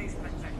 っていただきたい。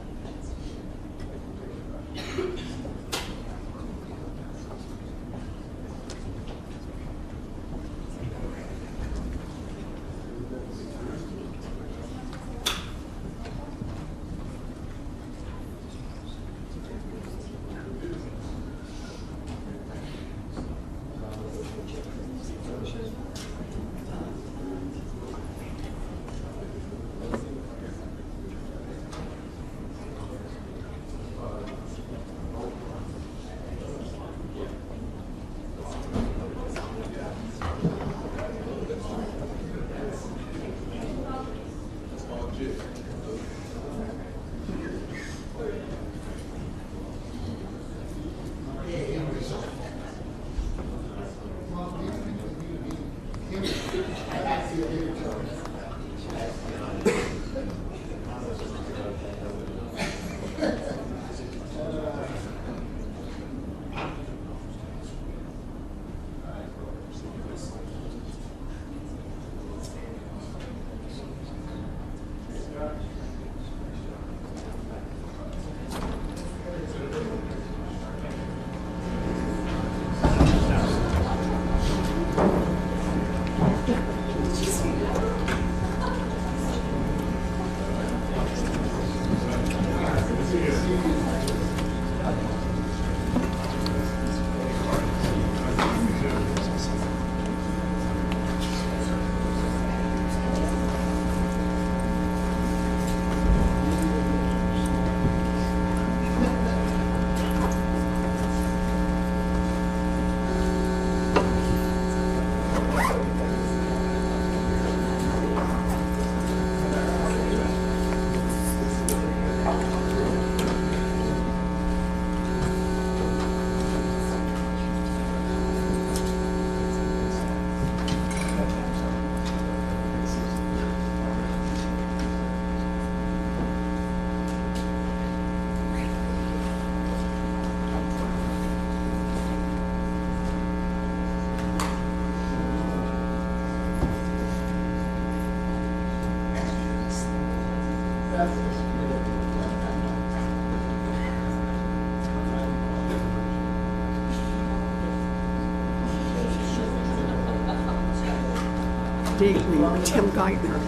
Tim Geithner.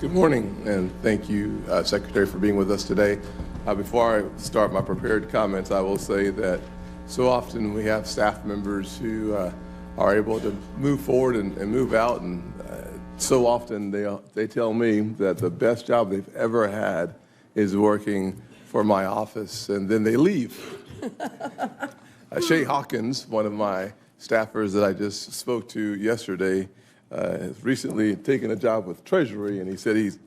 Good morning, and thank you, Secretary, for being with us today. Before I start my prepared comments, I will say that so often we have staff members who are able to move forward and move out, and so often they tell me that the best job they've ever had is working for my office, and then they leave. Shay Hawkins, one of my staffers that I just spoke to yesterday, has recently taken a job with Treasury, and he said he's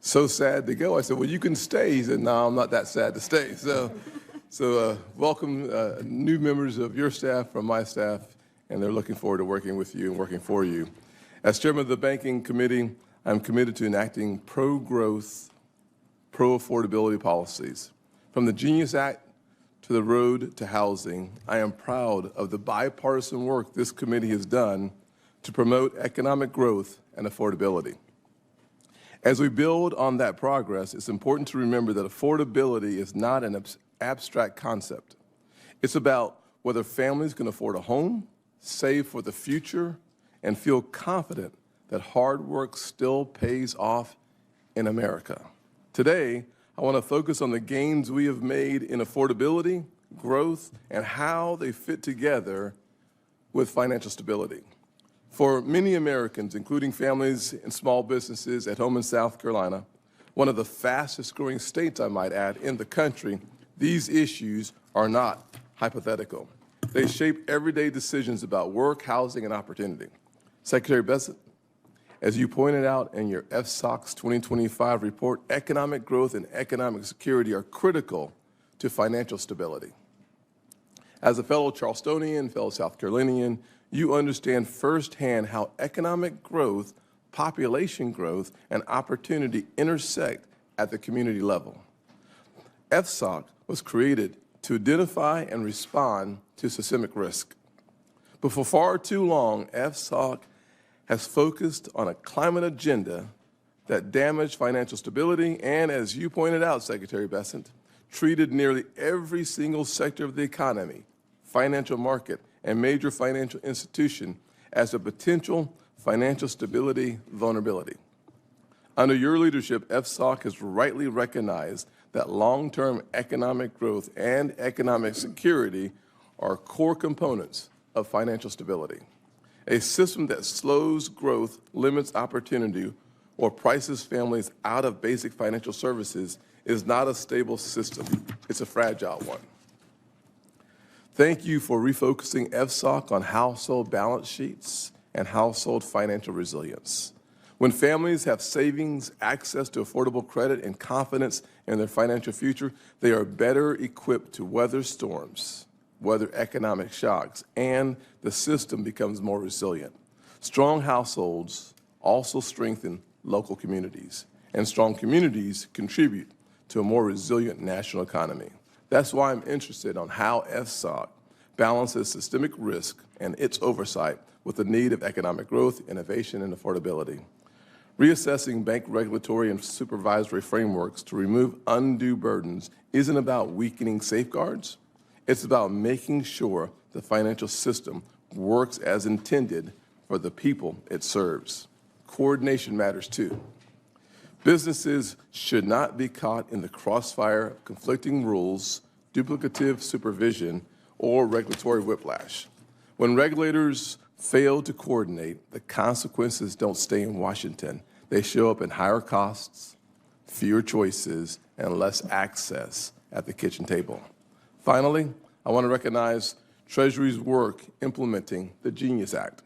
so sad to go. I said, well, you can stay. He said, no, I'm not that sad to stay. So welcome new members of your staff from my staff, and they're looking forward to working with you and working for you. As chairman of the Banking Committee, I'm committed to enacting pro-growth, pro-affordability policies. From the Genius Act to the road to housing, I am proud of the bipartisan work this committee has done to promote economic growth and affordability. As we build on that progress, it's important to remember that affordability is not an abstract concept. It's about whether families can afford a home, save for the future, and feel confident that hard work still pays off in America. Today, I want to focus on the gains we have made in affordability, growth, and how they fit together with financial stability. For many Americans, including families and small businesses at home in South Carolina, one of the fastest growing states, I might add, in the country, these issues are not hypothetical. They shape everyday decisions about work, housing, and opportunity. Secretary Bessent, as you pointed out in your FSOX 2025 report, economic growth and economic security are critical to financial stability. As a fellow Charlestonian, fellow South Carolinian, you understand firsthand how economic growth, population growth, and opportunity intersect at the community level. FSOC was created to identify and respond to systemic risk. But for far too long, FSOC has focused on a climate agenda that damaged financial stability and, as you pointed out, Secretary Bessent, treated nearly every single sector of the economy, financial market, and major financial institution as a potential financial stability vulnerability. Under your leadership, FSOC has rightly recognized that long-term economic growth and economic security are core components of financial stability. A system that slows growth, limits opportunity, or prices families out of basic financial services is not a stable system. It's a fragile one. Thank you for refocusing FSOC on household balance sheets and household financial resilience. When families have savings, access to affordable credit, and confidence in their financial future, they are better equipped to weather storms, weather economic shocks, and the system becomes more resilient. Strong households also strengthen local communities, and strong communities contribute to a more resilient national economy. That's why I'm interested on how FSOC balances systemic risk and its oversight with the need of economic growth, innovation, and affordability. Reassessing bank regulatory and supervisory frameworks to remove undue burdens isn't about weakening safeguards. It's about making sure the financial system works as intended for the people it serves. Coordination matters too. Businesses should not be caught in the crossfire of conflicting rules, duplicative supervision, or regulatory whiplash. When regulators fail to coordinate, the consequences don't stay in Washington. They show up in higher costs, fewer choices, and less access at the kitchen table. Finally, I want to recognize Treasury's work implementing the GENIUS Act.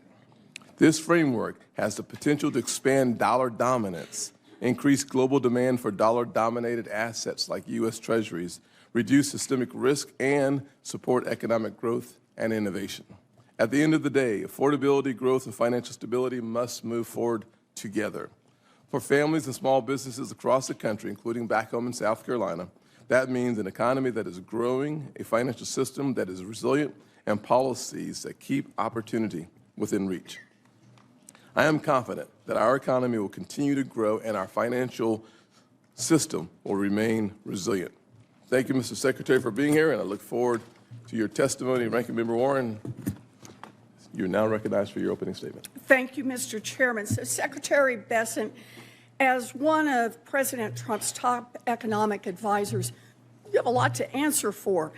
This framework has the potential to expand dollar dominance, increase global demand for dollar-dominated assets like U.S. Treasuries, reduce systemic risk, and support economic growth and innovation. At the end of the day, affordability, growth, and financial stability must move forward together. For families and small businesses across the country, including back home in South Carolina, that means an economy that is growing, a financial system that is resilient, and policies that keep opportunity within reach. I am confident that our economy will continue to grow and our financial system will remain resilient. Thank you, Mr. Secretary, for being here, and I look forward to your testimony. Ranking Member Warren, you're now recognized for your opening statement. Thank you, Mr. Chairman. So, Secretary Bessent, as one of President Trump's top economic advisors, you have a lot to answer for.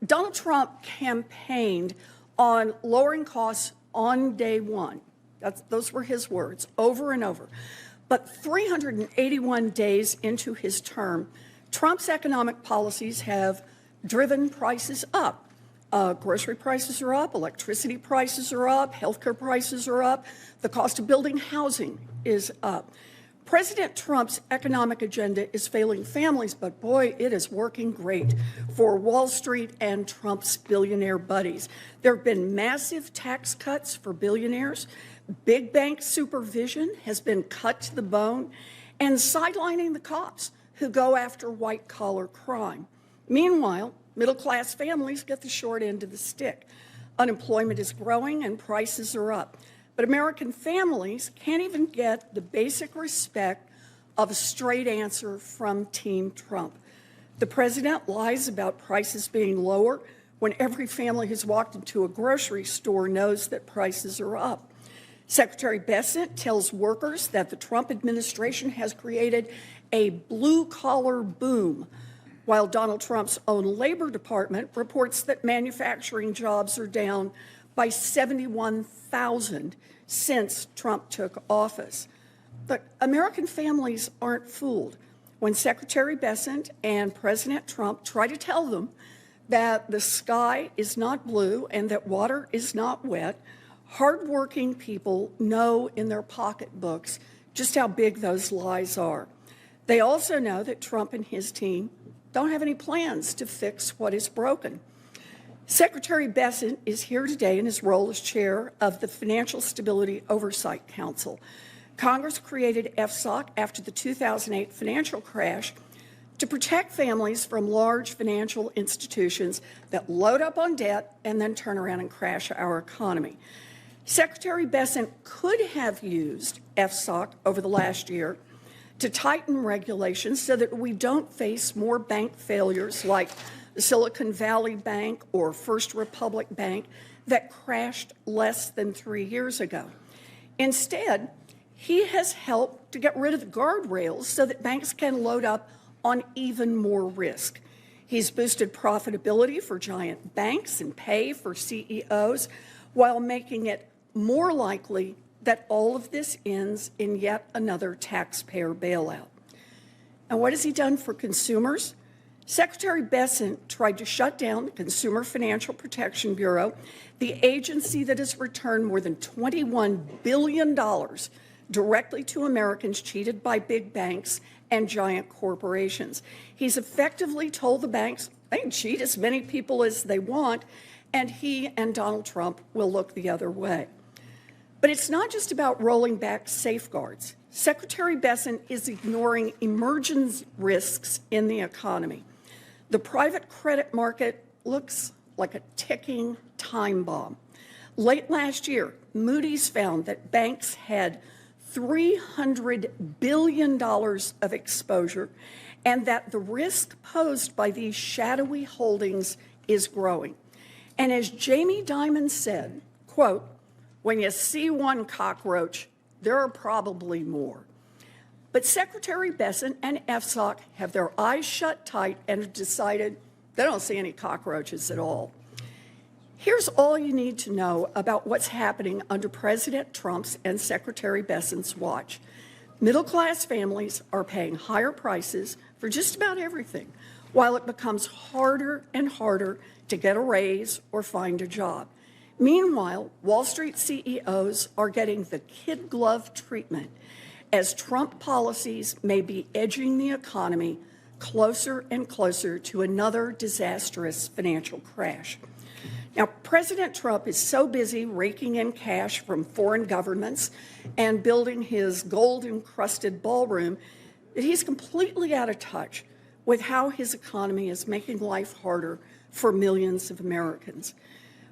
Donald Trump campaigned on lowering costs on day one. Those were his words, over and over. But 381 days into his term, Trump's economic policies have driven prices up. Grocery prices are up, electricity prices are up, healthcare prices are up, the cost of building housing is up. President Trump's economic agenda is failing families, but boy, it is working great for Wall Street and Trump's billionaire buddies. There have been massive tax cuts for billionaires. Big bank supervision has been cut to the bone, and sidelining the cops who go after white-collar crime. Meanwhile, middle-class families get the short end of the stick. Unemployment is growing and prices are up. But American families can't even get the basic respect of a straight answer from Team Trump. The president lies about prices being lower when every family who's walked into a grocery store knows that prices are up. Secretary Bessent tells workers that the Trump administration has created a blue-collar boom, while Donald Trump's own Labor Department reports that manufacturing jobs are down by 71,000 since Trump took office. But American families aren't fooled. When Secretary Bessent and President Trump try to tell them that the sky is not blue and that water is not wet, hardworking people know in their pocketbooks just how big those lies are. They also know that Trump and his team don't have any plans to fix what is broken. Secretary Bessent is here today in his role as chair of the Financial Stability Oversight Council. Congress created FSOC after the 2008 financial crash to protect families from large financial institutions that load up on debt and then turn around and crash our economy. Secretary Bessent could have used FSOC over the last year to tighten regulations so that we don't face more bank failures like the Silicon Valley Bank or First Republic Bank that crashed less than 3 years ago. Instead, he has helped to get rid of the guardrails so that banks can load up on even more risk. He's boosted profitability for giant banks and pay for CEOs while making it more likely that all of this ends in yet another taxpayer bailout. And what has he done for consumers? Secretary Bessent tried to shut down the Consumer Financial Protection Bureau, the agency that has returned more than $21 billion directly to Americans cheated by big banks and giant corporations. He's effectively told the banks they can cheat as many people as they want, and he and Donald Trump will look the other way. But it's not just about rolling back safeguards. Secretary Bessent is ignoring emerging risks in the economy. The private credit market looks like a ticking time bomb. Late last year, Moody's found that banks had $300 billion of exposure and that the risk posed by these shadowy holdings is growing. And as Jamie Dimon said, quote, "When you see one cockroach, there are probably more." But Secretary Bessent and FSOC have their eyes shut tight and have decided they don't see any cockroaches at all. Here's all you need to know about what's happening under President Trump's and Secretary Bessent's watch. Middle-class families are paying higher prices for just about everything, while it becomes harder and harder to get a raise or find a job. Meanwhile, Wall Street CEOs are getting the kid glove treatment as Trump policies may be edging the economy closer and closer to another disastrous financial crash. Now, President Trump is so busy raking in cash from foreign governments and building his gold-encrusted ballroom that he's completely out of touch with how his economy is making life harder for millions of Americans.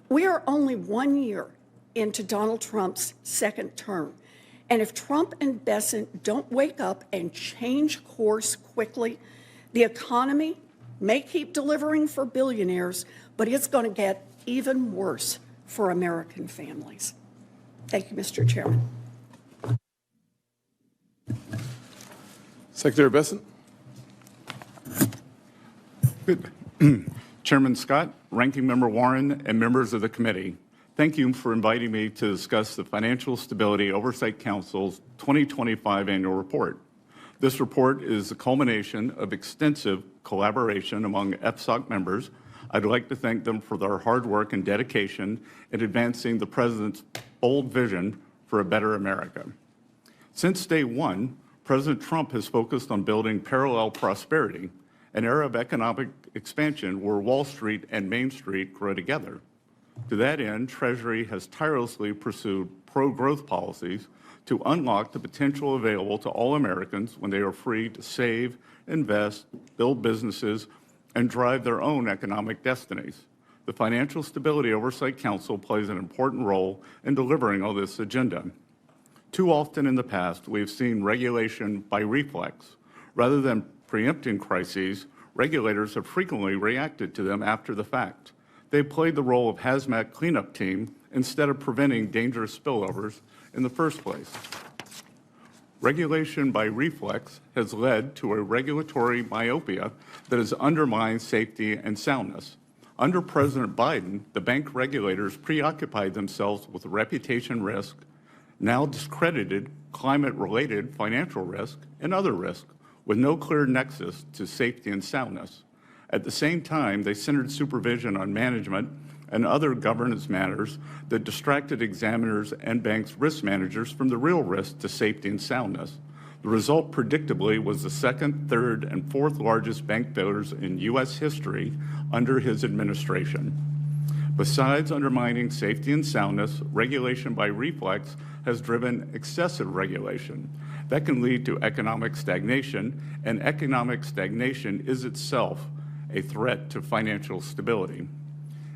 We are only 1 year into Donald Trump's second term, and if Trump and Bessent don't wake up and change course quickly, the economy may keep delivering for billionaires, but it's going to get even worse for American families. Thank you, Mr. Chairman. Secretary Bessent. Good. Chairman Scott, Ranking Member Warren, and members of the committee, thank you for inviting me to discuss the Financial Stability Oversight Council's 2025 annual report. This report is the culmination of extensive collaboration among FSOC members. I'd like to thank them for their hard work and dedication in advancing the President's bold vision for a better America. Since day one, President Trump has focused on building parallel prosperity, an era of economic expansion where Wall Street and Main Street grow together. To that end, Treasury has tirelessly pursued pro-growth policies to unlock the potential available to all Americans when they are free to save, invest, build businesses, and drive their own economic destinies. The Financial Stability Oversight Council plays an important role in delivering on this agenda. Too often in the past, we have seen regulation by reflex. Rather than preempting crises, regulators have frequently reacted to them after the fact. They played the role of hazmat cleanup team instead of preventing dangerous spillovers in the first place. Regulation by reflex has led to a regulatory myopia that has undermined safety and soundness. Under President Biden, the bank regulators preoccupied themselves with reputation risk, now discredited climate-related financial risk, and other risk, with no clear nexus to safety and soundness. At the same time, they centered supervision on management and other governance matters that distracted examiners and banks' risk managers from the real risk to safety and soundness. The result, predictably, was the second, third, and fourth largest bank failures in U.S. history under his administration. Besides undermining safety and soundness, regulation by reflex has driven excessive regulation. That can lead to economic stagnation, and economic stagnation is itself a threat to financial stability.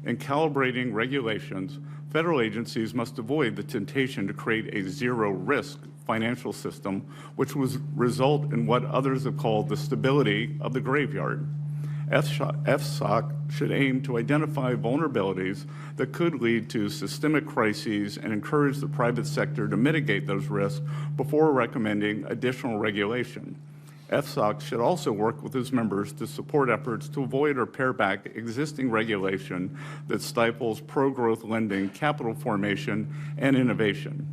In calibrating regulations, federal agencies must avoid the temptation to create a zero-risk financial system, which would result in what others have called the stability of the graveyard. FSOC should aim to identify vulnerabilities that could lead to systemic crises and encourage the private sector to mitigate those risks before recommending additional regulation. FSOC should also work with its members to support efforts to avoid or pare back existing regulation that stifles pro-growth lending, capital formation, and innovation.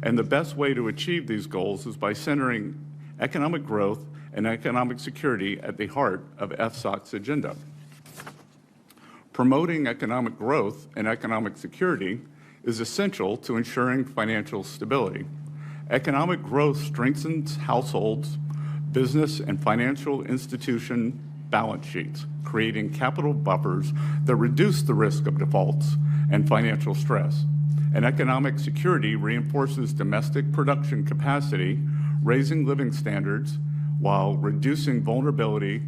And the best way to achieve these goals is by centering economic growth and economic security at the heart of FSOC's agenda. Promoting economic growth and economic security is essential to ensuring financial stability. Economic growth strengthens households, business and financial institution balance sheets, creating capital buffers that reduce the risk of defaults and financial stress. And economic security reinforces domestic production capacity, raising living standards, while reducing vulnerability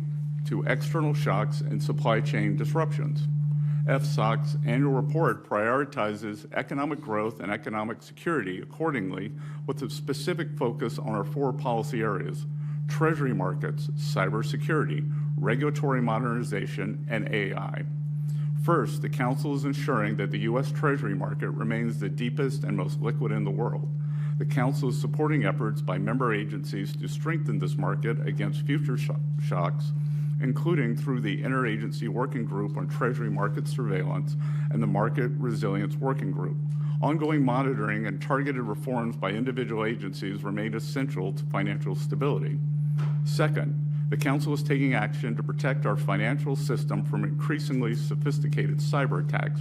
to external shocks and supply chain disruptions. FSOC's annual report prioritizes economic growth and economic security accordingly, with a specific focus on our 4 policy areas: treasury markets, cybersecurity, regulatory modernization, and AI. First, the Council is ensuring that the U.S. Treasury market remains the deepest and most liquid in the world. The Council is supporting efforts by member agencies to strengthen this market against future shocks, including through the Interagency Working Group on Treasury Market Surveillance and the Market Resilience Working Group. Ongoing monitoring and targeted reforms by individual agencies remain essential to financial stability. Second, the Council is taking action to protect our financial system from increasingly sophisticated cyber attacks.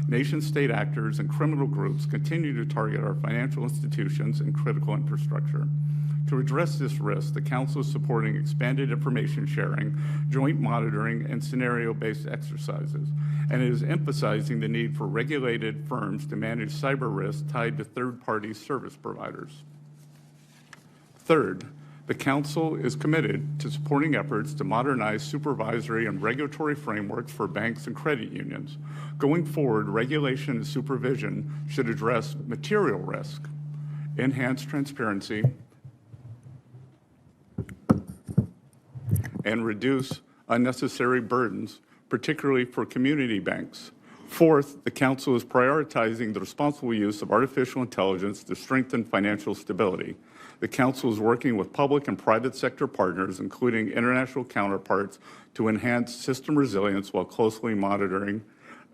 Nation-state actors and criminal groups continue to target our financial institutions and critical infrastructure. To address this risk, the Council is supporting expanded information sharing, joint monitoring, and scenario-based exercises, and it is emphasizing the need for regulated firms to manage cyber risks tied to third-party service providers. Third, the Council is committed to supporting efforts to modernize supervisory and regulatory frameworks for banks and credit unions. Going forward, regulation and supervision should address material risk, enhance transparency, and reduce unnecessary burdens, particularly for community banks. Fourth, the Council is prioritizing the responsible use of artificial intelligence to strengthen financial stability. The Council is working with public and private sector partners, including international counterparts, to enhance system resilience while closely monitoring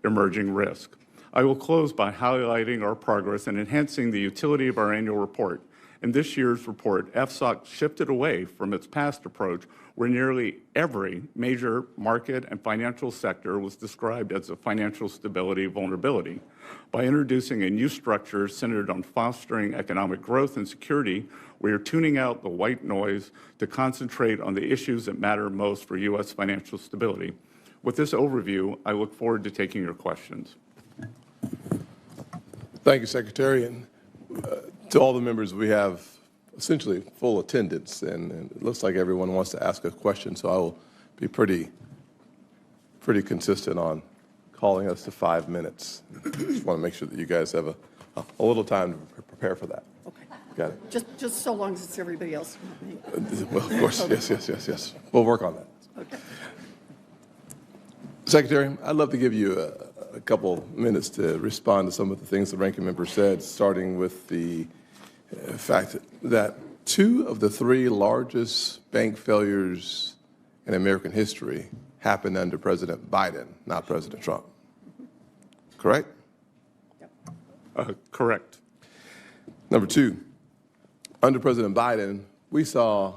emerging risk. I will close by highlighting our progress in enhancing the utility of our annual report. In this year's report, FSOC shifted away from its past approach, where nearly every major market and financial sector was described as a financial stability vulnerability. By introducing a new structure centered on fostering economic growth and security, we are tuning out the white noise to concentrate on the issues that matter most for U.S. financial stability. With this overview, I look forward to taking your questions. Thank you, Secretary. And to all the members, we have essentially full attendance, and it looks like everyone wants to ask a question, so I will be pretty consistent on calling us to 5 minutes. Just want to make sure that you guys have a little time to prepare for that. Okay. Got it? Just so long as it's everybody else, not me. Well, of course, yes. We'll work on that. Okay. Secretary, I'd love to give you a couple minutes to respond to some of the things the ranking member said, starting with the fact that 2 of the 3 largest bank failures in American history happened under President Biden, not President Trump. Correct? Correct. Number 2, under President Biden, we saw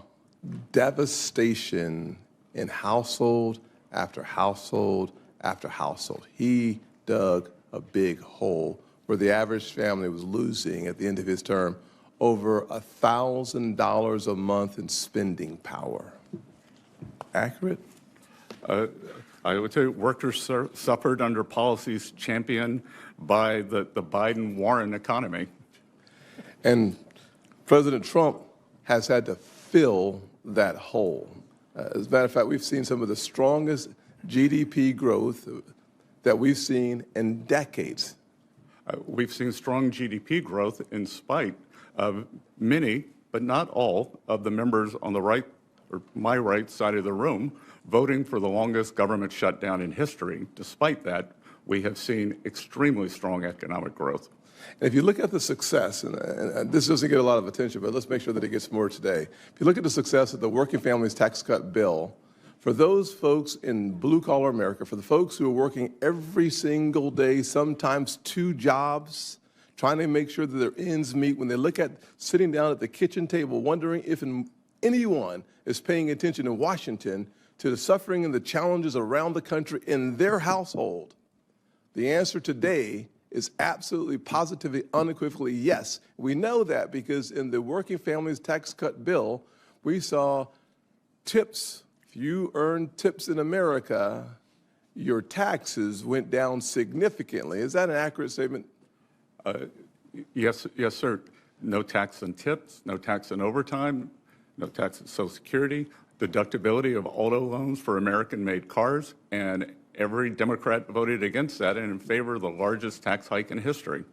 devastation in household after household after household. He dug a big hole where the average family was losing at the end of his term over $1,000 a month in spending power. Accurate? I would say workers suffered under policies championed by the Biden-Warren economy. And President Trump has had to fill that hole. As a matter of fact, we've seen some of the strongest GDP growth that we've seen in decades. We've seen strong GDP growth in spite of many, but not all, of the members on the right, or my right side of the room, voting for the longest government shutdown in history. Despite that, we have seen extremely strong economic growth. And if you look at the success, and this doesn't get a lot of attention, but let's make sure that it gets more today. If you look at the success of the Working Families Tax Cut bill, for those folks in blue-collar America, for the folks who are working every single day, sometimes 2 jobs, trying to make sure that their ends meet, when they look at sitting down at the kitchen table, wondering if anyone is paying attention in Washington to the suffering and the challenges around the country in their household, the answer today is absolutely, positively, unequivocally yes. We know that because in the Working Families Tax Cut bill, we saw tips. If you earn tips in America, your taxes went down significantly. Is that an accurate statement? Yes, sir. No tax on tips, no tax on overtime, no tax on Social Security, deductibility of auto loans for American-made cars, and every Democrat voted against that and in favor of the largest tax hike in history.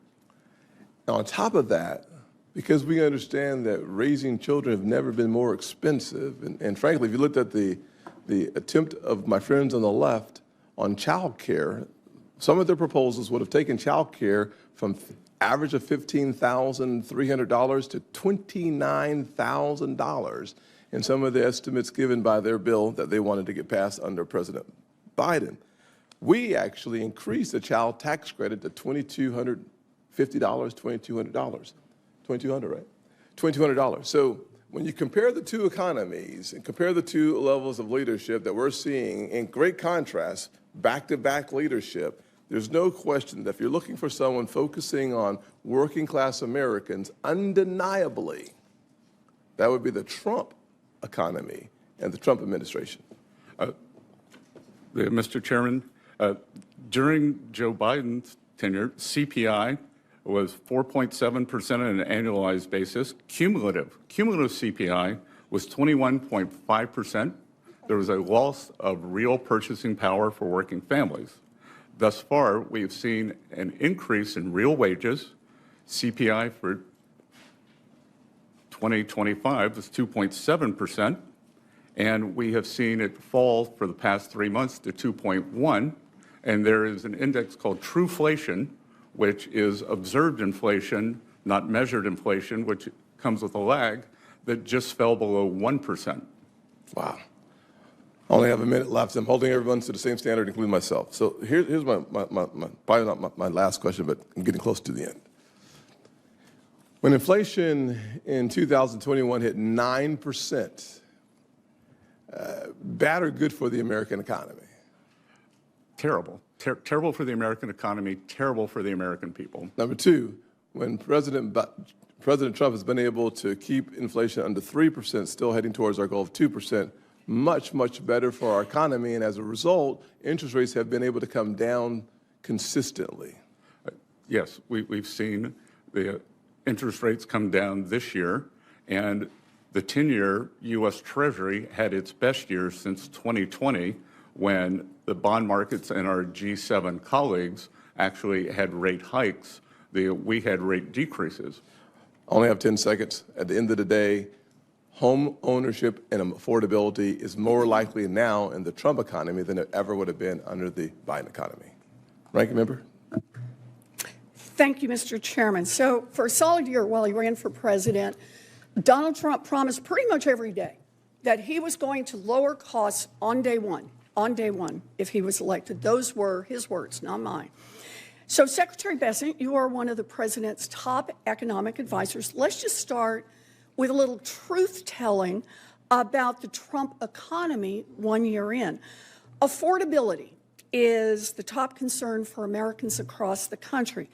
Now, on top of that, because we understand that raising children have never been more expensive, and frankly, if you looked at the attempt of my friends on the left on child care, some of their proposals would have taken child care from average of $15,300 to $29,000 in some of the estimates given by their bill that they wanted to get passed under President Biden. We actually increased the child tax credit to $2,250, $2,200, right? $2,200. So when you compare the two economies and compare the two levels of leadership that we're seeing in great contrast, back-to-back leadership, there's no question that if you're looking for someone focusing on working-class Americans, undeniably, that would be the Trump economy and the Trump administration. Mr. Chairman, during Joe Biden's tenure, CPI was 4.7% on an annualized basis. Cumulative CPI was 21.5%. There was a loss of real purchasing power for working families. Thus far, we've seen an increase in real wages. CPI for 2025 was 2.7%, and we have seen it fall for the past 3 months to 2.1%. And there is an index called Trueflation, which is observed inflation, not measured inflation, which comes with a lag, that just fell below 1%. Wow. I only have a minute left. I'm holding everyone to the same standard, including myself. So here's my probably not my last question, but I'm getting close to the end. When inflation in 2021 hit 9%, bad or good for the American economy? Terrible. Terrible for the American economy, terrible for the American people. Number two, when President Trump has been able to keep inflation under 3%, still heading towards our goal of 2%, much, much better for our economy. And as a result, interest rates have been able to come down consistently. Yes, we've seen the interest rates come down this year, and the 10-year U.S. Treasury had its best year since 2020, when the bond markets and our G7 colleagues actually had rate hikes. We had rate decreases. I only have 10 seconds. At the end of the day, home ownership and affordability is more likely now in the Trump economy than it ever would have been under the Biden economy. Ranking member? Thank you, Mr. Chairman. So for a solid year while he ran for president, Donald Trump promised pretty much every day that he was going to lower costs on day one, if he was elected. Those were his words, not mine. So Secretary Bessent, you are one of the president's top economic advisors. Let's just start with a little truth-telling about the Trump economy 1 year in. Affordability is the top concern for Americans across the country.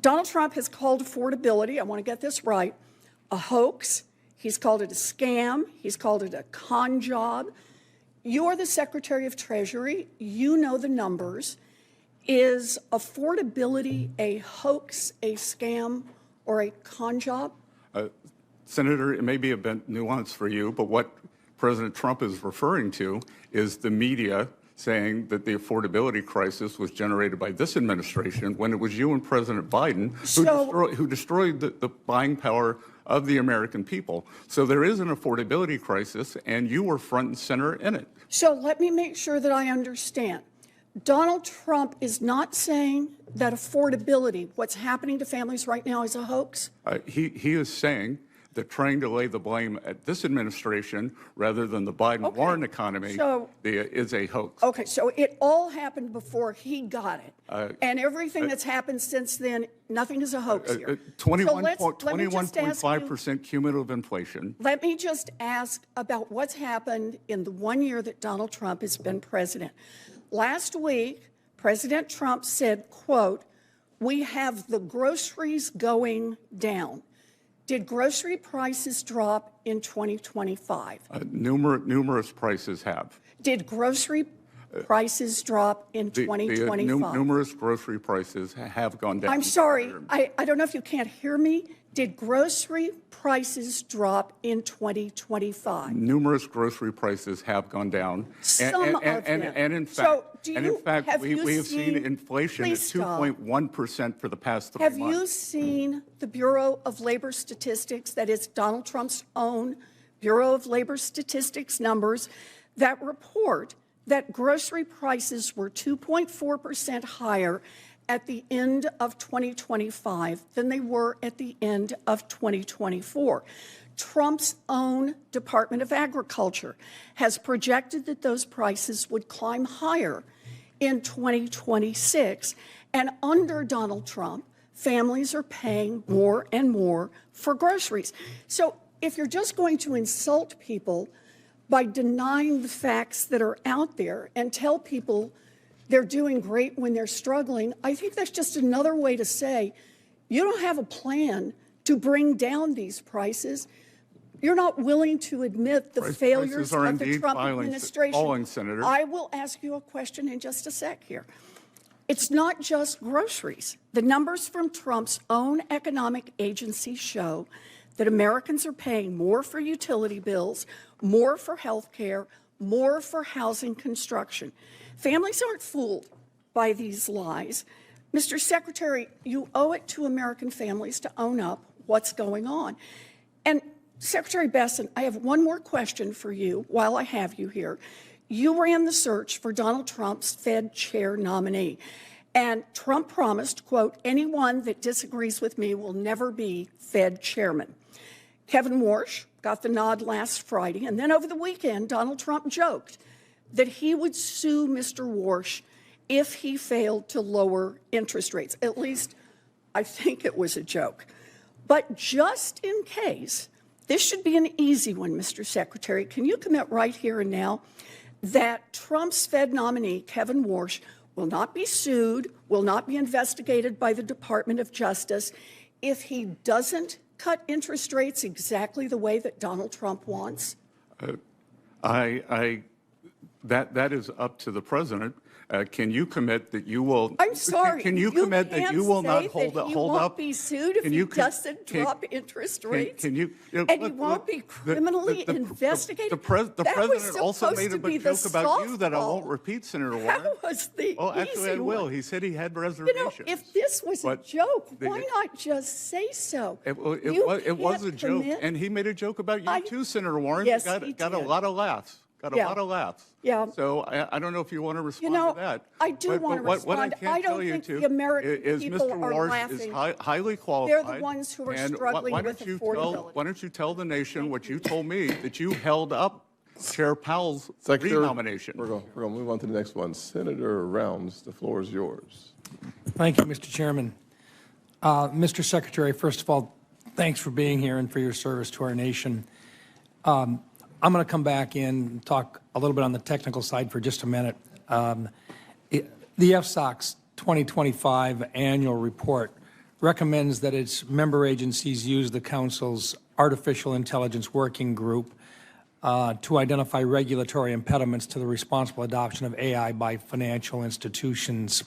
Donald Trump has called affordability, I want to get this right, a hoax. He's called it a scam. He's called it a con job. you are the Secretary of Treasury. You know the numbers. Is affordability a hoax, a scam, or a con job? Senator, it may be a bit nuanced for you, but what President Trump is referring to is the media saying that the affordability crisis was generated by this administration when it was you and President Biden who destroyed the buying power of the American people. So there is an affordability crisis, and you were front and center in it. So let me make sure that I understand. Donald Trump is not saying that affordability, what's happening to families right now, is a hoax? He is saying that trying to lay the blame at this administration rather than the Biden-Warren economy is a hoax. Okay, so it all happened before he got it. And everything that's happened since then, nothing is a hoax here. 21.5% cumulative inflation. Let me just ask about what's happened in the 1 year that Donald Trump has been president. Last week, President Trump said, quote, "We have the groceries going down." Did grocery prices drop in 2025? Numerous prices have. Did grocery prices drop in 2025? Numerous grocery prices have gone down. I'm sorry, I don't know if you can't hear me. Did grocery prices drop in 2025? Numerous grocery prices have gone down. Some of them. And in fact, we have seen inflation at 2.1% for the past 3 months. Have you seen the Bureau of Labor Statistics, that is Donald Trump's own Bureau of Labor Statistics numbers, that report that grocery prices were 2.4% higher at the end of 2025 than they were at the end of 2024. Trump's own Department of Agriculture has projected that those prices would climb higher in 2026. And under Donald Trump, families are paying more and more for groceries. So if you're just going to insult people by denying the facts that are out there and tell people they're doing great when they're struggling, I think that's just another way to say you don't have a plan to bring down these prices. You're not willing to admit the failures of the Trump administration. Senator. I will ask you a question in just a sec here. It's not just groceries. The numbers from Trump's own economic agency show that Americans are paying more for utility bills, more for health care, more for housing construction. Families aren't fooled by these lies. Mr. Secretary, you owe it to American families to own up what's going on. And Secretary Bessent, I have one more question for you while I have you here. You ran the search for Donald Trump's Fed chair nominee. And Trump promised, quote, "Anyone that disagrees with me will never be Fed chairman." Kevin Warsh got the nod last Friday, and then over the weekend, Donald Trump joked that he would sue Mr. Warsh if he failed to lower interest rates. At least, I think it was a joke. But just in case, this should be an easy one, Mr. Secretary. Can you commit right here and now that Trump's Fed nominee, Kevin Warsh, will not be sued, will not be investigated by the Department of Justice if he doesn't cut interest rates exactly the way that Donald Trump wants? That is up to the president. Can you commit that you will? I'm sorry. Can you commit that you will not hold up? He won't be sued if he doesn't drop interest rates. And he won't be criminally investigated. The president also made a joke about you that I won't repeat, Senator Warren. That was the actually, I will. He said he had reservations. You know, if this was a joke, why not just say so? It was a joke, and he made a joke about you too, Senator Warren. Yes, got a lot of laughs. Got a lot of laughs. Yeah. So I don't know if you want to respond to that. I do want to respond. What I can't tell you the American people Mr. are Warsh laughing. is highly qualified. They're the ones who are struggling with affordability. Why don't you tell the nation what you told me, that you held up Chair Powell's Secretary, renomination? We're going to move on to the next one. Senator Rounds, the floor is yours. Thank you, Mr. Chairman. Mr. Secretary, first of all, thanks for being here and for your service to our nation. I'm going to come back in and talk a little bit on the technical side for just a minute. The FSOC's 2025 annual report recommends that its member agencies use the Council's Artificial Intelligence Working Group to identify regulatory impediments to the responsible adoption of AI by financial institutions.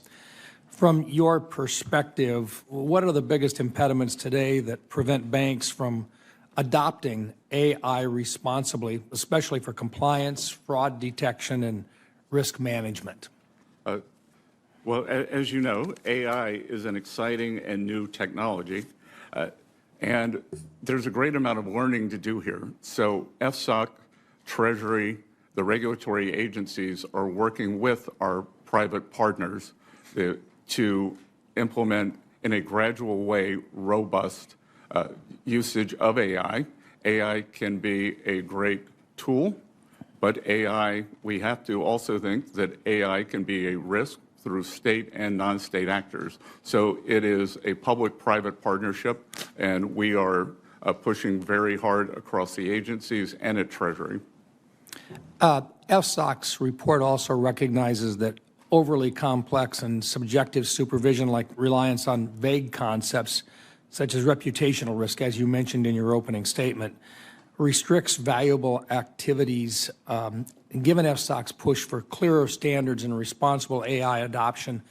From your perspective, what are the biggest impediments today that prevent banks from adopting AI responsibly, especially for compliance, fraud detection, and risk management? Well, as you know, AI is an exciting and new technology, and there's a great amount of learning to do here. So FSOC, Treasury, the regulatory agencies are working with our private partners to implement in a gradual way robust usage of AI. AI can be a great tool, but AI, we have to also think that AI can be a risk through state and non-state actors. So it is a public-private partnership, and we are pushing very hard across the agencies and at Treasury. FSOC's report also recognizes that overly complex and subjective supervision, like reliance on vague concepts, such as reputational risk, as you mentioned in your opening statement, restricts valuable activities. Given FSOC's push for clearer standards and responsible AI adoption,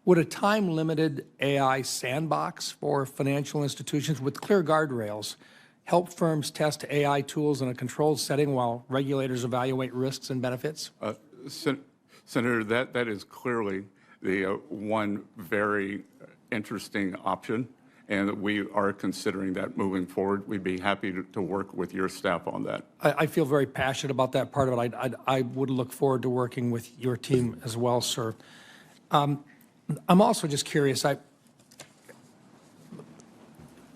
would a time-limited AI sandbox for financial institutions with clear guardrails help firms test AI tools in a controlled setting while regulators evaluate risks and benefits? Senator, that is clearly the one very interesting option, and we are considering that moving forward. We'd be happy to work with your staff on that. I feel very passionate about that part of it. I would look forward to working with your team as well, sir. I'm also just curious.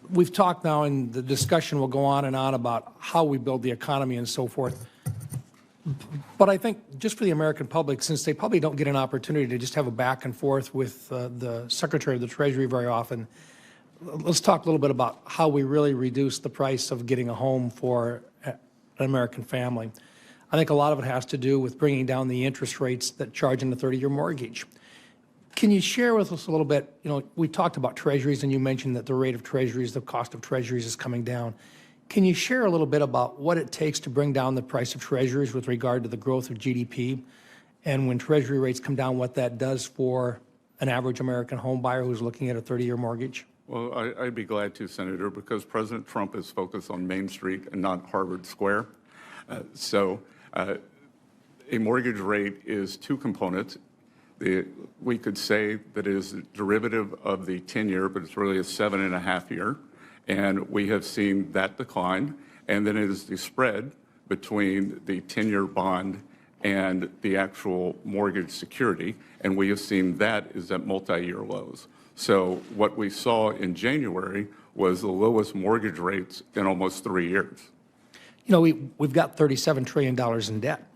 We've talked now, and the discussion will go on and on about how we build the economy and so forth. But I think just for the American public, since they probably don't get an opportunity to just have a back and forth with the Secretary of the Treasury very often, let's talk a little bit about how we really reduce the price of getting a home for an American family. I think a lot of it has to do with bringing down the interest rates that charge in a 30-year mortgage. Can you share with us a little bit, we talked about treasuries, and you mentioned that the rate of treasuries, the cost of treasuries is coming down. Can you share a little bit about what it takes to bring down the price of treasuries with regard to the growth of GDP? And when treasury rates come down, what that does for an average American home buyer who's looking at a 30-year mortgage? Well, I'd be glad to, Senator, because President Trump is focused on Main Street and not Harvard Square. A mortgage rate is two components. We could say that it is a derivative of the 10-year, but it's really a 7.5-year. And we have seen that decline. And then it is the spread between the 10-year bond and the actual mortgage security. And we have seen that is at multi-year lows. So what we saw in January was the lowest mortgage rates in almost 3 years. We've got $37 trillion in debt.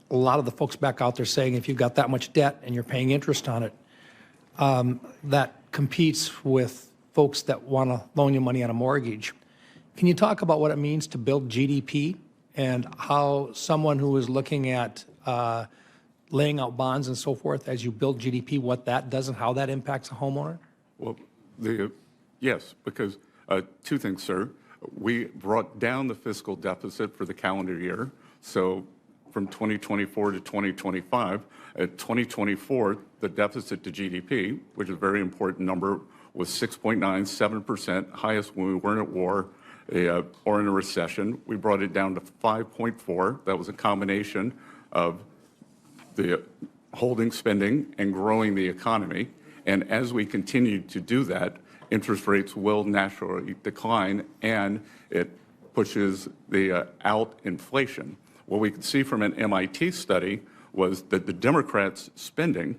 A lot of the folks back out there saying if you've got that much debt and you're paying interest on it, that competes with folks that want to loan you money on a mortgage. Can you talk about what it means to build GDP and how someone who is looking at laying out bonds and so forth as you build GDP, what that does and how that impacts a homeowner? Well, yes, because two things, sir. We brought down the fiscal deficit for the calendar year. So from 2024 to 2025, at 2024, the deficit to GDP, which is a very important number, was 6.97%, highest when we weren't at war or in a recession. We brought it down to 5.4. That was a combination of the holding spending and growing the economy. And as we continue to do that, interest rates will naturally decline, and it pushes the out inflation. What we could see from an MIT study was that the Democrats' spending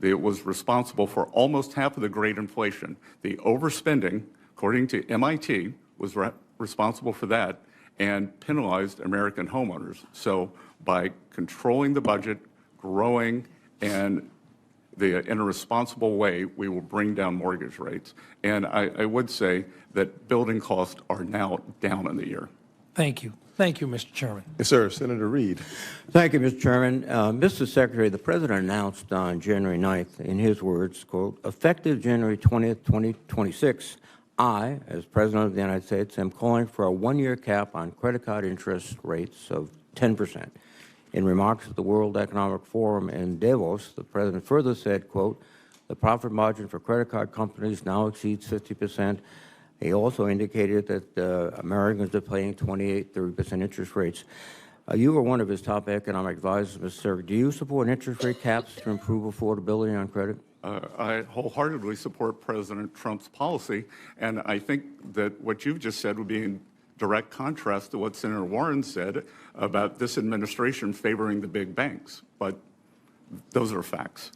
that was responsible for almost half of the great inflation. The overspending, according to MIT, was responsible for that and penalized American homeowners. So by controlling the budget, growing, and in a responsible way, we will bring down mortgage rates. And I would say that building costs are now down in the year. Thank you. Thank you, Mr. Chairman. Yes, sir. Senator Reid. Thank you, Mr. Chairman. Mr. Secretary, the President announced on January 9th, in his words, quote, effective January 20th, 2026, I, as President of the United States, am calling for a one-year cap on credit card interest rates of 10%. In remarks at the World Economic Forum in Davos, the president further said, quote, the profit margin for credit card companies now exceeds 50%. He also indicated that Americans are paying 28, 30% interest rates. You were one of his top economic advisors, Mr. Secretary. Do you support interest rate caps to improve affordability on credit? I wholeheartedly support President Trump's policy, and I think that what you've just said would be in direct contrast to what Senator Warren said about this administration favoring the big banks. But those are facts.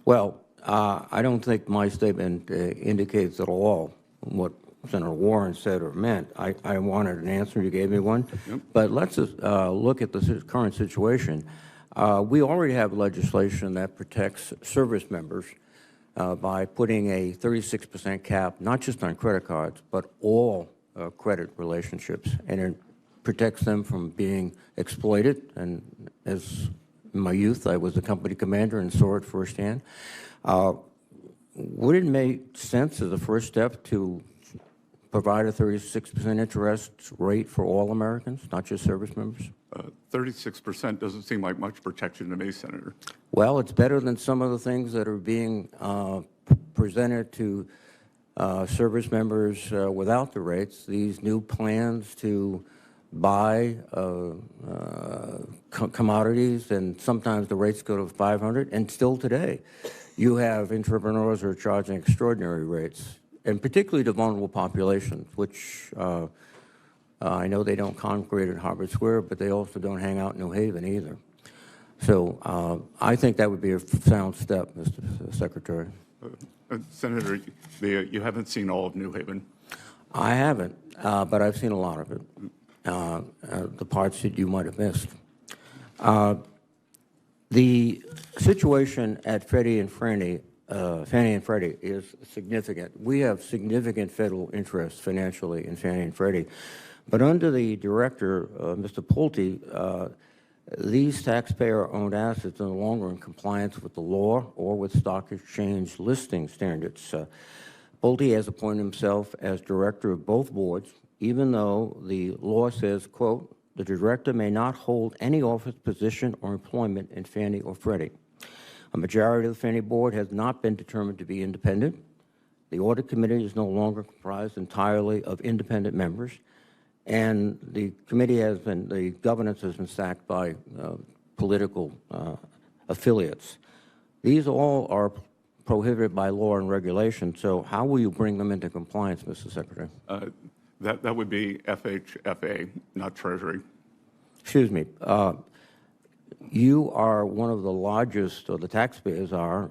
Well, I don't think my statement indicates at all what Senator Warren said or meant. I wanted an answer. You gave me one. Yep. But let's just, look at the current situation. We already have legislation that protects service members by putting a 36% cap, not just on credit cards, but all credit relationships, and it protects them from being exploited. And as in my youth, I was a company commander and saw it firsthand. Would it make sense as a first step to provide a 36% interest rate for all Americans, not just service members? 36% doesn't seem like much protection to me, Senator. Well, it's better than some of the things that are being presented to service members without the rates. These new plans to buy commodities, and sometimes the rates go to 500, and still today, you have entrepreneurs who are charging extraordinary rates, and particularly to vulnerable populations, which I know they don't congregate at Harvard Square, but they also don't hang out in New Haven either. So I think that would be a sound step, Mr. Secretary. Senator, you haven't seen all of New Haven. I haven't, but I've seen a lot of it, the parts that you might have missed. The situation at Fannie and Freddie is significant. We have significant federal interest financially in Fannie and Freddie. But under the director, Mr. Pulte, these taxpayer-owned assets are no longer in compliance with the law or with stock exchange listing standards. Pulte has appointed himself as director of both boards, even though the law says, quote, the director may not hold any office, position, or employment in Fannie or Freddie. A majority of the Fannie board has not been determined to be independent. The audit committee is no longer comprised entirely of independent members. And the committee has been, the governance has been sacked by political affiliates. These all are prohibited by law and regulation. So how will you bring them into compliance, Mr. Secretary? That would be FHFA, not Treasury. Excuse me. You are one of the largest, or the taxpayers are.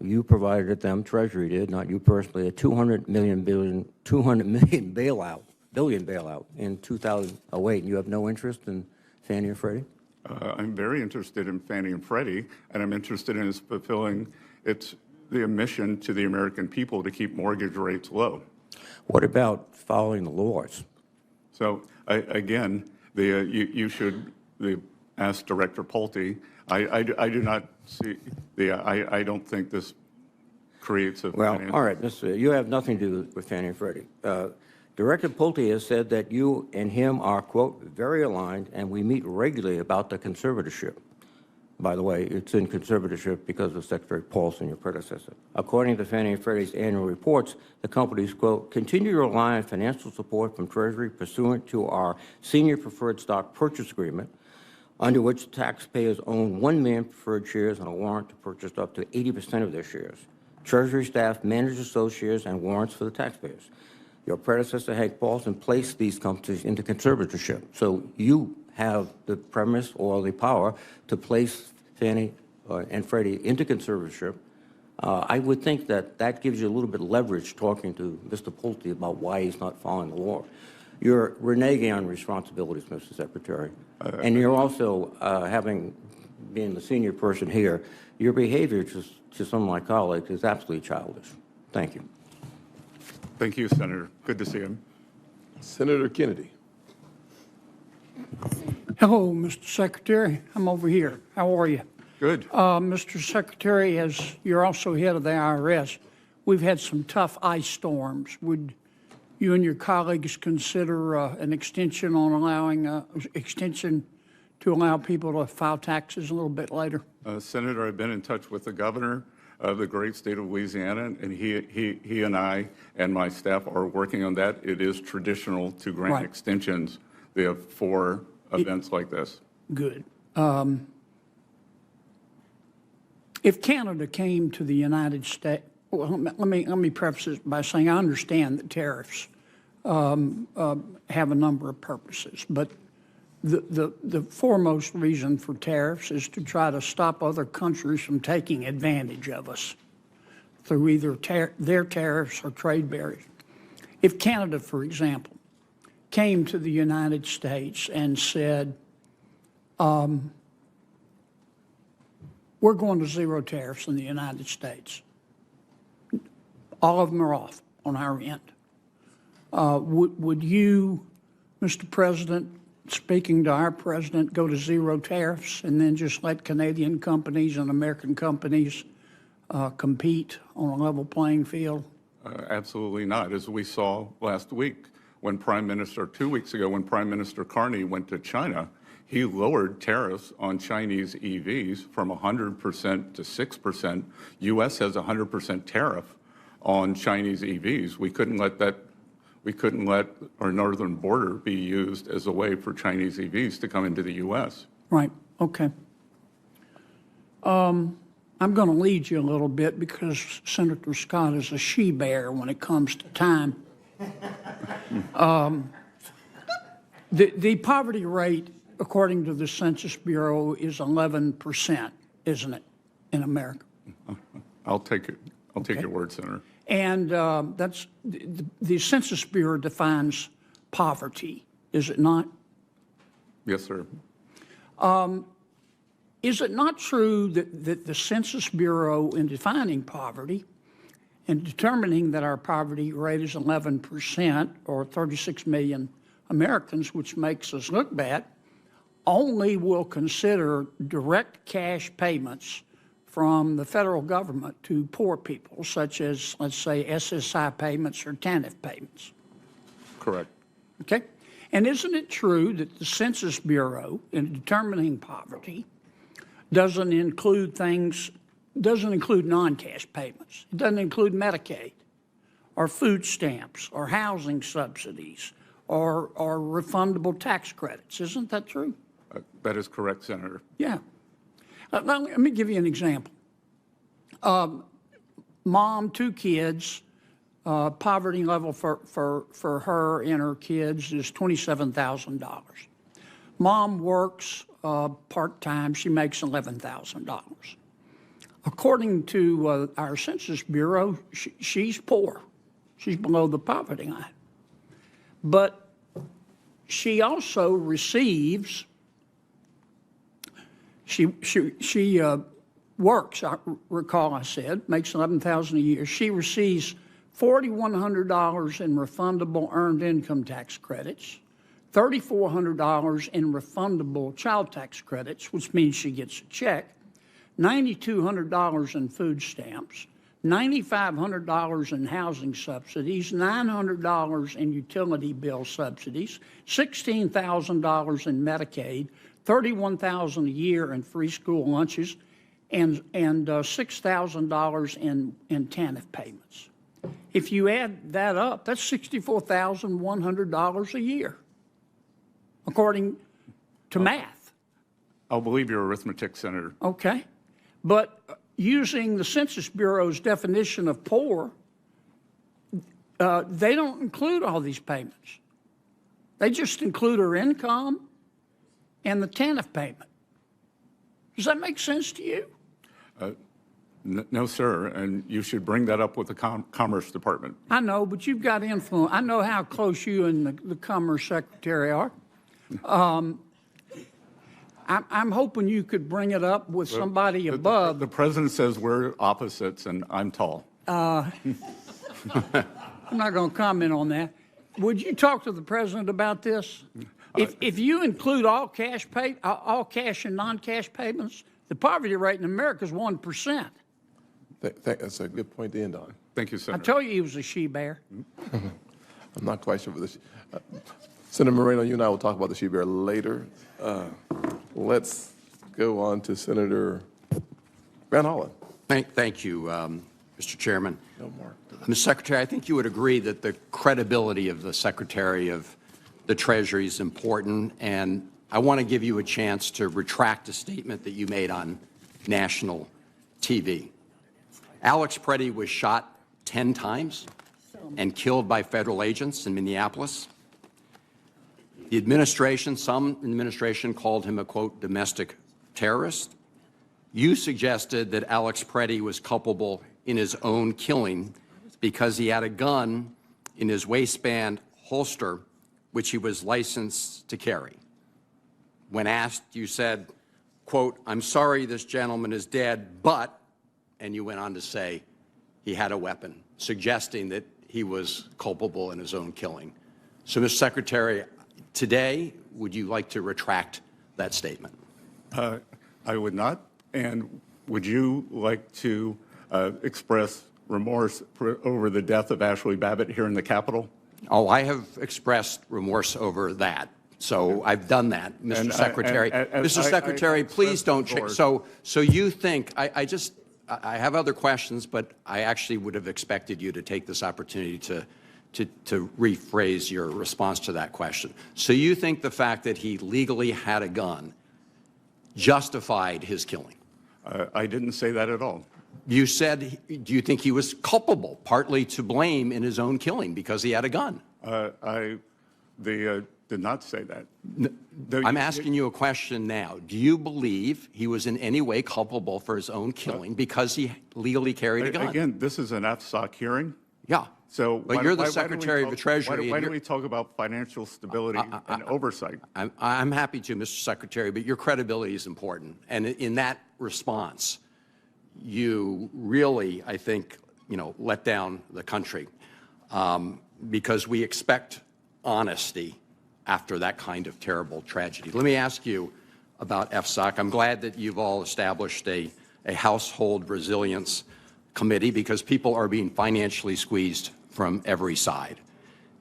You provided them, Treasury did, not you personally, a $200 million bailout in 2008, and you have no interest in Fannie and Freddie? I'm very interested in Fannie and Freddie, and I'm interested in fulfilling the mission to the American people to keep mortgage rates low. What about following the laws? So again, you should ask Director Pulte. I do not see I don't think this creates a. Well, all right, you have nothing to do with Fannie and Freddie. Director Pulte has said that you and him are, quote, very aligned, and we meet regularly about the conservatorship. By the way, it's in conservatorship because of Secretary Paulson, your predecessor. According to Fannie and Freddie's annual reports, the companies, quote, continue to rely on financial support from Treasury pursuant to our senior preferred stock purchase agreement, under which taxpayers own 1 million preferred shares and a warrant to purchase up to 80% of their shares. Treasury staff manages those shares and warrants for the taxpayers. Your predecessor, Hank Paulson, placed these companies into conservatorship. So you have the premise or the power to place Fannie and Freddie into conservatorship. I would think that that gives you a little bit of leverage talking to Mr. Pulte about why he's not following the law. You're reneging on responsibilities, Mr. Secretary. And you're also, being the senior person here, your behavior to some of my colleagues is absolutely childish. Thank you. Thank you, Senator. Good to see him. Senator Kennedy. Hello, Mr. Secretary. I'm over here. How are you? Good. Mr. Secretary, as you're also head of the IRS, we've had some tough ice storms. Would you and your colleagues consider an extension on allowing extension to allow people to file taxes a little bit later? Senator, I've been in touch with the governor of the great state of Louisiana, and he and I and my staff are working on that. It is traditional to grant Right. extensions for events like this. Good. If Canada came to the United States, well, let me preface this by saying I understand that tariffs have a number of purposes, but the foremost reason for tariffs is to try to stop other countries from taking advantage of us through either their tariffs or trade barriers. If Canada, for example, came to the United States and said, we're going to zero tariffs in the United States. All of them are off on our end. Would you, Mr. President, speaking to our president, go to zero tariffs and then just let Canadian companies and American companies compete on a level playing field? Absolutely not. As we saw last week, when 2 weeks ago, when Prime Minister Carney went to China, he lowered tariffs on Chinese EVs from 100% to 6%. U.S. has a 100% tariff on Chinese EVs. We couldn't let our northern border be used as a way for Chinese EVs to come into the U.S. Right, okay. I'm going to lead you a little bit because Senator Scott is a she-bear when it comes to time. The poverty rate, according to the Census Bureau, is 11%, isn't it, in America? I'll take it. I'll take your word, Senator. And that's the Census Bureau defines poverty, is it not? Yes, sir. Is it not true that the Census Bureau, in defining poverty and determining that our poverty rate is 11%, or 36 million Americans, which makes us look bad, only will consider direct cash payments from the federal government to poor people, such as, let's say, SSI payments or TANF payments? Correct. Okay? And isn't it true that the Census Bureau, in determining poverty, doesn't include non-cash payments? It doesn't include Medicaid or food stamps or housing subsidies or refundable tax credits. Isn't that true? That is correct, Senator. Yeah. Let me give you an example. Mom, 2 kids, poverty level for her and her kids is $27,000. Mom works part-time. She makes $11,000. According to our Census Bureau, she's poor. She's below the poverty line. But she also receives, she works, I recall I said, makes $11,000 a year. She receives $4,100 in refundable earned income tax credits, $3,400 in refundable child tax credits, which means she gets a check, $9,200 in food stamps, $9,500 in housing subsidies, $900 in utility bill subsidies, $16,000 in Medicaid, $31,000 a year in free school lunches, and $6,000 in TANF payments. If you add that up, that's $64,100 a year, according to math. I'll believe your arithmetic, Senator. Okay. But using the Census Bureau's definition of poor, they don't include all these payments. They just include her income and the TANF payment. Does that make sense to you? No, sir, and you should bring that up with the Commerce Department. I know, but you've got influence. I know how close you and the Commerce Secretary are. I'm hoping you could bring it up with somebody above. The president says we're opposites, and I'm tall. I'm not going to comment on that. Would you talk to the president about this? If you include all cash and non-cash payments, the poverty rate in America is 1%. That's a good point to end on. Thank you, I Senator. told you he was a she-bear. I'm not quite sure for this. Senator Moreno, you and I will talk about the she-bear later. Let's go on to Senator Van Hollen. Thank you, Mr. Chairman. No more. Mr. Secretary, I think you would agree that the credibility of the Secretary of the Treasury is important, and I want to give you a chance to retract a statement that you made on national TV. Alex Preddy was shot 10 times and killed by federal agents in Minneapolis. The administration, some administration called him a, quote, domestic terrorist. You suggested that Alex Preddy was culpable in his own killing because he had a gun in his waistband holster, which he was licensed to carry. When asked, you said, quote, I'm sorry this gentleman is dead, but, and you went on to say he had a weapon, suggesting that he was culpable in his own killing. So, Mr. Secretary, today, would you like to retract that statement? I would not. And would you like to express remorse over the death of Ashley Babbitt here in the Capitol? Oh, I have expressed remorse over that. So I've done that, Mr. Secretary. Mr. Secretary, please don't change. So you think, I have other questions, but I actually would have expected you to take this opportunity to rephrase your response to that question. So you think the fact that he legally had a gun justified his killing? I didn't say that at all. You said, do you think he was culpable, partly to blame in his own killing because he had a gun? I did not say that. I'm asking you a question now. Do you believe he was in any way culpable for his own killing because he legally carried a gun? Again, this is an FSOC hearing. Yeah. So, but you're the Secretary of the Treasury. Why don't we talk about financial stability and oversight? I'm happy to, Mr. Secretary, but your credibility is important. And in that response, you really, I think, let down the country because we expect honesty after that kind of terrible tragedy. Let me ask you about FSOC. I'm glad that you've all established a household resilience committee because people are being financially squeezed from every side.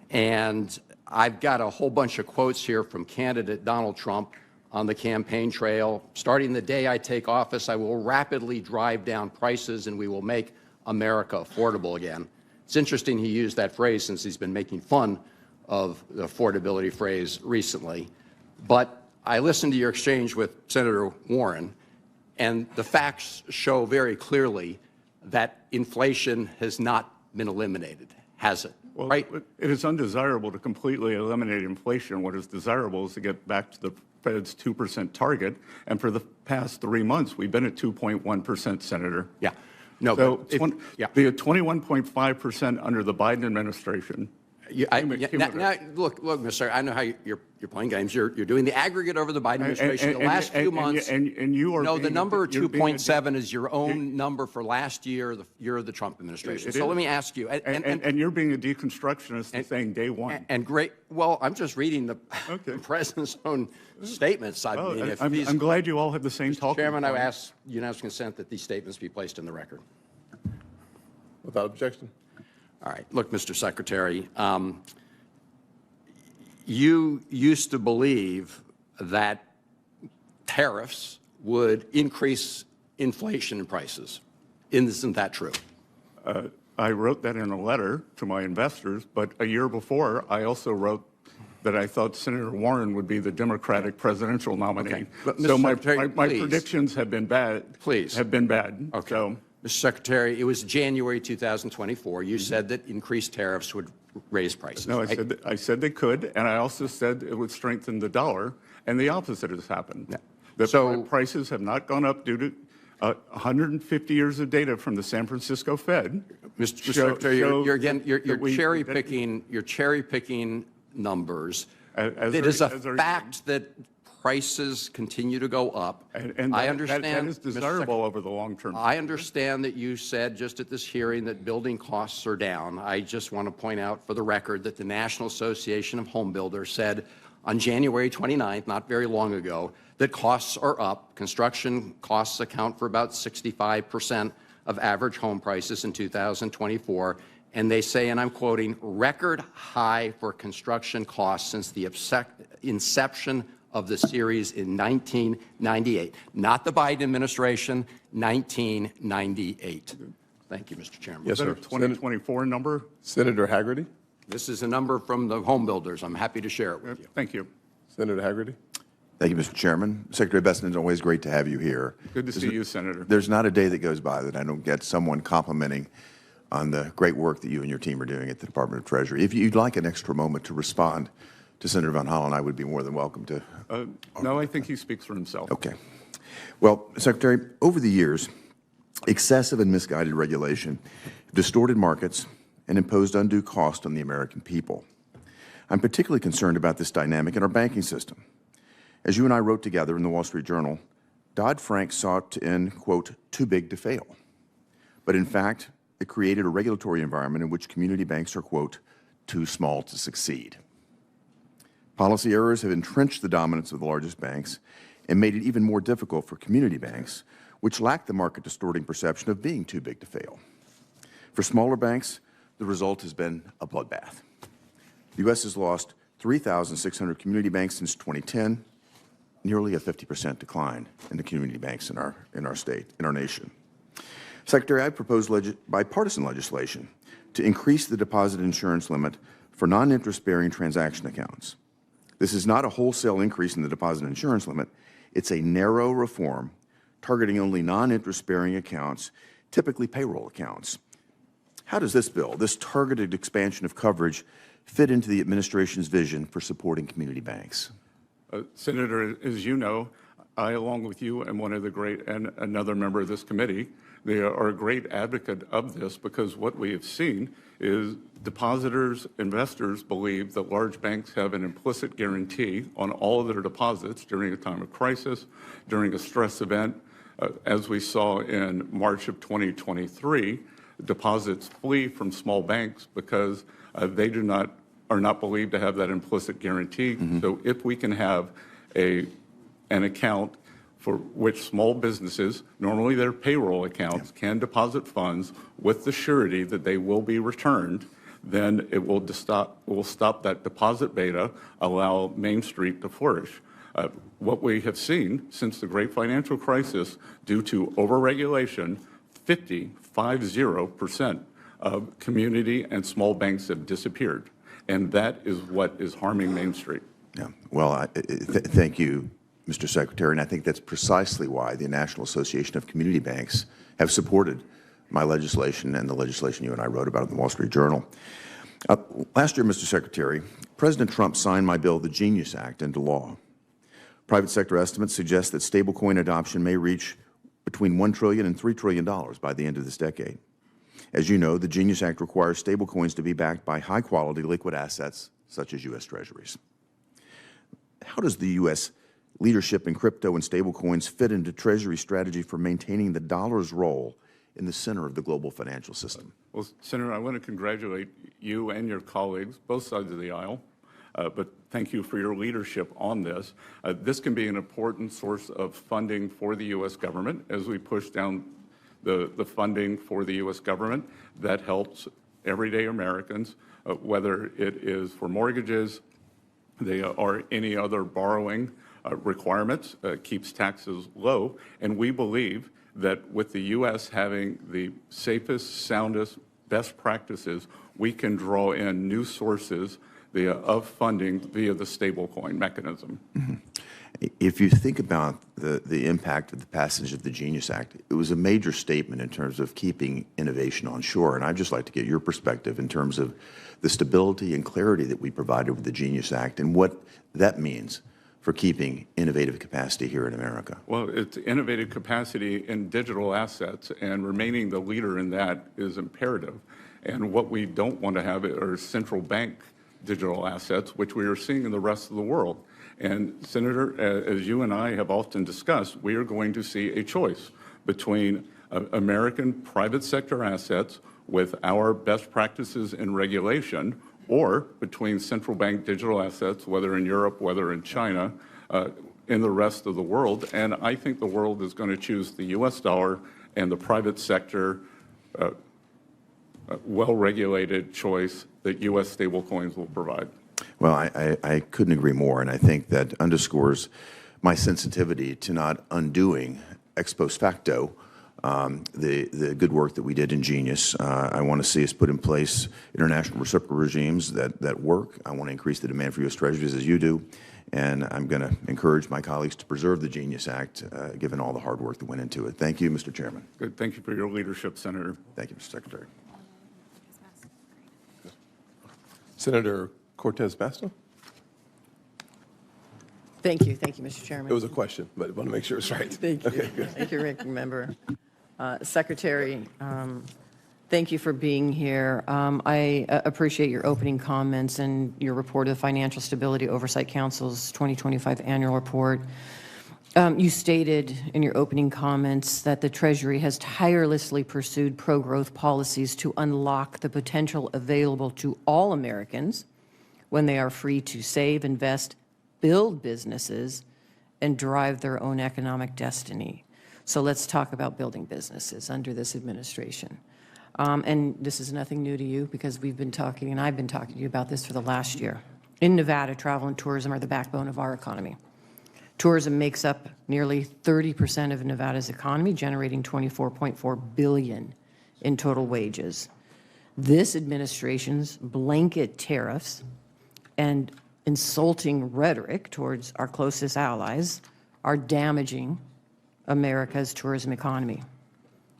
And I've got a whole bunch of quotes here from candidate Donald Trump on the campaign trail. Starting the day I take office, I will rapidly drive down prices and we will make America affordable again. It's interesting he used that phrase since he's been making fun of the affordability phrase recently. But I listened to your exchange with Senator Warren, and the facts show very clearly that inflation has not been eliminated, has it? Well, right? It is undesirable to completely eliminate inflation. What is desirable is to get back to the Fed's 2% target. And for the past 3 months, we've been at 2.1%, Senator. Yeah. No, So but the 21.5% under the Biden administration. Now, look, Mr. I know how you're playing games. You're doing the aggregate over the Biden administration. The last few months. And you are. No, the number 2.7 is your own number for last year, the year of the Trump administration. So let me ask you. And you're being a deconstructionist and saying day one. And great. Well, I'm just reading the president's own statements. I mean, if I'm glad you all have the same talking Chairman, I point. ask unanimous consent that these statements be placed in the record. Without objection. All right. Look, Mr. Secretary, you used to believe that tariffs would increase inflation and prices. Isn't that true? I wrote that in a letter to my investors, but a year before, I also wrote that I thought Senator Warren would be the Democratic presidential nominee. Okay. But, so Mr. my Secretary, predictions have been bad. Please. Have been bad. Okay. So, Mr. Secretary, it was January 2024. You said that increased tariffs would raise prices. no, I said they could, and I also said it would strengthen the dollar, and the opposite has happened. Yeah. The So- prices have not gone up due to 150 years of data from the San Francisco Fed. Mr. Secretary, you're that we- cherry picking. You're cherry picking numbers. As It is a are- fact that prices continue to go up. And I that understand. is Mr. desirable over the long term. I understand that you said just at this hearing that building costs are down. I just want to point out for the record that the National Association of Home Builders said on January 29th, not very long ago, that costs are up. Construction costs account for about 65% of average home prices in 2024. And they say, and I'm quoting, record high for construction costs since the inception of the series in 1998. Not the Biden administration, 1998. Thank you, Mr. Chairman. Yes, Is that sir. a 2024 number? Senator Haggerty? This is a number from the home builders. I'm happy to share it with you. Thank you. Senator Haggerty? Thank you, Mr. Chairman. Secretary Bessent, it's always great to have you here. Good to see you, Senator. There's not a day that goes by that I don't get someone complimenting on the great work that you and your team are doing at the Department of Treasury. If you'd like an extra moment to respond to Senator Van Hollen, I would be more than welcome to. No, I think he speaks for himself. Okay. Well, Secretary, over the years, excessive and misguided regulation distorted markets and imposed undue cost on the American people. I'm particularly concerned about this dynamic in our banking system. As you and I wrote together in the Wall Street Journal, Dodd-Frank sought to end, quote, too big to fail. But in fact, it created a regulatory environment in which community banks are, quote, too small to succeed. Policy errors have entrenched the dominance of the largest banks and made it even more difficult for community banks, which lack the market-distorting perception of being too big to fail. For smaller banks, the result has been a bloodbath. The U.S. has lost 3,600 community banks since 2010, nearly a 50% decline in the community banks in our state, in our nation. Secretary, I proposed bipartisan legislation to increase the deposit insurance limit for non-interest-bearing transaction accounts. This is not a wholesale increase in the deposit insurance limit. It's a narrow reform targeting only non-interest-bearing accounts, typically payroll accounts. How does this bill, this targeted expansion of coverage, fit into the administration's vision for supporting community banks? Senator, as you know, I, along with you, am one of the great, and another member of this committee, they are a great advocate of this because what we have seen is depositors, investors believe that large banks have an implicit guarantee on all of their deposits during a time of crisis, during a stress event. As we saw in March of 2023, deposits flee from small banks because they are not believed to have that implicit guarantee. So if we can have an account for which small businesses, normally their payroll accounts, can deposit funds with the surety that they will be returned, then it will stop that deposit beta, allow Main Street to flourish. What we have seen since the great financial crisis, due to overregulation, 50% of community and small banks have disappeared. And that is what is harming Main Street. Yeah. Well, thank you, Mr. Secretary, and I think that's precisely why the National Association of Community Banks have supported my legislation and the legislation you and I wrote about in the Wall Street Journal. Last year, Mr. Secretary, President Trump signed my bill, the Genius Act, into law. Private sector estimates suggest that stablecoin adoption may reach between $1 trillion and $3 trillion by the end of this decade. As you know, the Genius Act requires stablecoins to be backed by high-quality liquid assets, such as U.S. Treasuries. How does the U.S. leadership in crypto and stablecoins fit into Treasury's strategy for maintaining the dollar's role in the center of the global financial system? Well, Senator, I want to congratulate you and your colleagues, both sides of the aisle, but thank you for your leadership on this. This can be an important source of funding for the U.S. government as we push down the funding for the U.S. government that helps everyday Americans, whether it is for mortgages, or any other borrowing requirements, keeps taxes low. And we believe that with the U.S. having the safest, soundest, best practices, we can draw in new sources of funding via the stablecoin mechanism. If you think about the impact of the passage of the Genius Act, it was a major statement in terms of keeping innovation on shore. And I'd just like to get your perspective in terms of the stability and clarity that we provided with the Genius Act and what that means for keeping innovative capacity here in America. Well, it's innovative capacity in digital assets, and remaining the leader in that is imperative. And what we don't want to have are central bank digital assets, which we are seeing in the rest of the world. And Senator, as you and I have often discussed, we are going to see a choice between American private sector assets with our best practices in regulation, or between central bank digital assets, whether in Europe, whether in China, in the rest of the world. And I think the world is going to choose the U.S. dollar and the private sector well-regulated choice that U.S. stablecoins will provide. Well, I couldn't agree more, and I think that underscores my sensitivity to not undoing ex post facto the good work that we did in Genius. I want to see us put in place international reciprocal regimes that work. I want to increase the demand for U.S. Treasuries as you do, and I'm going to encourage my colleagues to preserve the Genius Act, given all the hard work that went into it. Thank you, Mr. Chairman. Good. Thank you for your leadership, Senator. Thank you, Mr. Secretary. Senator Cortez Masto? Thank you, Mr. Chairman. It was a question, but I want to make sure it's right. Thank you. Okay, good. Thank you, Ranking Member. Secretary, thank you for being here. I appreciate your opening comments and your report of the Financial Stability Oversight Council's 2025 annual report. You stated in your opening comments that the Treasury has tirelessly pursued pro-growth policies to unlock the potential available to all Americans when they are free to save, invest, build businesses, and drive their own economic destiny. So let's talk about building businesses under this administration. And this is nothing new to you because we've been talking, and I've been talking to you about this for the last year. In Nevada, travel and tourism are the backbone of our economy. Tourism makes up nearly 30% of Nevada's economy, generating $24.4 billion in total wages. This administration's blanket tariffs and insulting rhetoric towards our closest allies are damaging America's tourism economy.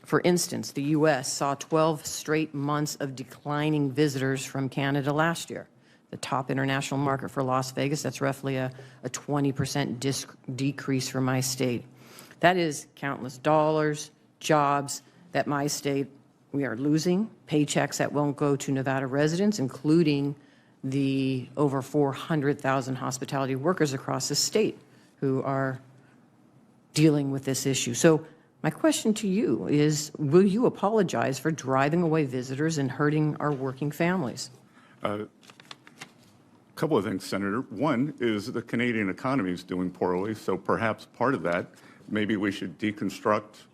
For instance, the U.S. saw 12 straight months of declining visitors from Canada last year. The top international market for Las Vegas, that's roughly a 20% decrease for my state. That is countless dollars, jobs that my state, we are losing, paychecks that won't go to Nevada residents, including the over 400,000 hospitality workers across the state who are dealing with this issue. So my question to you is, will you apologize for driving away visitors and hurting our working families? A couple of things, Senator. One is the Canadian economy is doing poorly, so perhaps part of that, maybe we should deconstruct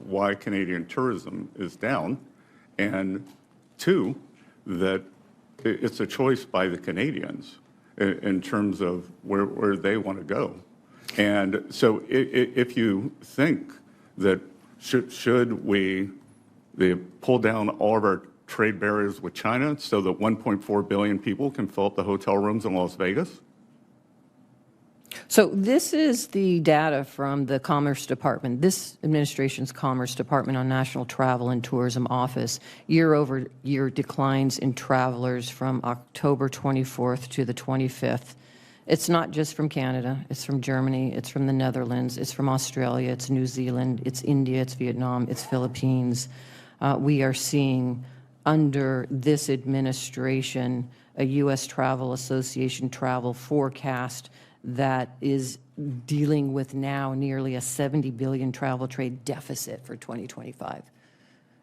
why Canadian tourism is down. And two, that it's a choice by the Canadians in terms of where they want to go. And so if you think that should we pull down all of our trade barriers with China so that 1.4 billion people can fill up the hotel rooms in Las Vegas? So this is the data from the Commerce Department, this administration's Commerce Department on National Travel and Tourism Office, year-over-year declines in travelers from October 24th to the 25th. It's not just from Canada, it's from Germany, it's from the Netherlands, it's from Australia, it's New Zealand, it's India, it's Vietnam, it's Philippines. We are seeing under this administration a U.S. Travel Association travel forecast that is dealing with now nearly a $70 billion travel trade deficit for 2025.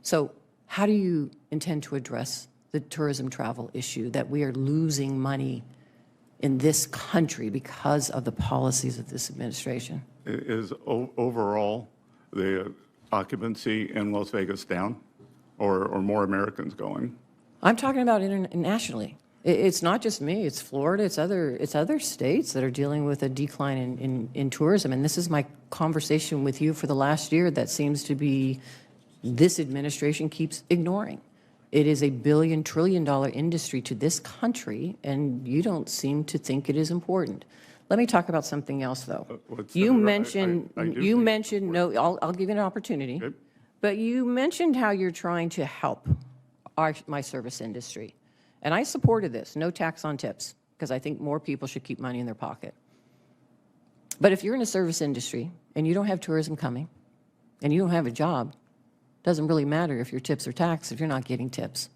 So how do you intend to address the tourism travel issue that we are losing money in this country because of the policies of this administration? Is overall the occupancy in Las Vegas down or more Americans going? I'm talking about internationally. It's not just me, it's Florida, it's other states that are dealing with a decline in tourism. And this is my conversation with you for the last year that seems to be this administration keeps ignoring. It is a $1 trillion industry to this country, and you don't seem to think it is important. Let me talk about something else, though. You mentioned, no, I'll give you an opportunity, okay, but you mentioned how you're trying to help my service industry. And I supported this, no tax on tips, because I think more people should keep money in their pocket. But if you're in a service industry and you don't have tourism coming and you don't have a job, it doesn't really matter if your tips are taxed if you're not getting tips.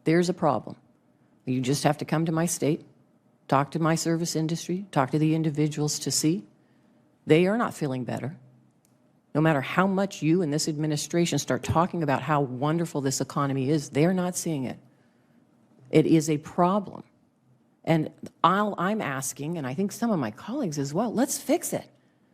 There's a problem. You just have to come to my state, talk to my service industry, talk to the individuals to see they are not feeling better. No matter how much you and this administration start talking about how wonderful this economy is, they're not seeing it. It is a problem. And I'm asking, and I think some of my colleagues as well, let's fix it.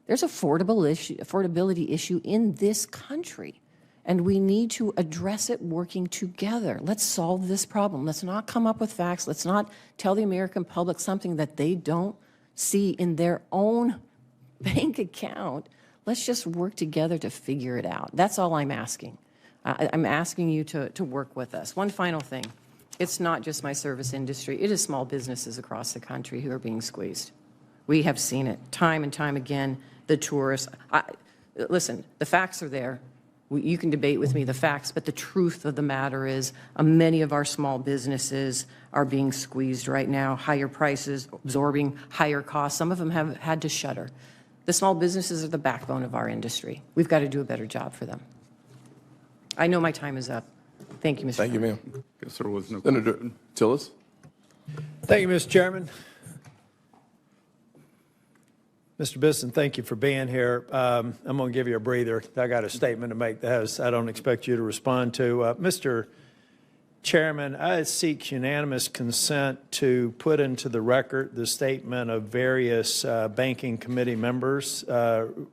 There's an affordability issue in this country. and we need to address it working together. Let's solve this problem. Let's not come up with facts. Let's not tell the American public something that they don't see in their own bank account. Let's just work together to figure it out. That's all I'm asking. I'm asking you to work with us. One final thing. It's not just my service industry. It is small businesses across the country who are being squeezed. We have seen it time and time again. The tourists. Listen, the facts are there. You can debate with me the facts, but the truth of the matter is many of our small businesses are being squeezed right now. Higher prices, absorbing higher costs. Some of them have had to shutter. The small businesses are the backbone of our industry. We've got to do a better job for them. I know my time is up. Thank you, Mr. Thank you, Chairman. ma'am. Guess there was no Senator question. Tillis? Thank you, Mr. Chairman. Mr. Bessent, thank you for being here. I'm going to give you a breather. I got a statement to make that I don't expect you to respond to. Mr. Chairman, I seek unanimous consent to put into the record the statement of various banking committee members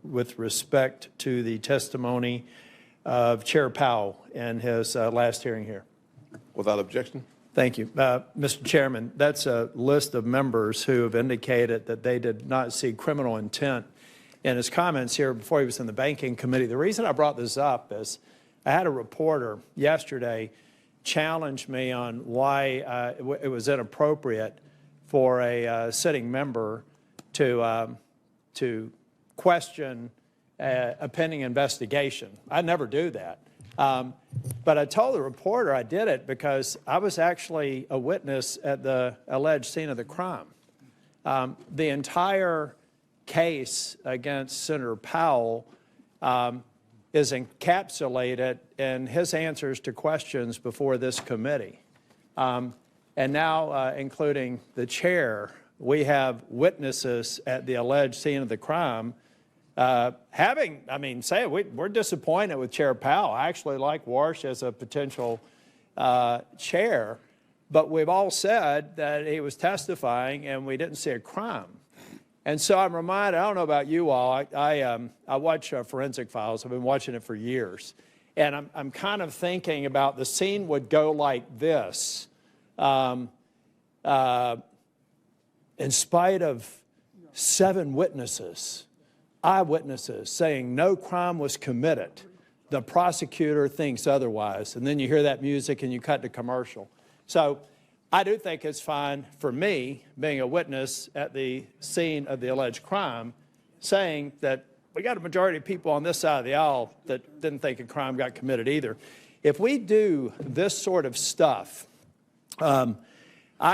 with respect to the testimony of Chair Powell in his last hearing here. Without objection? Thank you. Mr. Chairman, that's a list of members who have indicated that they did not see criminal intent in his comments here before he was in the banking committee. The reason I brought this up is I had a reporter yesterday challenge me on why it was inappropriate for a sitting member to question a pending investigation. I never do that. But I told the reporter I did it because I was actually a witness at the alleged scene of the crime. The entire case against Senator Powell is encapsulated in his answers to questions before this committee. And now, including the chair, we have witnesses at the alleged scene of the crime we're disappointed with Chair Powell. I actually like Warsh as a potential chair, but we've all said that he was testifying and we didn't see a crime. And so I'm reminded, I don't know about you all, I watch Forensic Files. I've been watching it for years. And I'm kind of thinking about the scene would go like this. In spite of 7 witnesses, eyewitnesses saying no crime was committed, the prosecutor thinks otherwise. And then you hear that music and you cut to commercial. So I do think it's fine for me, being a witness at the scene of the alleged crime, saying that we got a majority of people on this side of the aisle that didn't think a crime got committed either. If we do this sort of stuff, I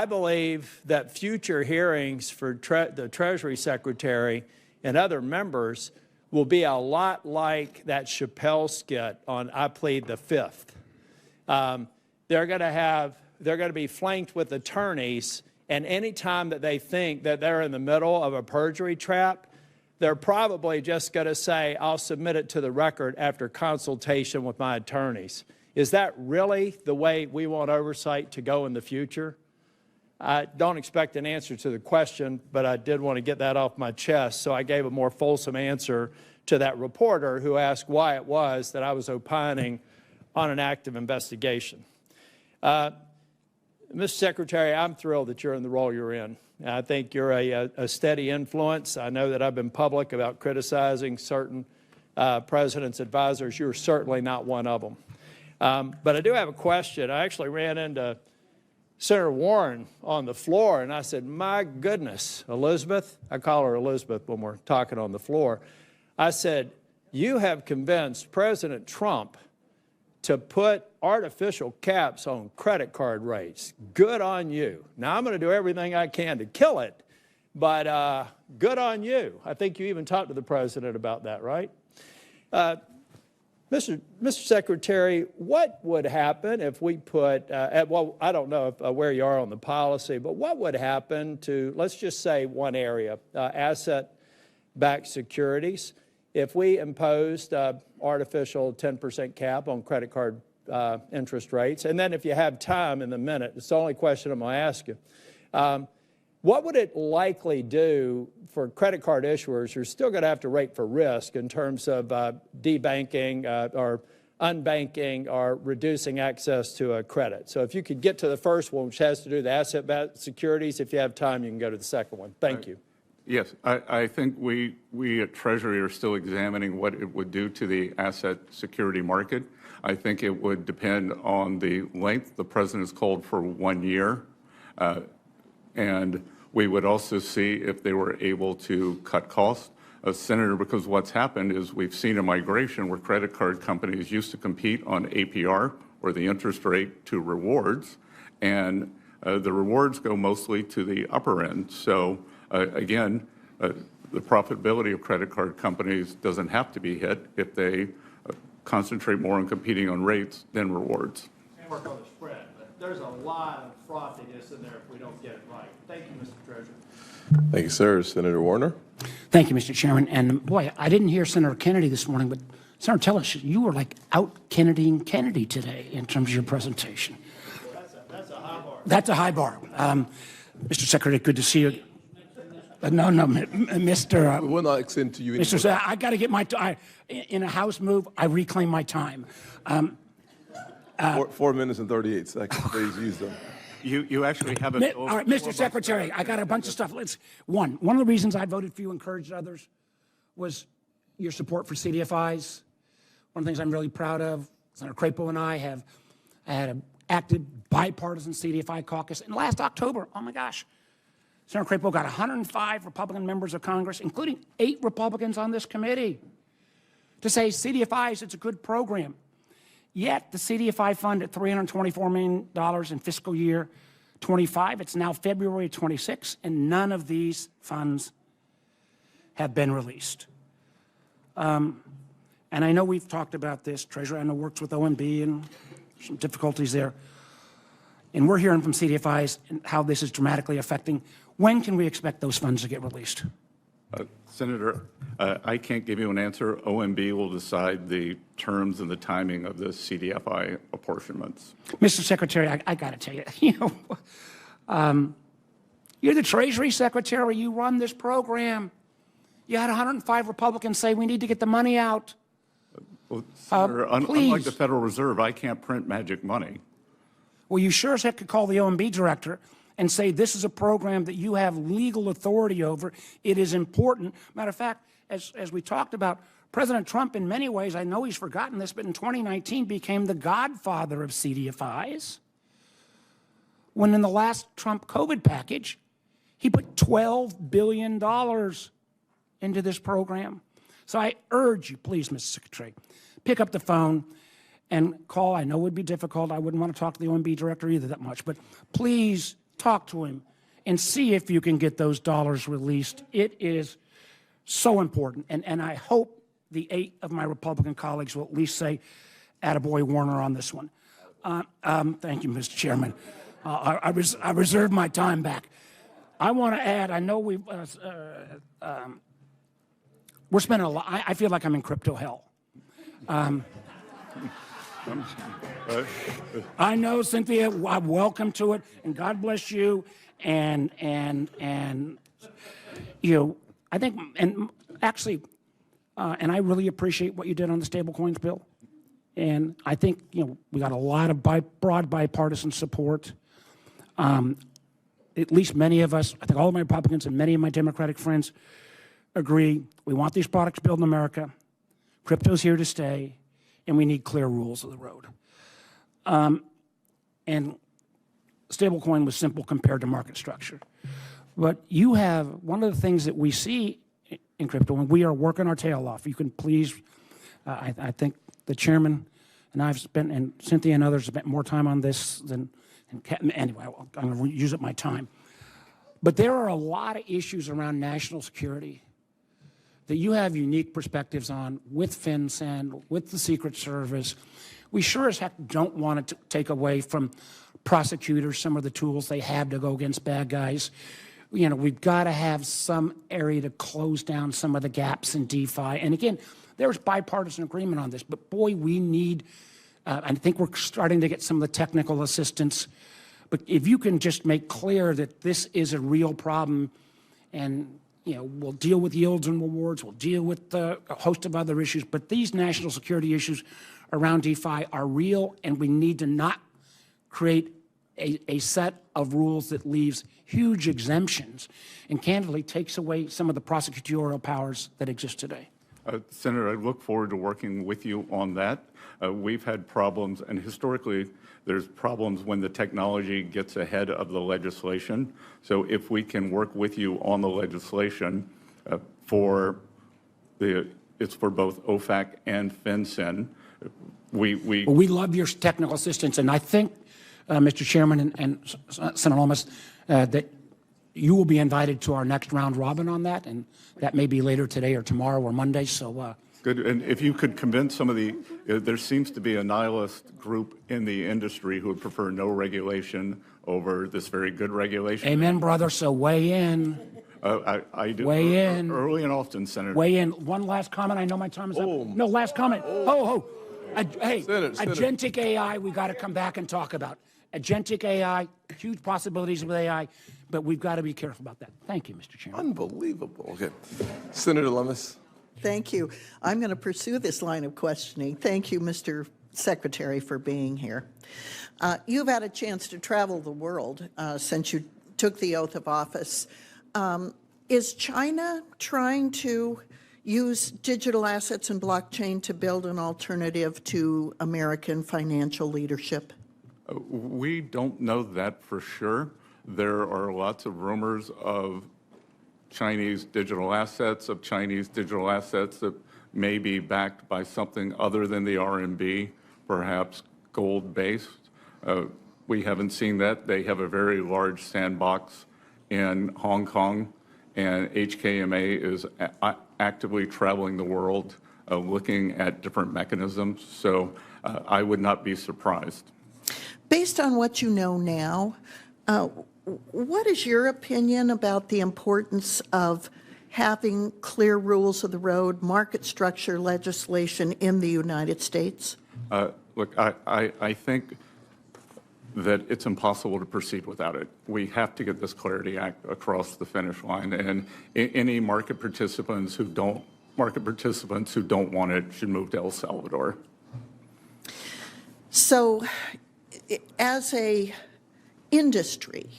believe that future hearings for the Treasury Secretary and other members will be a lot like that Chappelle skit on I Plead the Fifth. They're going to be flanked with attorneys, and any time that they think that they're in the middle of a perjury trap, they're probably just going to say, I'll submit it to the record after consultation with my attorneys. Is that really the way we want oversight to go in the future? I don't expect an answer to the question, but I did want to get that off my chest, so I gave a more fulsome answer to that reporter who asked why it was that I was opining on an active investigation. Mr. Secretary, I'm thrilled that you're in the role you're in. I think you're a steady influence. I know that I've been public about criticizing certain president's advisors. You're certainly not one of them. But I do have a question. I actually ran into Senator Warren on the floor, and I said, my goodness, Elizabeth, I call her Elizabeth when we're talking on the floor. I said, you have convinced President Trump to put artificial caps on credit card rates. Good on you. Now, I'm going to do everything I can to kill it, but good on you. I think you even talked to the president about that, right? Mr. Secretary, what would happen if we put, well, I don't know where you are on the policy, but what would happen to, let's just say one area, asset-backed securities, if we imposed artificial 10% cap on credit card interest rates? And then if you have time in the minute, it's the only question I'm going to ask you. What would it likely do for credit card issuers who are still going to have to rate for risk in terms of debanking or unbanking or reducing access to a credit. So if you could get to the first one, which has to do with asset-backed securities, if you have time, you can go to the second one. Thank you. Yes, I think we at Treasury are still examining what it would do to the asset security market. I think it would depend on the length. The president has called for 1 year. And we would also see if they were able to cut costs. Senator, because what's happened is we've seen a migration where credit card companies used to compete on APR, or the interest rate, to rewards. And the rewards go mostly to the upper end. So again, the profitability of credit card companies doesn't have to be hit if they concentrate more on competing on rates than rewards. And work on the spread, but there's a lot of frothiness in there if we don't get it right. Thank you, Mr. Treasurer. Thank you, sir. Senator Warner. Thank you, Mr. Chairman. And boy, I didn't hear Senator Kennedy this morning, but Senator Tillis, you were like out Kennedying Kennedy today in terms of your presentation. That's a high bar. That's a high bar. Mr. Secretary, good to see you. No, Mr. We will not extend to you anymore. Mr. I got to get my in a House move. I reclaim my time. 4 minutes and 38 seconds. Please use them. You actually have a... All right, Mr. Secretary, I got a bunch of stuff. One of the reasons I voted for you, encouraged others, was your support for CDFIs. One of the things I'm really proud of, Senator Crapo and I had an active bipartisan CDFI caucus. And last October, oh my gosh, Senator Crapo got 105 Republican members of Congress, including 8 Republicans on this committee, to say CDFIs, it's a good program. Yet the CDFI fund at $324 million in fiscal year 25, it's now February 26, and none of these funds have been released. And I know we've talked about this. Treasurer, I know, works with OMB and some difficulties there. And we're hearing from CDFIs and how this is dramatically affecting. When can we expect those funds to get released? Senator, I can't give you an answer. OMB will decide the terms and the timing of the CDFI apportionments. Mr. Secretary, I got to tell you, you're the Treasury Secretary. You run this program. You had 105 Republicans say we need to get the money out. Well, Senator, unlike the Federal Reserve, I can't print magic money. Well, you sure as heck could call the OMB director and say this is a program that you have legal authority over. It is important. Matter of fact, as we talked about, President Trump, in many ways, I know he's forgotten this, but in 2019 became the godfather of CDFIs. When in the last Trump COVID package, he put $12 billion into this program. So I urge you, please, Mr. Secretary, pick up the phone and call. I know it would be difficult. I wouldn't want to talk to the OMB director either that much, but please talk to him and see if you can get those dollars released. It is so important. And I hope the 8 of my Republican colleagues will at least say, attaboy Warner on this one. Thank you, Mr. Chairman. I reserve my time back. I want to add, I know we're spending a lot. I feel like I'm in crypto hell. I know, Cynthia, I'm welcome to it, and God bless you. And you know, I think, and actually, and I really appreciate what you did on the stablecoins bill. And I think, you know, we got a lot of broad bipartisan support. At least many of us, I think all of my Republicans and many of my Democratic friends agree we want these products built in America. Crypto's here to stay, and we need clear rules of the road. And stablecoin was simple compared to market structure. But you have, one of the things that we see in crypto, and we are working our tail off. You can please, I think the chairman and I've spent, and Cynthia and others have spent more time on this than, anyway, I'm going to use up my time. But there are a lot of issues around national security that you have unique perspectives on with FinCEN, with the Secret Service. We sure as heck don't want to take away from prosecutors some of the tools they have to go against bad guys. You know, we've got to have some area to close down some of the gaps in DeFi. And again, there's bipartisan agreement on this, but boy, we need, I think we're starting to get some of the technical assistance. But if you can just make clear that this is a real problem, and we'll deal with yields and rewards, we'll deal with a host of other issues, but these national security issues around DeFi are real, and we need to not create a set of rules that leaves huge exemptions and candidly takes away some of the prosecutorial powers that exist today. Senator, I look forward to working with you on that. We've had problems, and historically, there's problems when the technology gets ahead of the legislation. So if we can work with you on the legislation it's for both OFAC and FinCEN. We love your technical assistance, and I think, Mr. Chairman and Senator Lomas, that you will be invited to our next round robin on that, and that may be later today or tomorrow or Monday. So good. And if you could convince some of there seems to be a nihilist group in the industry who would prefer no regulation over this very good regulation. Amen, brother. So weigh in. I do. Weigh in. Early and often, Senator. Weigh in. One last comment. I know my time is up. No, last comment. Hey, Senator. agentic AI, we got to come back and talk about. Agentic AI, huge possibilities with AI, but we've got to be careful about that. Thank you, Mr. Chairman. Unbelievable. Okay. Senator Lummis. Thank you. I'm going to pursue this line of questioning. Thank you, Mr. Secretary, for being here. You've had a chance to travel the world since you took the oath of office. Is China trying to use digital assets and blockchain to build an alternative to American financial leadership? We don't know that for sure. There are lots of rumors of Chinese digital assets that may be backed by something other than the RMB, perhaps gold-based. We haven't seen that. They have a very large sandbox in Hong Kong, and HKMA is actively traveling the world looking at different mechanisms. So I would not be surprised. Based on what you know now, what is your opinion about the importance of having clear rules of the road, market structure legislation in the United States? Look, I think that it's impossible to proceed without it. We have to get this Clarity Act across the finish line, and any market participants who don't want it should move to El Salvador. So, as a industry,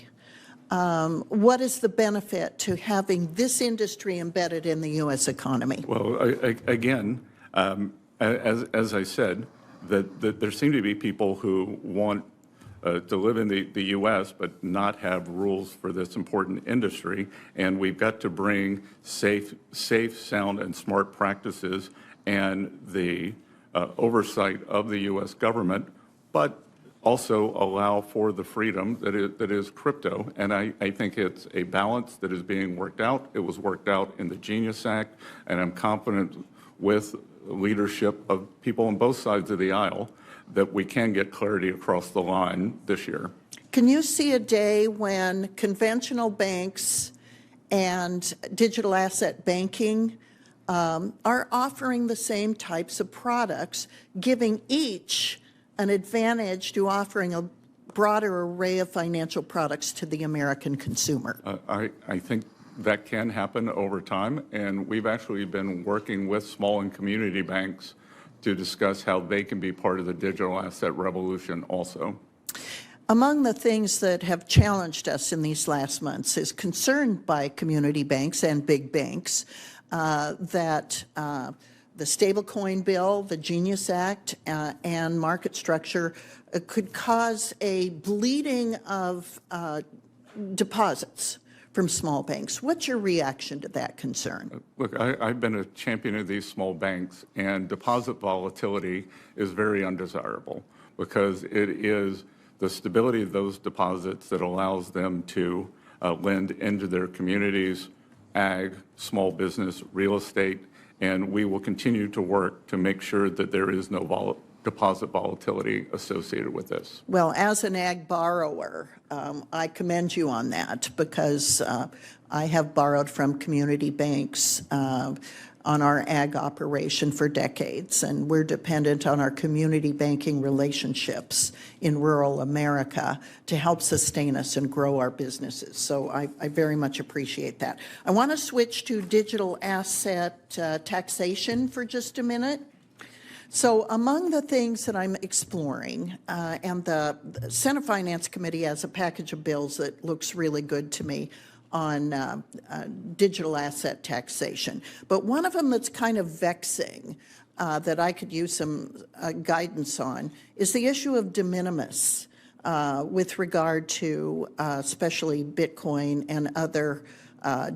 what is the benefit to having this industry embedded in the U.S. economy? Well, again, as I said, that there seem to be people who want to live in the U.S. but not have rules for this important industry, and we've got to bring safe, sound, and smart practices and the oversight of the U.S. government, but also allow for the freedom that is crypto. And I think it's a balance that is being worked out. It was worked out in the Genius Act, and I'm confident with leadership of people on both sides of the aisle that we can get clarity across the line this year. Can you see a day when conventional banks and digital asset banking are offering the same types of products, giving each an advantage to offering a broader array of financial products to the American consumer? I think that can happen over time, and we've actually been working with small and community banks to discuss how they can be part of the digital asset revolution also. Among the things that have challenged us in these last months is concern by community banks and big banks that the stablecoin bill, the Genius Act, and market structure could cause a bleeding of deposits from small banks. What's your reaction to that concern? Look, I've been a champion of these small banks, and deposit volatility is very undesirable because it is the stability of those deposits that allows them to lend into their communities, ag, small business, real estate, and we will continue to work to make sure that there is no deposit volatility associated with this. Well, as an ag borrower, I commend you on that because I have borrowed from community banks on our ag operation for decades, and we're dependent on our community banking relationships in rural America to help sustain us and grow our businesses. So I very much appreciate that. I want to switch to digital asset taxation for just a minute. So among the things that I'm exploring, and the Senate Finance Committee has a package of bills that looks really good to me on digital asset taxation. But one of them that's kind of vexing that I could use some guidance on is the issue of de minimis with regard to especially Bitcoin and other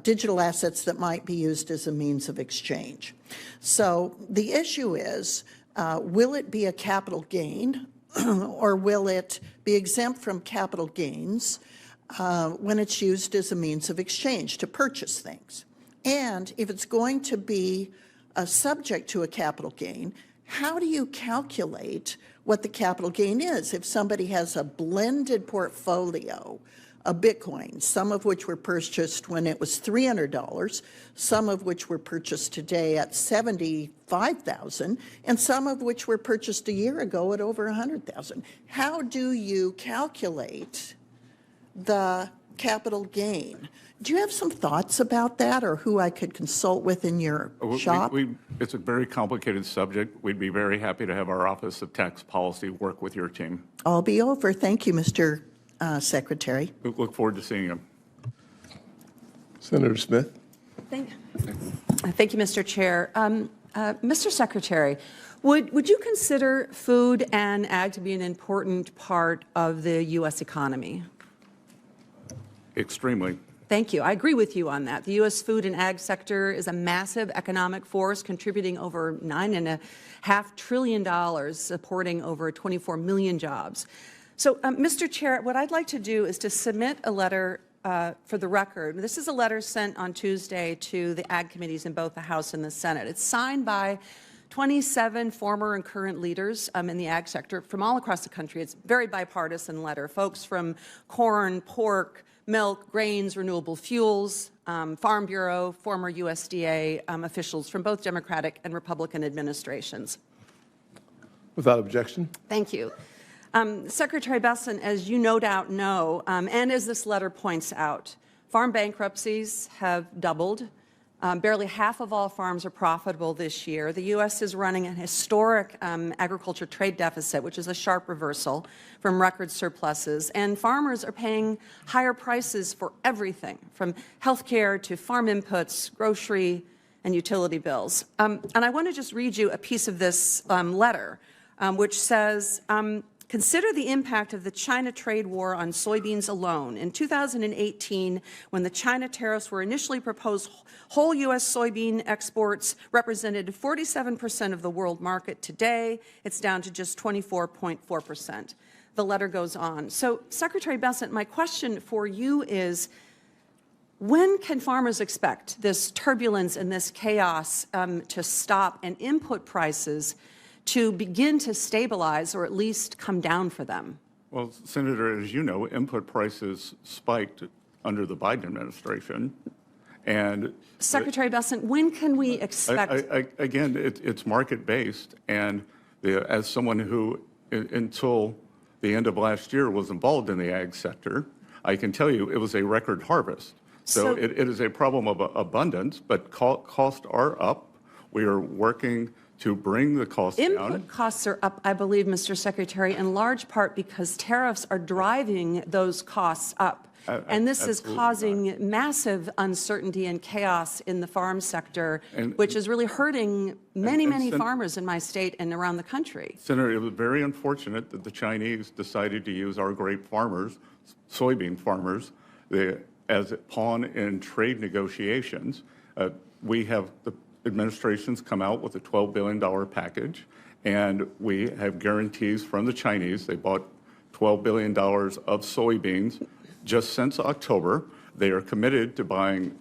digital assets that might be used as a means of exchange. So the issue is, will it be a capital gain or will it be exempt from capital gains when it's used as a means of exchange to purchase things? And if it's going to be subject to a capital gain, how do you calculate what the capital gain is? If somebody has a blended portfolio of Bitcoin, some of which were purchased when it was $300, some of which were purchased today at $75,000, and some of which were purchased a year ago at over $100,000. How do you calculate the capital gain? Do you have some thoughts about that, or who I could consult with in your shop? It's a very complicated subject. We'd be very happy to have our Office of Tax Policy work with your team. I'll be over. Thank you, Mr. Secretary. We look forward to seeing you. Senator Smith. Thank you, Mr. Chair. Mr. Secretary, would you consider food and ag to be an important part of the U.S. economy? Extremely. Thank you. I agree with you on that. The U.S. food and ag sector is a massive economic force, contributing over $9.5 trillion, supporting over 24 million jobs. So, Mr. Chair, what I'd like to do is to submit a letter for the record. This is a letter sent on Tuesday to the ag committees in both the House and the Senate. It's signed by 27 former and current leaders in the ag sector from all across the country. It's a very bipartisan letter. Folks from corn, pork, milk, grains, renewable fuels, Farm Bureau, former USDA officials from both Democratic and Republican administrations. Without objection. Thank you. Secretary Bessent, as you no doubt know, and as this letter points out, farm bankruptcies have doubled. Barely half of all farms are profitable this year. The U.S. is running a historic agriculture trade deficit, which is a sharp reversal from record surpluses. And farmers are paying higher prices for everything, from health care to farm inputs, grocery, and utility bills. And I want to just read you a piece of this letter, which says, consider the impact of the China trade war on soybeans alone. In 2018, when the China tariffs were initially proposed, whole U.S. soybean exports represented 47% of the world market. Today, it's down to just 24.4%. The letter goes on. So, Secretary Bessent, my question for you is, when can farmers expect this turbulence and this chaos to stop and input prices to begin to stabilize or at least come down for them? Well, Senator, as you know, input prices spiked under the Biden administration. And Secretary Bessent, when can we expect? Again, it's market-based, and as someone who, until the end of last year, was involved in the ag sector, I can tell you it was a record harvest. So it is a problem of abundance, but costs are up. We are working to bring the costs down. Input costs are up, I believe, Mr. Secretary, in large part because tariffs are driving those costs up. And this is causing massive uncertainty and chaos in the farm sector, which is really hurting many farmers in my state and around the country. Senator, it was very unfortunate that the Chinese decided to use our grape farmers, soybean farmers, as a pawn in trade negotiations. We have the administration's come out with a $12 billion package, and we have guarantees from the Chinese. They bought $12 billion of soybeans just since October. They are committed to buying,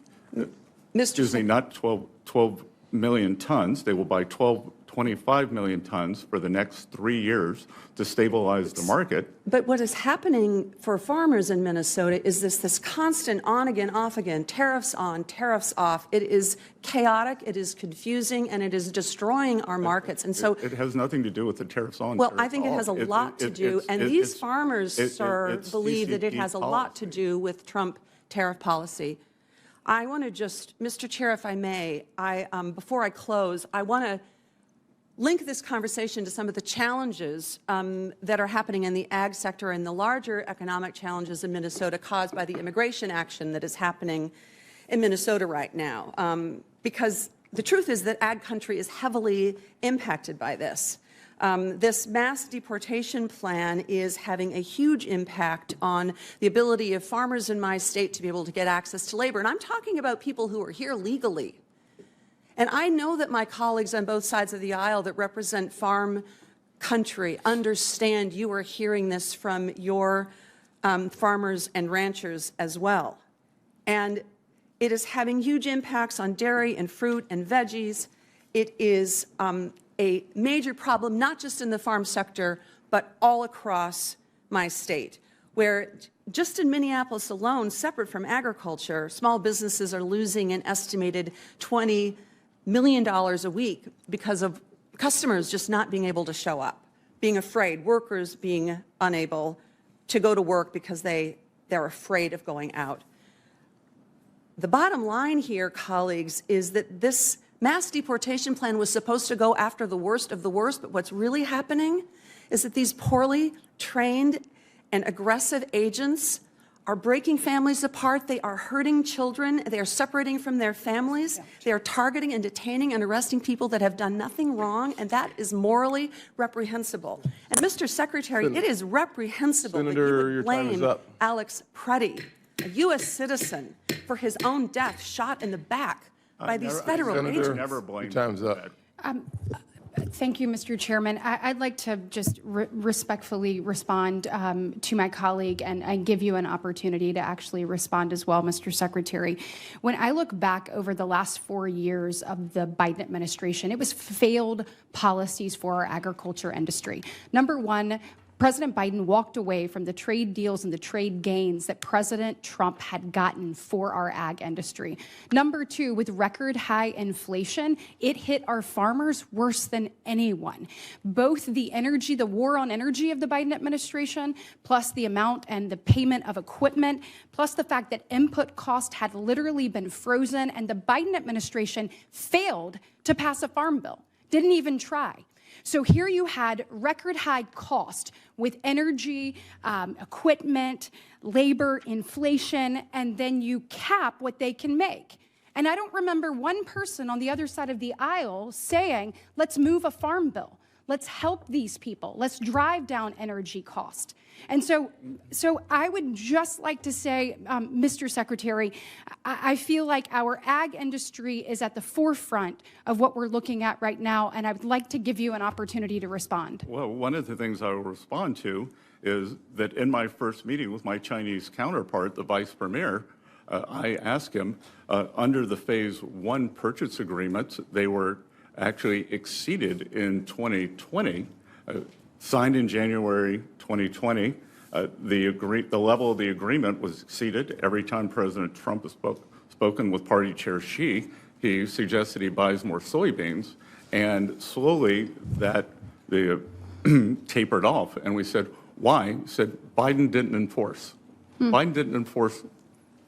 not 12 million tons. They will buy 12 25 million tons for the next 3 years to stabilize the market. But what is happening for farmers in Minnesota is this constant on again, off again, tariffs on, tariffs off. It is chaotic, it is confusing, and it is destroying our markets. And so it has nothing to do with the tariffs on. well, tariffs I think it off. has a lot to do, and these farmers, sir, believe that it has a lot to do with Trump tariff policy. I want to just, Mr. Chair, if I may, before I close, I want to link this conversation to some of the challenges that are happening in the ag sector and the larger economic challenges in Minnesota caused by the immigration action that is happening in Minnesota right now. Because the truth is that ag country is heavily impacted by this. This mass deportation plan is having a huge impact on the ability of farmers in my state to be able to get access to labor. And I'm talking about people who are here legally. And I know that my colleagues on both sides of the aisle that represent farm country understand you are hearing this from your farmers and ranchers as well. And it is having huge impacts on dairy and fruit and veggies. It is a major problem, not just in the farm sector, but all across my state, where just in Minneapolis alone, separate from agriculture, small businesses are losing an estimated $20 million a week because of customers just not being able to show up, being afraid, workers being unable to go to work because they're afraid of going out. The bottom line here, colleagues, is that this mass deportation plan was supposed to go after the worst of the worst, but what's really happening is that these poorly trained and aggressive agents are breaking families apart. They are hurting children. They are separating from their families. They are targeting and detaining and arresting people that have done nothing wrong, and that is morally reprehensible. And Mr. Secretary, it is reprehensible that you would blame Alex Preddy, a U.S. citizen, for his own death, shot in the back by these federal agents. Never blame Time's up. Thank you, Mr. Chairman. I'd like to just respectfully respond to my colleague and give you an opportunity to actually respond as well, Mr. Secretary. When I look back over the last 4 years of the Biden administration, it was failed policies for our agriculture industry. Number one, President Biden walked away from the trade deals and the trade gains that President Trump had gotten for our ag industry. Number two, with record high inflation, it hit our farmers worse than anyone. Both the war on energy of the Biden administration, plus the amount and the payment of equipment, plus the fact that input cost had literally been frozen, and the Biden administration failed to pass a farm bill, didn't even try. So here you had record high cost with energy, equipment, labor, inflation, and then you cap what they can make. And I don't remember one person on the other side of the aisle saying, let's move a farm bill. Let's help these people. Let's drive down energy cost. And so I would just like to say, Mr. Secretary, I feel like our ag industry is at the forefront of what we're looking at right now, and I would like to give you an opportunity to respond. Well, one of the things I will respond to is that in my first meeting with my Chinese counterpart, the vice premier, I asked him, under the Phase 1 purchase agreements, they were actually exceeded in 2020, signed in January 2020. The level of the agreement was exceeded every time President Trump has spoken with Party Chair Xi. He suggested he buys more soybeans, and slowly that tapered off. And we said, why? He said, Biden didn't enforce. Biden didn't enforce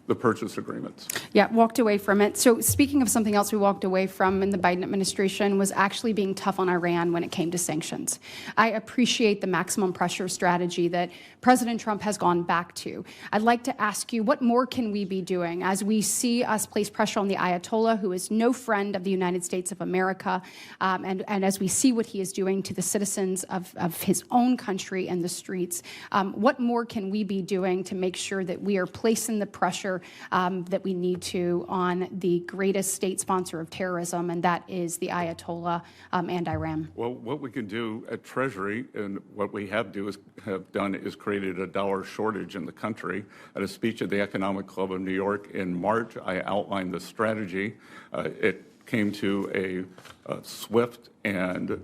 the purchase agreements. Yeah, walked away from it. So speaking of something else we walked away from in the Biden administration was actually being tough on Iran when it came to sanctions. I appreciate the maximum pressure strategy that President Trump has gone back to. I'd like to ask you, what more can we be doing as we see us place pressure on the Ayatollah, who is no friend of the United States of America, and as we see what he is doing to the citizens of his own country and the streets, what more can we be doing to make sure that we are placing the pressure pressure that we need to on the greatest state sponsor of terrorism, and that is the Ayatollah and Iran? Well, what we can do at Treasury, and what we have done is created a dollar shortage in the country. At a speech at the Economic Club of New York in March, I outlined the strategy. It came to a swift and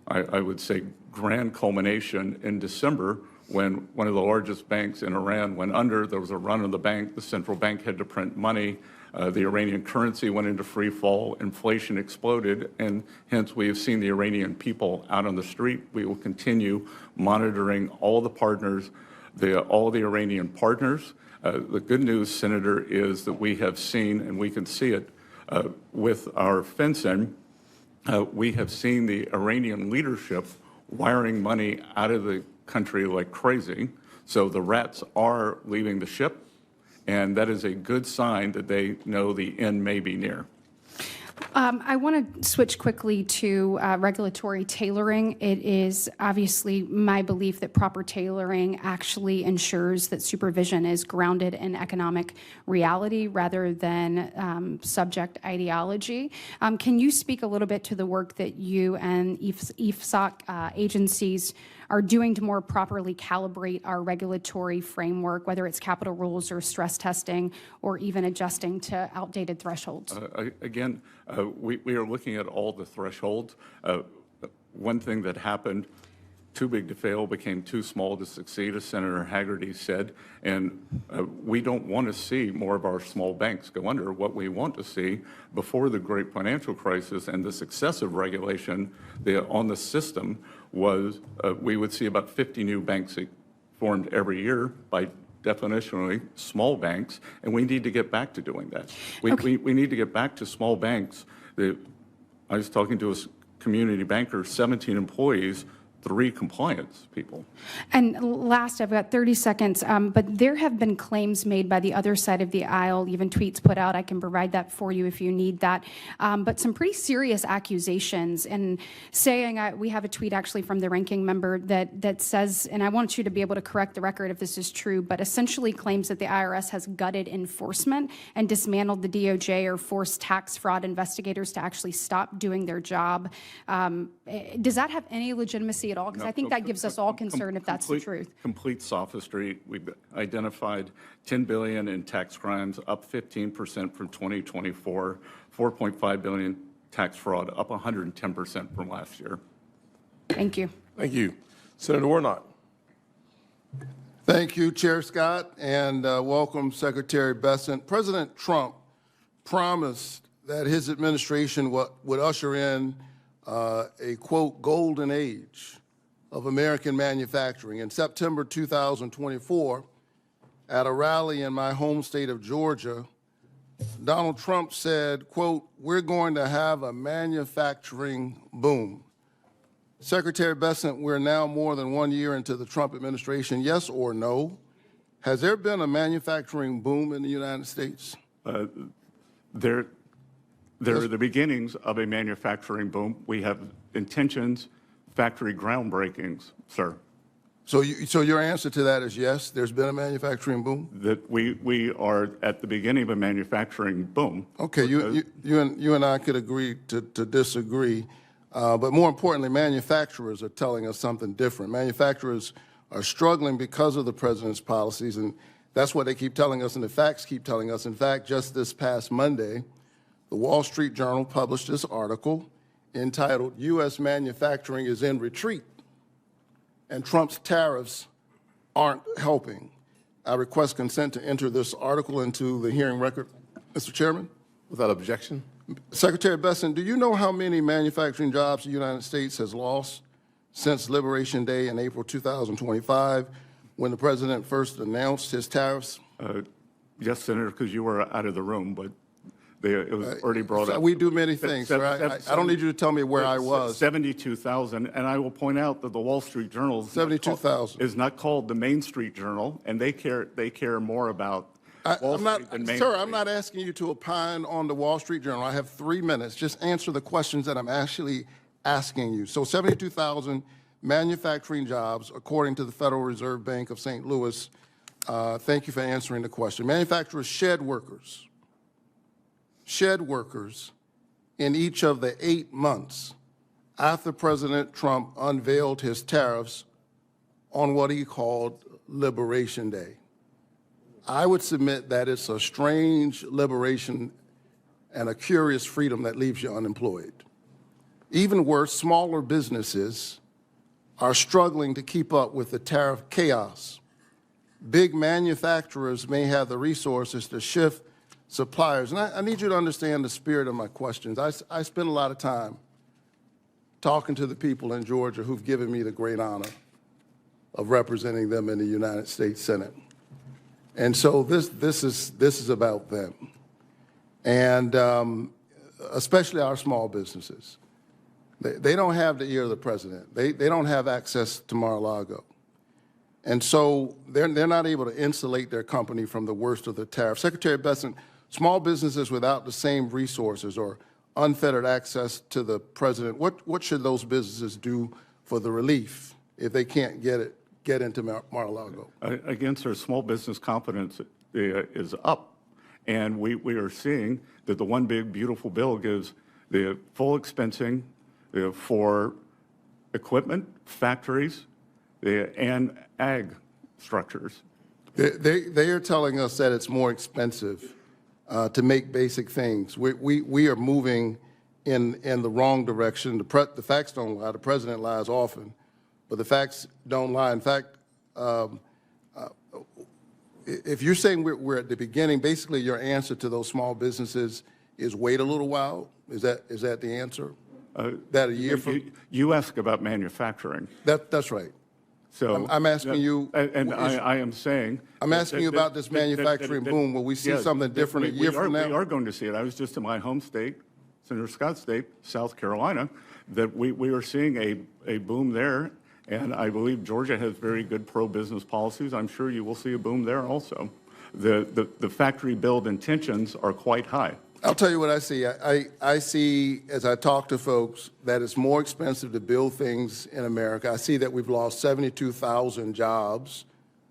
I would say grand culmination in December when one of the largest banks in Iran went under. There was a run on the bank. The central bank had to print money. The Iranian currency went into free fall. Inflation exploded, and hence we have seen the Iranian people out on the street. We will continue monitoring all the partners, all the Iranian partners. The good news, Senator, is that we have seen, and we can see it with our fencing, we have seen the Iranian leadership wiring money out of the country like crazy. So the rats are leaving the ship, and that is a good sign that they know the end may be near. I want to switch quickly to regulatory tailoring. It is obviously my belief that proper tailoring actually ensures that supervision is grounded in economic reality rather than subject ideology. Can you speak a little bit to the work that you and IFSOC agencies are doing to more properly calibrate our regulatory framework, whether it's capital rules or stress testing or even adjusting to outdated thresholds? Again, we are looking at all the thresholds. One thing that happened, too big to fail became too small to succeed, as Senator Hagerty said, and we don't want to see more of our small banks go under. What we want to see before the great financial crisis and this excessive regulation on the system was we would see about 50 new banks formed every year, by definitionally small banks, and we need to get back to doing that. We need to get back to small banks. I was talking to a community banker, 17 employees, 3 compliance people. And last, I've got 30 seconds, but there have been claims made by the other side of the aisle, even tweets put out. I can provide that for you if you need that. But some pretty serious accusations, and saying, we have a tweet actually from the ranking member that says, and I want you to be able to correct the record if this is true, but essentially claims that the IRS has gutted enforcement and dismantled the DOJ or forced tax fraud investigators to actually stop doing their job. Does that have any legitimacy at all? Because I think that gives us all concern if that's the truth. Complete sophistry. We've identified $10 billion in tax crimes, up 15% from 2024, $4.5 billion tax fraud, up 110% from last year. Thank you. Thank you. Senator Warnock. Thank you, Chair Scott, and welcome, Secretary Bessent. President Trump promised that his administration would usher in a, quote, golden age of American manufacturing. In September 2024, at a rally in my home state of Georgia, Donald Trump said, quote, we're going to have a manufacturing boom. Secretary Bessent, we're now more than 1 year into the Trump administration. Yes or no? Has there been a manufacturing boom in the United States? There are the beginnings of a manufacturing boom. We have intentions, factory groundbreakings, sir. So your answer to that is yes, there's been a manufacturing boom? That we are at the beginning of a manufacturing boom. Okay, you and I could agree to disagree, but more importantly, manufacturers are telling us something different. Manufacturers are struggling because of the president's policies, and that's what they keep telling us, and the facts keep telling us. In fact, just this past Monday, the Wall Street Journal published this article entitled, U.S. Manufacturing is in Retreat, and Trump's tariffs aren't helping. I request consent to enter this article into the hearing record. Mr. Chairman? Without objection. Secretary Bessent, do you know how many manufacturing jobs the United States has lost since Liberation Day in April 2025, when the president first announced his tariffs? Yes, Senator, because you were out of the room, but it was already brought up. We do many things, sir. I don't need you to tell me where I was. 72,000, and I will point out that the Wall Street Journal 72,000 is not called the Main Street Journal, and they care more about Wall Street than Main Street. Sir, I'm not asking you to opine on the Wall Street Journal. I have 3 minutes. Just answer the questions that I'm actually asking you. So 72,000 manufacturing jobs, according to the Federal Reserve Bank of St. Louis, Thank you for answering the question. Manufacturers shed workers in each of the 8 months after President Trump unveiled his tariffs on what he called Liberation Day. I would submit that it's a strange liberation and a curious freedom that leaves you unemployed. Even worse, smaller businesses are struggling to keep up with the tariff chaos. Big manufacturers may have the resources to shift suppliers. And I need you to understand the spirit of my questions. I spend a lot of time talking to the people in Georgia who've given me the great honor of representing them in the United States Senate. And so this is about them. And especially our small businesses. They don't have the ear of the president. They don't have access to Mar-a-Lago. And so they're not able to insulate their company from the worst of the tariffs. Secretary Bessent, small businesses without the same resources or unfettered access to the president, what should those businesses do for the relief if they can't get into Mar-a-Lago? Again, sir, small business confidence is up. And we are seeing that the one big beautiful bill gives the full expensing for equipment, factories, and ag structures. They are telling us that it's more expensive to make basic things. We are moving in the wrong direction. The facts don't lie. The president lies often, but the facts don't lie. In fact, if you're saying we're at the beginning, basically your answer to those small businesses is wait a little while. Is that the answer? That a year from? You ask about manufacturing. That's right. So I'm asking you. And I am saying. I'm asking you about this manufacturing boom. Will we see something different a year from now? We are going to see it. I was just in my home state, Senator Scott's state, South Carolina, that we are seeing a boom there. And I believe Georgia has very good pro-business policies. I'm sure you will see a boom there also. The factory build intentions are quite high. I'll tell you what I see. I see, as I talk to folks, that it's more expensive to build things in America. I see that we've lost 72,000 jobs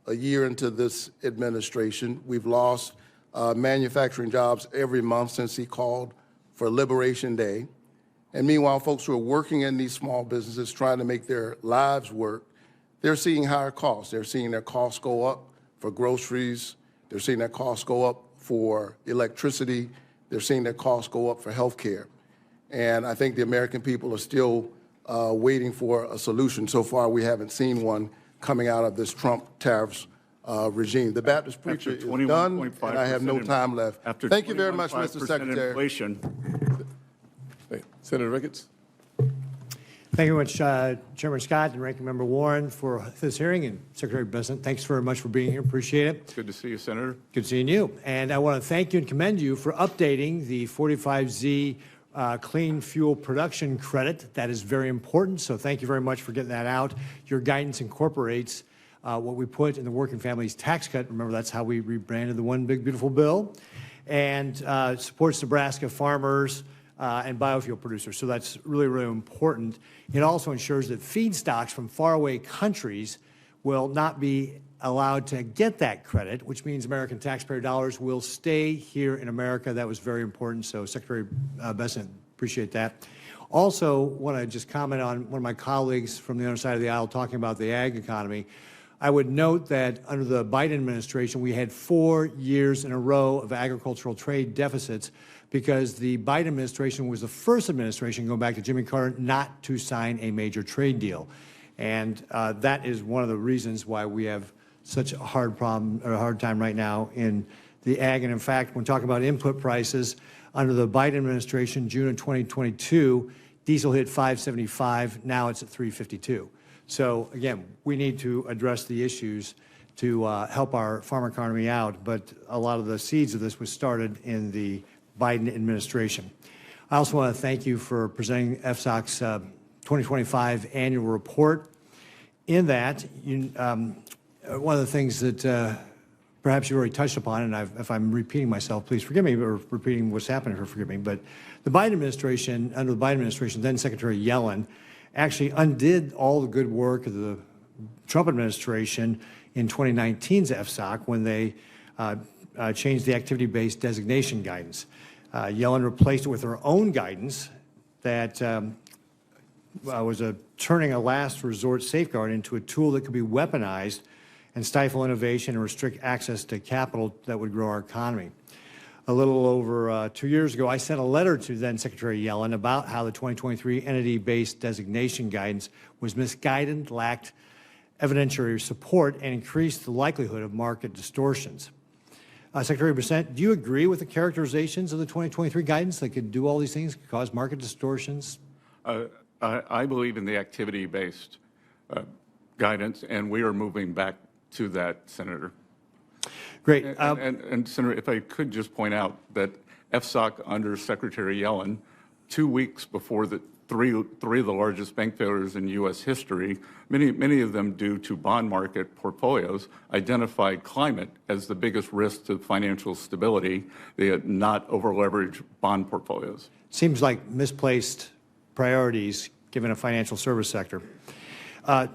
a year into this administration. We've lost manufacturing jobs every month since he called for Liberation Day. And meanwhile, folks who are working in these small businesses trying to make their lives work, they're seeing higher costs. They're seeing their costs go up for groceries. They're seeing their costs go up for electricity. They're seeing their costs go up for health care. And I think the American people are still waiting for a solution. So far, we haven't seen one coming out of this Trump tariffs regime. The Baptist preacher is done, and I have no time left. Thank you very much, Mr. Secretary. Inflation. Senator Ricketts. Thank you very much, Chairman Scott and Ranking Member Warren, for this hearing, and Secretary Bessent. Thanks very much for being here. Appreciate it. Good to see you, Senator. Good seeing you. And I want to thank you and commend you for updating the 45Z clean fuel production credit. That is very important, so thank you very much for getting that out. Your guidance incorporates what we put in the Working Families Tax Cut. Remember, that's how we rebranded the One Big Beautiful Bill, and supports Nebraska farmers and biofuel producers. So that's really, really important. It also ensures that feedstocks from faraway countries will not be allowed to get that credit, which means American taxpayer dollars will stay here in America. That was very important. So Secretary Bessent, appreciate that. Also want to just comment on one of my colleagues from the other side of the aisle talking about the ag economy. I would note that under the Biden administration, we had 4 years in a row of agricultural trade deficits because the Biden administration was the first administration, going back to Jimmy Carter, not to sign a major trade deal. And that is one of the reasons why we have such a hard problem, or a hard time right now in the ag. And in fact, when talking about input prices, under the Biden administration, June of 2022, diesel hit $5.75. Now it's at $3.52. So again, we need to address the issues to help our farm economy out. But a lot of the seeds of this was started in the Biden administration. I also want to thank you for presenting FSOC's 2025 annual report. In that, one of the things that perhaps you already touched upon, and if I'm repeating myself, please forgive me, or repeating what's happening, forgive me, but the Biden administration, under the Biden administration, then Secretary Yellen, actually undid all the good work of the Trump administration in 2019's FSOC when they changed the activity-based designation guidance. Yellen replaced it with her own guidance that was turning a last resort safeguard into a tool that could be weaponized and stifle innovation and restrict access to capital that would grow our economy. A little over 2 years ago, I sent a letter to then Secretary Yellen about how the 2023 entity-based designation guidance was misguided, lacked evidentiary support, and increased the likelihood of market distortions. Secretary Bessent, do you agree with the characterizations of the 2023 guidance that could do all these things, could cause market distortions? I believe in the activity-based guidance, and we are moving back to that, Senator. Great. And Senator, if I could just point out that FSOC under Secretary Yellen, 2 weeks before the three of the largest bank failures in U.S. history, many of them due to bond market portfolios, identified climate as the biggest risk to financial stability. They had not over-leveraged bond portfolios. Seems like misplaced priorities given a financial service sector.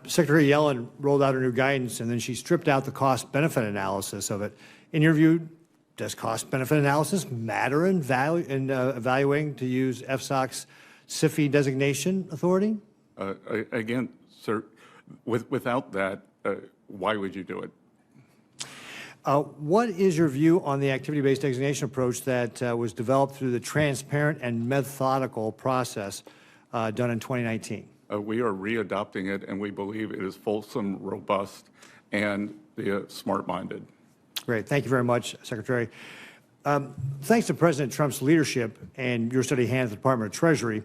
Secretary Yellen rolled out her new guidance, and then she stripped out the cost-benefit analysis of it. In your view, does cost-benefit analysis matter in evaluating to use FSOC's SIFI designation authority? Again, sir, without that, why would you do it? What is your view on the activity-based designation approach that was developed through the transparent and methodical process done in 2019? We are readopting it, and we believe it is fulsome, robust, and smart-minded. Great. Thank you very much, Secretary. Thanks to President Trump's leadership and your steady hand at the Department of Treasury,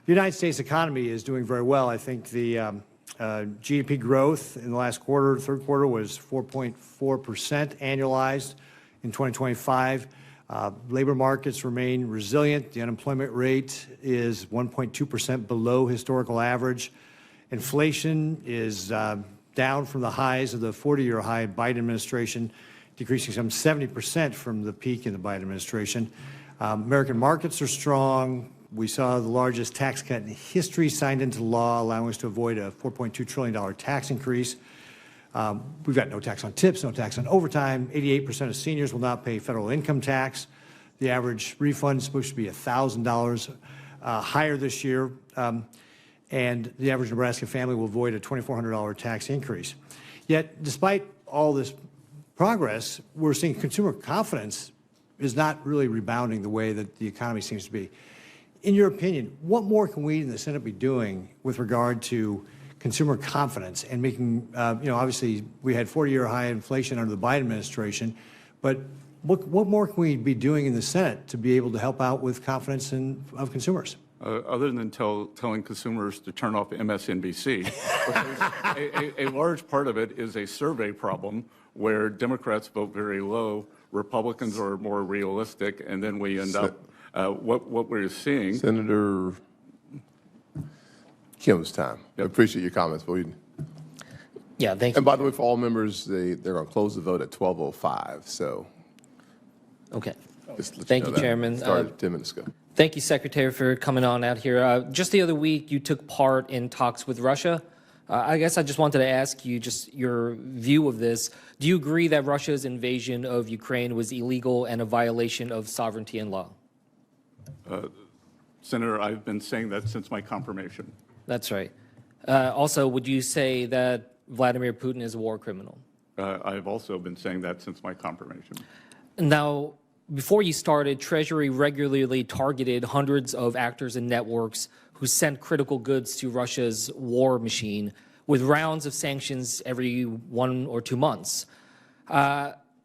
the United States economy is doing very well. I think the GDP growth in the last quarter, third quarter, was 4.4% annualized in 2025. Labor markets remain resilient. The unemployment rate is 1.2% below historical average. Inflation is down from the highs of the 40-year high Biden administration, decreasing some 70% from the peak in the Biden administration. American markets are strong. We saw the largest tax cut in history signed into law, allowing us to avoid a $4.2 trillion tax increase. We've got no tax on tips, no tax on overtime. 88% of seniors will not pay federal income tax. The average refund is supposed to be $1,000 higher this year. And the average Nebraska family will avoid a $2,400 tax increase. Yet, despite all this progress, we're seeing consumer confidence is not really rebounding the way that the economy seems to be. In your opinion, what more can we in the Senate be doing with regard to consumer confidence and making, obviously we had 40-year high inflation under the Biden administration, but what more can we be doing in the Senate to be able to help out with confidence of consumers? Other than telling consumers to turn off MSNBC, a large part of it is a survey problem where Democrats vote very low, Republicans are more realistic, and then we end up what we're seeing. Senator Kim's time. Yep. I appreciate your comments. Yeah, thank you. And by the way, for all members, they're going to close the vote at 12:05. So. Okay. Thank you, Chairman. Started 10 minutes ago. Thank you, Secretary, for coming on out here. Just the other week, you took part in talks with Russia. I guess I just wanted to ask you just your view of this. Do you agree that Russia's invasion of Ukraine was illegal and a violation of sovereignty and law? Senator, I've been saying that since my confirmation. That's right. Also, would you say that Vladimir Putin is a war criminal? I've also been saying that since my confirmation. Now, before you started, Treasury regularly targeted hundreds of actors and networks who sent critical goods to Russia's war machine with rounds of sanctions every 1 or 2 months.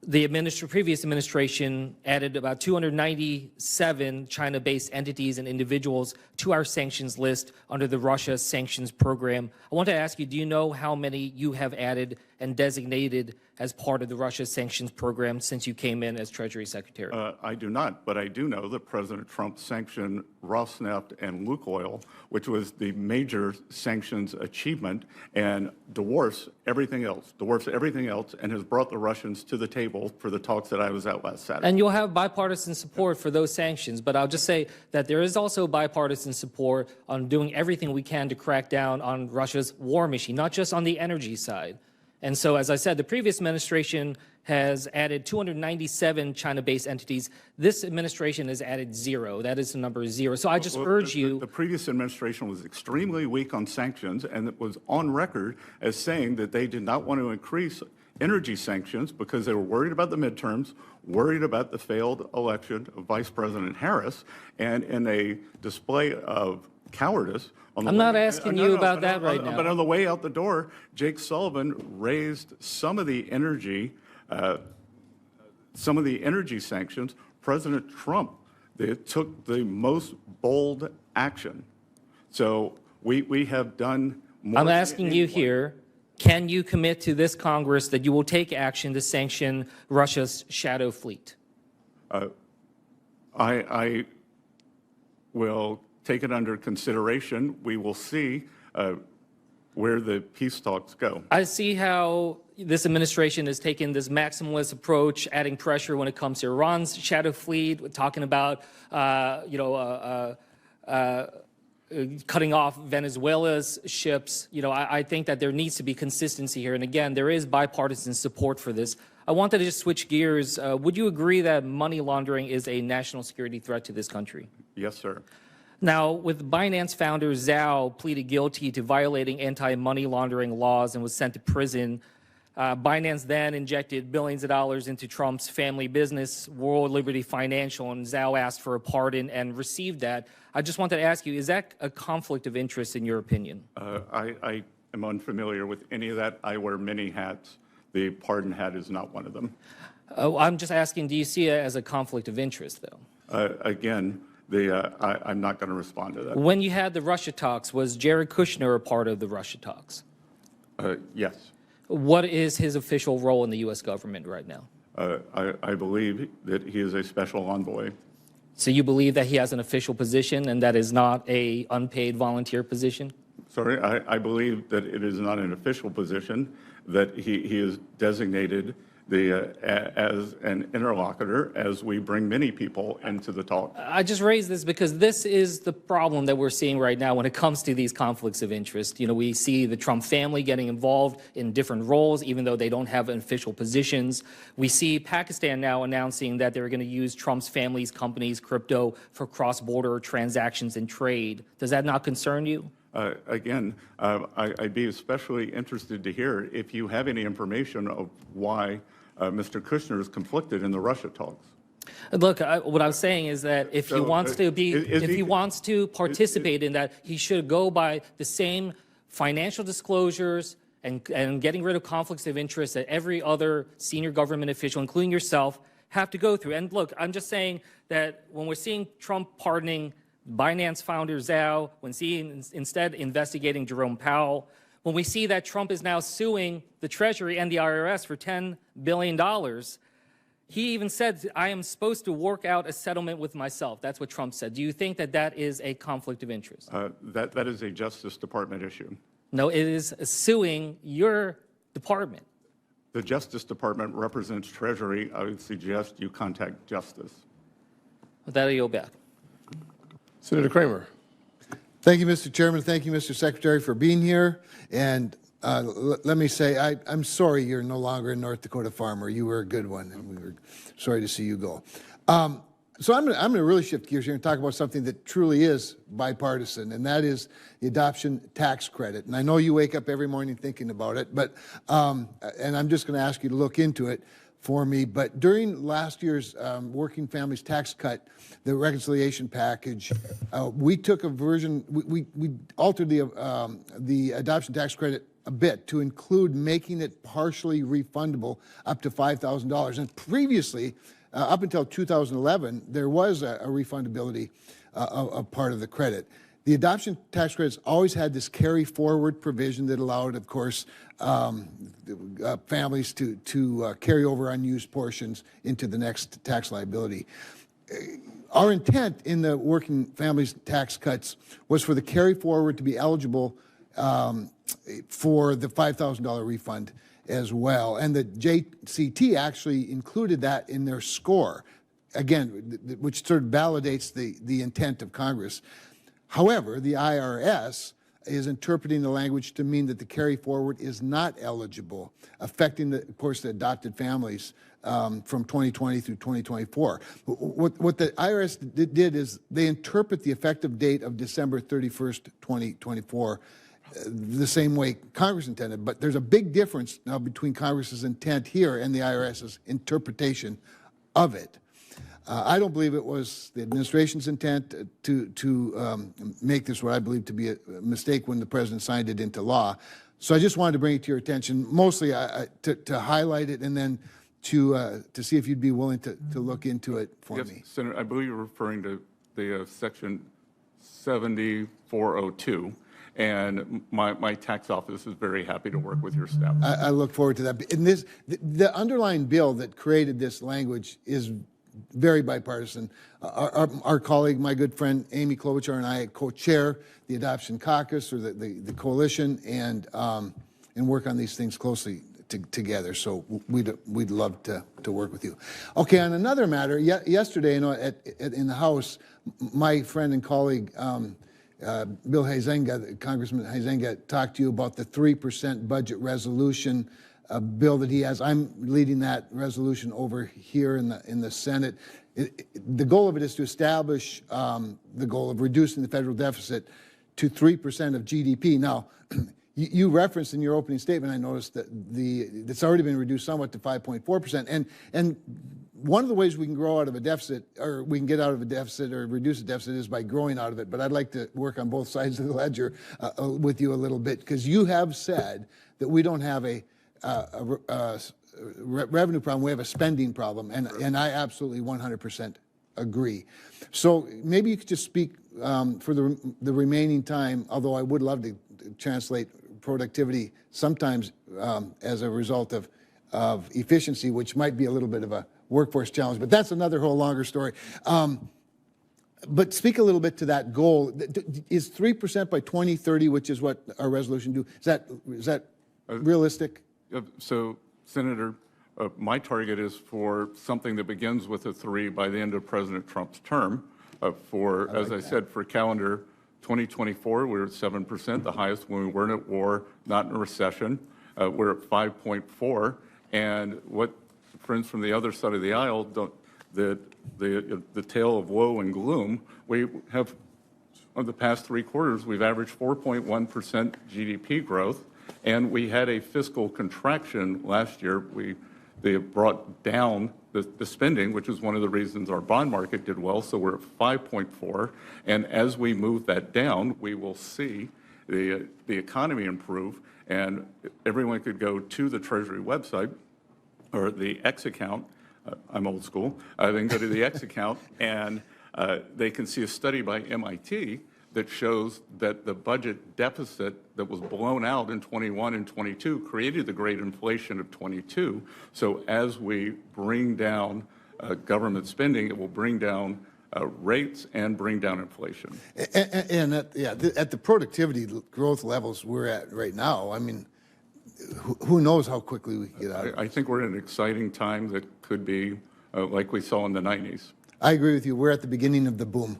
The previous administration added about 297 China-based entities and individuals to our sanctions list under the Russia sanctions program. I want to ask you, do you know how many you have added and designated as part of the Russia sanctions program since you came in as Treasury Secretary? I do not, but I do know that President Trump sanctioned Rosneft and Lukoil, which was the major sanctions achievement, and dwarfs everything else, and has brought the Russians to the table for the talks that I was at last Saturday. And you'll have bipartisan support for those sanctions, but I'll just say that there is also bipartisan support on doing everything we can to crack down on Russia's war machine, not just on the energy side. And so, as I said, the previous administration has added 297 China-based entities. This administration has added 0. That is the number 0. So I just urge you. The previous administration was extremely weak on sanctions, and it was on record as saying that they did not want to increase energy sanctions because they were worried about the midterms, worried about the failed election of Vice President Harris, and in a display of cowardice. I'm not asking you about that right now. But on the way out the door, Jake Sullivan raised some of the energy sanctions. President Trump took the most bold action. So we have done more. I'm asking you here, can you commit to this Congress that you will take action to sanction Russia's shadow fleet? I will take it under consideration. We will see where the peace talks go. I see how this administration has taken this maximalist approach, adding pressure when it comes to Iran's shadow fleet. We're talking about, cutting off Venezuela's ships. I think that there needs to be consistency here. And again, there is bipartisan support for this. I wanted to just switch gears. Would you agree that money laundering is a national security threat to this country? Yes, sir. Now, with Binance founder Zhao pleaded guilty to violating anti-money laundering laws and was sent to prison, Binance then injected billions of dollars into Trump's family business, World Liberty Financial, and Zhao asked for a pardon and received that. I just wanted to ask you, is that a conflict of interest in your opinion? I am unfamiliar with any of that. I wear many hats. The pardon hat is not one of them. I'm just asking, do you see it as a conflict of interest, though? Again, I'm not going to respond to that. When you had the Russia talks, was Jared Kushner a part of the Russia talks? Yes. What is his official role in the U.S. government right now? I believe that he is a special envoy. So you believe that he has an official position and that is not a unpaid volunteer position? Sorry, I believe that it is not an official position, that he is designated as an interlocutor as we bring many people into the talk. I just raise this because this is the problem that we're seeing right now when it comes to these conflicts of interest. We see the Trump family getting involved in different roles, even though they don't have official positions. We see Pakistan now announcing that they're going to use Trump's family's companies' crypto for cross-border transactions and trade. Does that not concern you? Again, I'd be especially interested to hear if you have any information of why Mr. Kushner is conflicted in the Russia talks. Look, what I'm saying is that if he wants to he wants to participate in that, he should go by the same financial disclosures and getting rid of conflicts of interest that every other senior government official, including yourself, have to go through. And look, I'm just saying that when we're seeing Trump pardoning Binance founder Zhao, when seeing instead investigating Jerome Powell, when we see that Trump is now suing the Treasury and the IRS for $10 billion, he even said, I am supposed to work out a settlement with myself. That's what Trump said. Do you think that that is a conflict of interest? That is a Justice Department issue. No, it is suing your department. The Justice Department represents Treasury. I would suggest you contact Justice. With that, I yield back. Senator Kramer. Thank you, Mr. Chairman. Thank you, Mr. Secretary, for being here. And let me say, I'm sorry you're no longer a North Dakota farmer. You were a good one, and we were sorry to see you go. So I'm going to really shift gears here and talk about something that truly is bipartisan, and that is the adoption tax credit. And I know you wake up every morning thinking about it, but and I'm just going to ask you to look into it for me. But during last year's Working Families Tax Cut, the reconciliation package, we took a version, we altered the adoption tax credit a bit to include making it partially refundable up to $5,000. And previously, up until 2011, there was a refundability of part of the credit. The adoption tax credits always had this carry forward provision that allowed, of course, families to carry over unused portions into the next tax liability. Our intent in the Working Families Tax Cuts was for the carry forward to be eligible for the $5,000 refund as well. And the JCT actually included that in their score, again, which sort of validates the intent of Congress. However, the IRS is interpreting the language to mean that the carry forward is not eligible, affecting, of course, the adopted families from 2020 through 2024. What the IRS did is they interpret the effective date of December 31st, 2024, the same way Congress intended. But there's a big difference now between Congress's intent here and the IRS's interpretation of it. I don't believe it was the administration's intent to make this what I believe to be a mistake when the president signed it into law. So I just wanted to bring it to your attention, mostly to highlight it and then to see if you'd be willing to look into it for me. Senator, I believe you're referring to the section 7402. And my tax office is very happy to work with your staff. I look forward to that. And the underlying bill that created this language is very bipartisan. Our colleague, my good friend Amy Klobuchar, and I co-chair the Adoption Caucus, or the coalition, and work on these things closely together. So we'd love to work with you. Okay, on another matter, yesterday, in the House, my friend and colleague Bill Huizenga, Congressman Huizenga, talked to you about the 3% budget resolution bill that he has. I'm leading that resolution over here in the Senate. The goal of it is to establish the goal of reducing the federal deficit to 3% of GDP. Now, you referenced in your opening statement, I noticed that it's already been reduced somewhat to 5.4%. And one of the ways we can grow out of a deficit, or we can get out of a deficit or reduce a deficit, is by growing out of it. But I'd like to work on both sides of the ledger with you a little bit, because you have said that we don't have a revenue problem, we have a spending problem, and I absolutely 100% agree. So maybe you could just speak for the remaining time, although I would love to translate productivity sometimes as a result of efficiency, which might be a little bit of a workforce challenge, but that's another whole longer story. But speak a little bit to that goal. Is 3% by 2030, which is what our resolution do, is that realistic? So, Senator, my target is for something that begins with a 3 by the end of President Trump's term. As I said, for calendar 2024, we're at 7%, the highest when we weren't at war, not in a recession. We're at 5.4, and what friends from the other side of the aisle the tale of woe and gloom, we have, over the past 3 quarters, we've averaged 4.1% GDP growth, and we had a fiscal contraction last year. They brought down the spending, which is one of the reasons our bond market did well, so we're at 5.4, and as we move that down, we will see the economy improve, and everyone could go to the Treasury website, or the X account, I'm old school, then go to the X account, and they can see a study by MIT that shows that the budget deficit that was blown out in 21 and 22 created the great inflation of 22. So as we bring down government spending, it will bring down rates and bring down inflation. And at the productivity growth levels we're at right now, I mean, who knows how quickly we can get out of it. I think we're in an exciting time that could be like we saw in the 90s. I agree with you. We're at the beginning of the boom.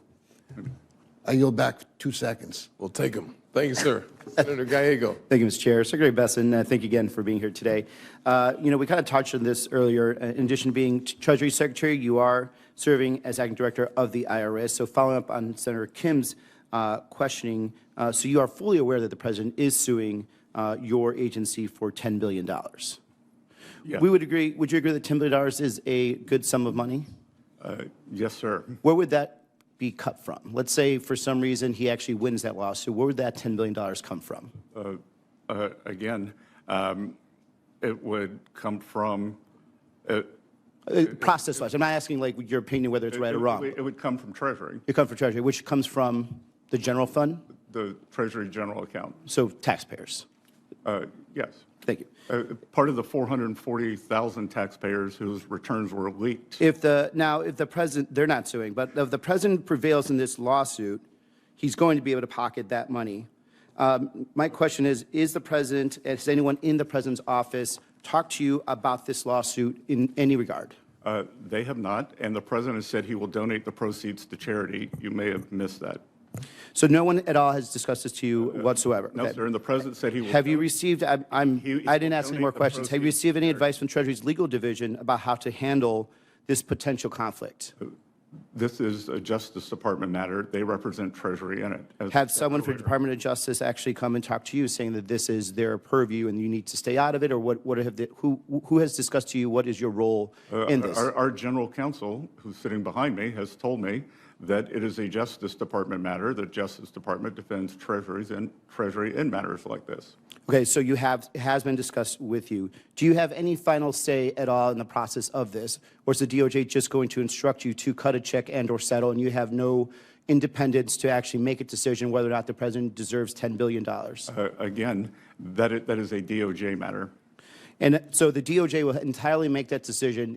I yield back 2 seconds. We'll take them. Thank you, sir. Senator Gallego. Thank you, Mr. Chair. Secretary Bessent, thank you again for being here today. We kind of touched on this earlier. In addition to being Treasury Secretary, you are serving as Acting Director of the IRS. So following up on Senator Kim's questioning, so you are fully aware that the President is suing your agency for $10 billion. Yeah. Would you agree that $10 billion is a good sum of money? Yes, sir. Where would that be cut from? Let's say for some reason he actually wins that lawsuit. Where would that $10 billion come from? Again, it would come from... Process-wise. I'm not asking like your opinion whether it's right or wrong. It would come from Treasury. It comes from Treasury, which comes from the general fund? The Treasury general account. So taxpayers? Yes. Thank you. Part of the 440,000 taxpayers whose returns were leaked. If the president, they're not suing, but if the president prevails in this lawsuit, he's going to be able to pocket that money. My question is the president, has anyone in the president's office talked to you about this lawsuit in any regard? They have not, and the president said he will donate the proceeds to charity. You may have missed that. So no one at all has discussed this to you whatsoever? No, sir, and the President said he will. Have you received, I didn't ask any more donate the questions. Have you proceeds received any advice from Treasury's legal division about how to handle this potential conflict? This is a Justice Department matter. They represent Treasury in it. Have someone from the Department of Justice actually come and talk to you saying that this is their purview and you need to stay out of it? Or who has discussed to you what is your role in this? Our general counsel, who's sitting behind me, has told me that it is a Justice Department matter. The Justice Department defends Treasury in matters like this. Okay, so it has been discussed with you. Do you have any final say at all in the process of this? Or is the DOJ just going to instruct you to cut a check and or settle, and you have no independence to actually make a decision whether or not the president deserves $10 billion? Again, that is a DOJ matter. And so the DOJ will entirely make that decision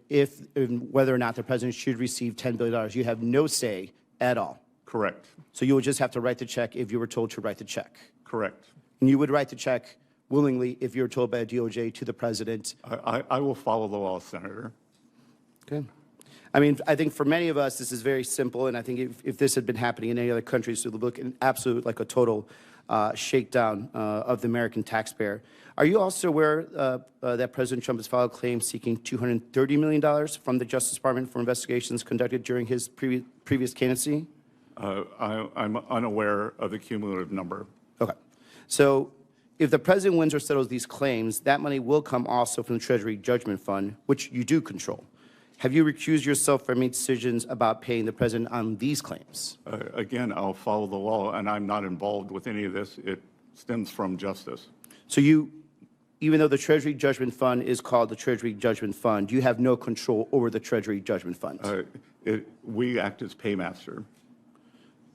whether or not the president should receive $10 billion. You have no say at all. Correct. So you would just have to write the check if you were told to write the check. Correct. And you would write the check willingly if you're told by a DOJ to the president. I will follow the law, Senator. Okay. I mean, I think for many of us, this is very simple, and I think if this had been happening in any other countries, it would look an absolute, like a total shakedown of the American taxpayer. Are you also aware that President Trump has filed claims seeking $230 million from the Justice Department for investigations conducted during his previous candidacy? I'm unaware of the cumulative number. Okay. So if the president wins or settles these claims, that money will come also from the Treasury Judgment Fund, which you do control. Have you recused yourself from any decisions about paying the president on these claims? Again, I'll follow the law, and I'm not involved with any of this. It stems from justice. So even though the Treasury Judgment Fund is called the Treasury Judgment Fund, you have no control over the Treasury Judgment Fund? We act as paymaster.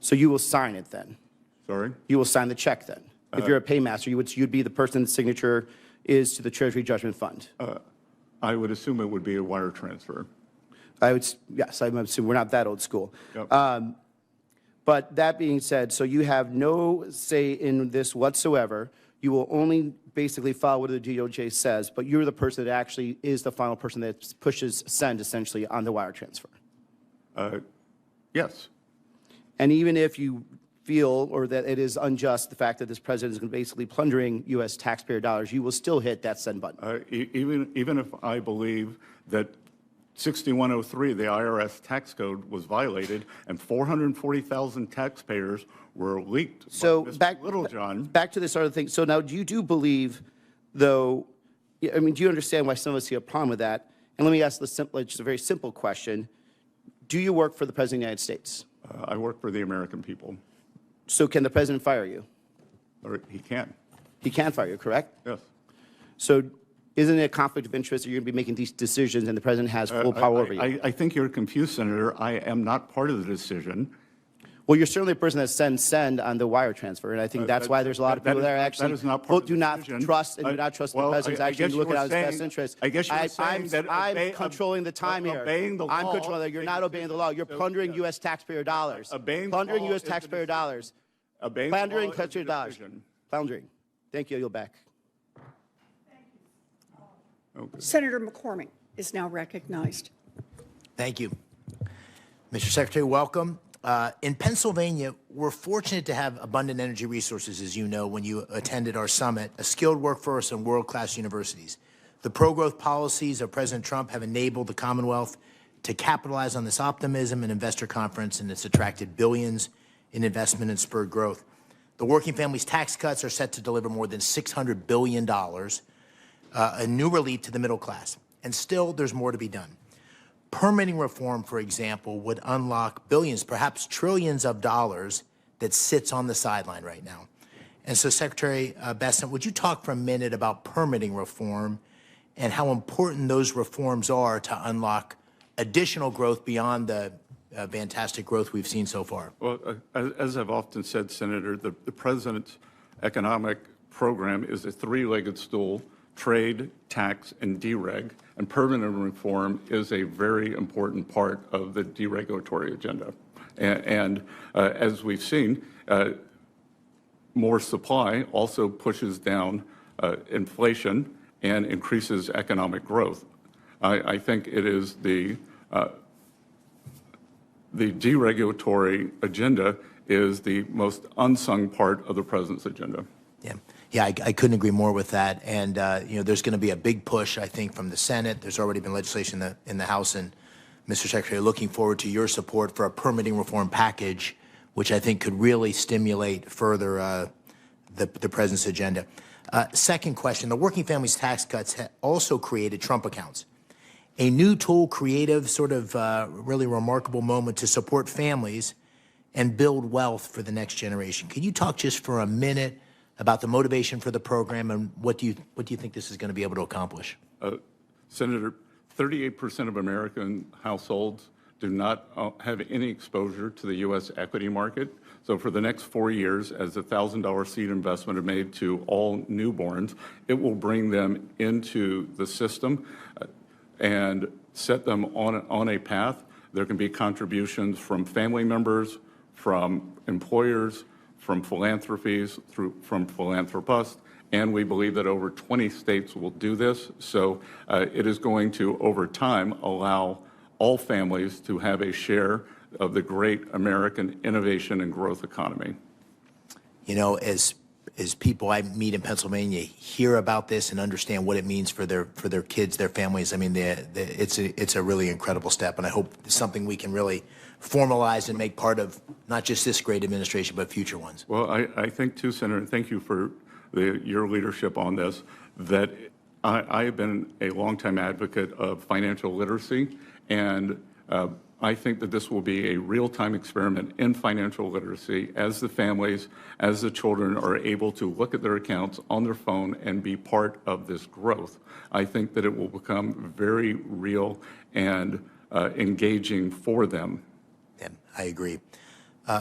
So you will sign it then? Sorry? You will sign the check then? If you're a paymaster, you'd be the person's signature is to the Treasury Judgment Fund? I would assume it would be a wire transfer. Yes, I'm assuming we're not that old school. Yep. But that being said, so you have no say in this whatsoever. You will only basically follow what the DOJ says, but you're the person that actually is the final person that pushes send, essentially, on the wire transfer. Yes. And even if you feel or that it is unjust, the fact that this president is basically plundering U.S. taxpayer dollars, you will still hit that send button. Even if I believe that 6103, the IRS tax code, was violated and 440,000 taxpayers were leaked. So back to this other thing. So now, you do believe, though, I mean, do you understand why some of us see a problem with that? And let me ask just a very simple question. Do you work for the President of the United States? I work for the American people. So can the president fire you? Or he can. He can fire you, correct? Yes. So isn't it a conflict of interest that you're going to be making these decisions and the president has full power over you? I think you're confused, Senator. I am not part of the decision. Well, you're certainly a person that send on the wire transfer, and I think that's why there's a lot of people that are actually do not trust and do not trust the president's actually looking out his best interest. I guess you're saying that I'm controlling the time here. I'm controlling it. You're not obeying the law. You're plundering U.S. taxpayer dollars. Plundering U.S. taxpayer dollars. Plundering taxpayer dollars. Plundering. Thank you. You'll back. Okay. Senator McCormick is now recognized. Thank you. Mr. Secretary, welcome. In Pennsylvania, we're fortunate to have abundant energy resources, as you know, when you attended our summit, a skilled workforce, and world-class universities. The pro-growth policies of President Trump have enabled the Commonwealth to capitalize on this optimism and investor confidence, and it's attracted billions in investment and spurred growth. The working families' tax cuts are set to deliver more than $600 billion, a new relief to the middle class. And still, there's more to be done. Permitting reform, for example, would unlock billions, perhaps trillions of dollars that sits on the sideline right now. And so, Secretary Bessent, would you talk for a minute about permitting reform and how important those reforms are to unlock additional growth beyond the fantastic growth we've seen so far? Well, as I've often said, Senator, the president's economic program is a three-legged stool: trade, tax, and dereg. And permanent reform is a very important part of the deregulatory agenda. And as we've seen, more supply also pushes down inflation and increases economic growth. I think it is the deregulatory agenda is the most unsung part of the president's agenda. Yeah, I couldn't agree more with that. And, there's going to be a big push, I think, from the Senate. There's already been legislation in the House. And, Mr. Secretary, looking forward to your support for a permitting reform package, which I think could really stimulate further the president's agenda. Second question, the Working Families Tax Cuts also created Trump accounts, a new tool, creative, sort of really remarkable moment to support families and build wealth for the next generation. Can you talk just for a minute about the motivation for the program and what do you think this is going to be able to accomplish? Senator, 38% of American households do not have any exposure to the U.S. equity market. So for the next 4 years, as a $1,000 seed investment is made to all newborns, it will bring them into the system and set them on a path. There can be contributions from family members, from employers, from philanthropies, from philanthropists, and we believe that over 20 states will do this. So it is going to, over time, allow all families to have a share of the great American innovation and growth economy. As people I meet in Pennsylvania hear about this and understand what it means for their kids, their families, I mean, it's a really incredible step, and I hope it's something we can really formalize and make part of not just this great administration, but future ones. Well, I think too, Senator, and thank you for your leadership on this, that I have been a longtime advocate of financial literacy, and I think that this will be a real-time experiment in financial literacy as the families, as the children are able to look at their accounts on their phone and be part of this growth. I think that it will become very real and engaging for them. Yeah, I agree.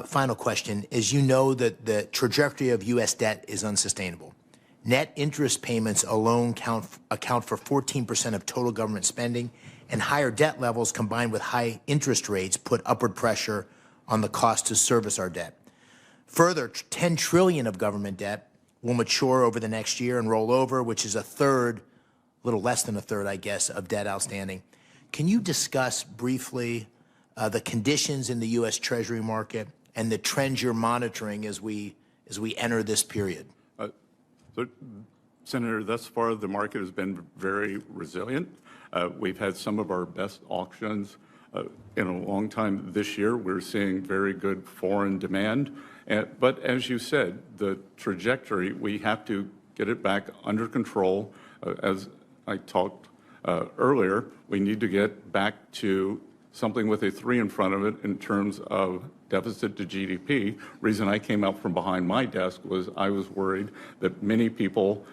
Final question. As you know, the trajectory of U.S. debt is unsustainable. Net interest payments alone account for 14% of total government spending, and higher debt levels combined with high interest rates put upward pressure on the cost to service our debt. Further, $10 trillion of government debt will mature over the next year and roll over, which is a little less than a third, I guess, of debt outstanding. Can you discuss briefly the conditions in the U.S. Treasury market and the trends you're monitoring as we enter this period? So, Senator, thus far the market has been very resilient. We've had some of our best auctions in a long time this year. We're seeing very good foreign demand. But as you said, the trajectory, we have to get it back under control. As I talked earlier, we need to get back to something with a 3 in front of it in terms of deficit to GDP. Reason I came out from behind my desk was I was worried that many people,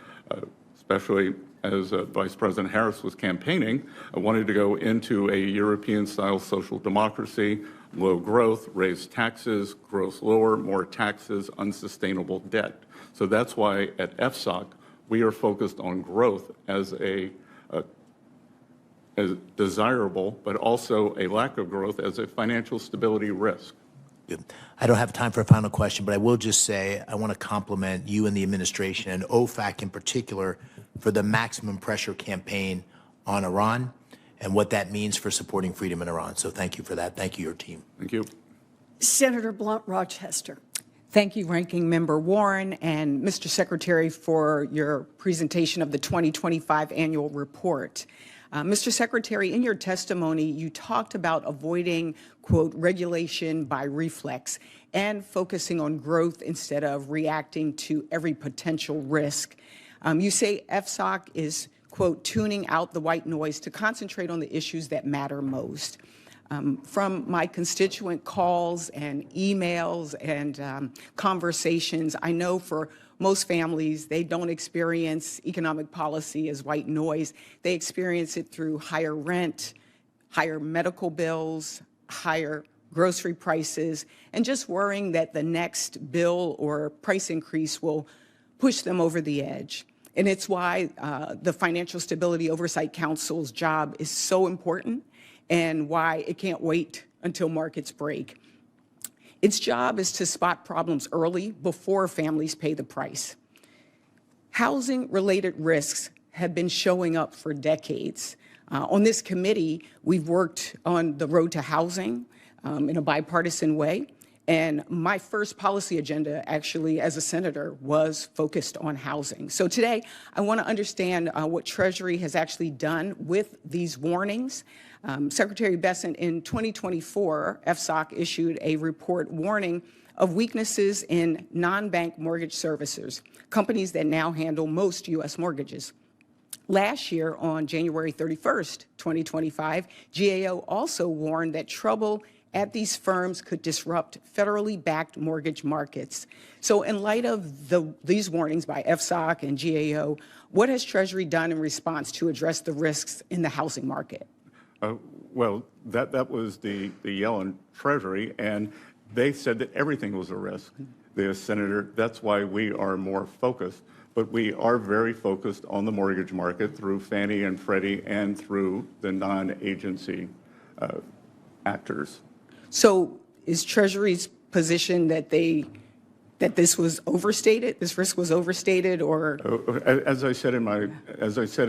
especially as Vice President Harris was campaigning, wanted to go into a European-style social democracy, low growth, raise taxes, growth lower, more taxes, unsustainable debt. So that's why at FSOC, we are focused on growth as desirable, but also a lack of growth as a financial stability risk. Good. I don't have time for a final question, but I will just say I want to compliment you and the administration, and OFAC in particular, for the maximum pressure campaign on Iran and what that means for supporting freedom in Iran. So thank you for that. Thank you, your team. Thank you. Senator Blunt, Rochester. Thank you, Ranking Member Warren and Mr. Secretary, for your presentation of the 2025 annual report. Mr. Secretary, in your testimony, you talked about avoiding, quote, regulation by reflex and focusing on growth instead of reacting to every potential risk. You say FSOC is, quote, tuning out the white noise to concentrate on the issues that matter most. From my constituent calls and emails and conversations, I know for most families, they don't experience economic policy as white noise. They experience it through higher rent, higher medical bills, higher grocery prices, and just worrying that the next bill or price increase will push them over the edge. And it's why the Financial Stability Oversight Council's job is so important and why it can't wait until markets break. Its job is to spot problems early before families pay the price. Housing-related risks have been showing up for decades. On this committee, we've worked on the road to housing in a bipartisan way, And my first policy agenda, actually, as a senator, was focused on housing. So today, I want to understand what Treasury has actually done with these warnings. Secretary Bessent, in 2024, FSOC issued a report warning of weaknesses in non-bank mortgage servicers, companies that now handle most U.S. mortgages. Last year, on January 31st, 2025, GAO also warned that trouble at these firms could disrupt federally backed mortgage markets. So in light of these warnings by FSOC and GAO, what has Treasury done in response to address the risks in the housing market? Well, that was the yell in Treasury, and they said that everything was a risk. The Senator, that's why we are more focused. But we are very focused on the mortgage market through Fannie and Freddie and through the non-agency actors. So is Treasury's position that this was overstated, this risk was overstated, or? As I said in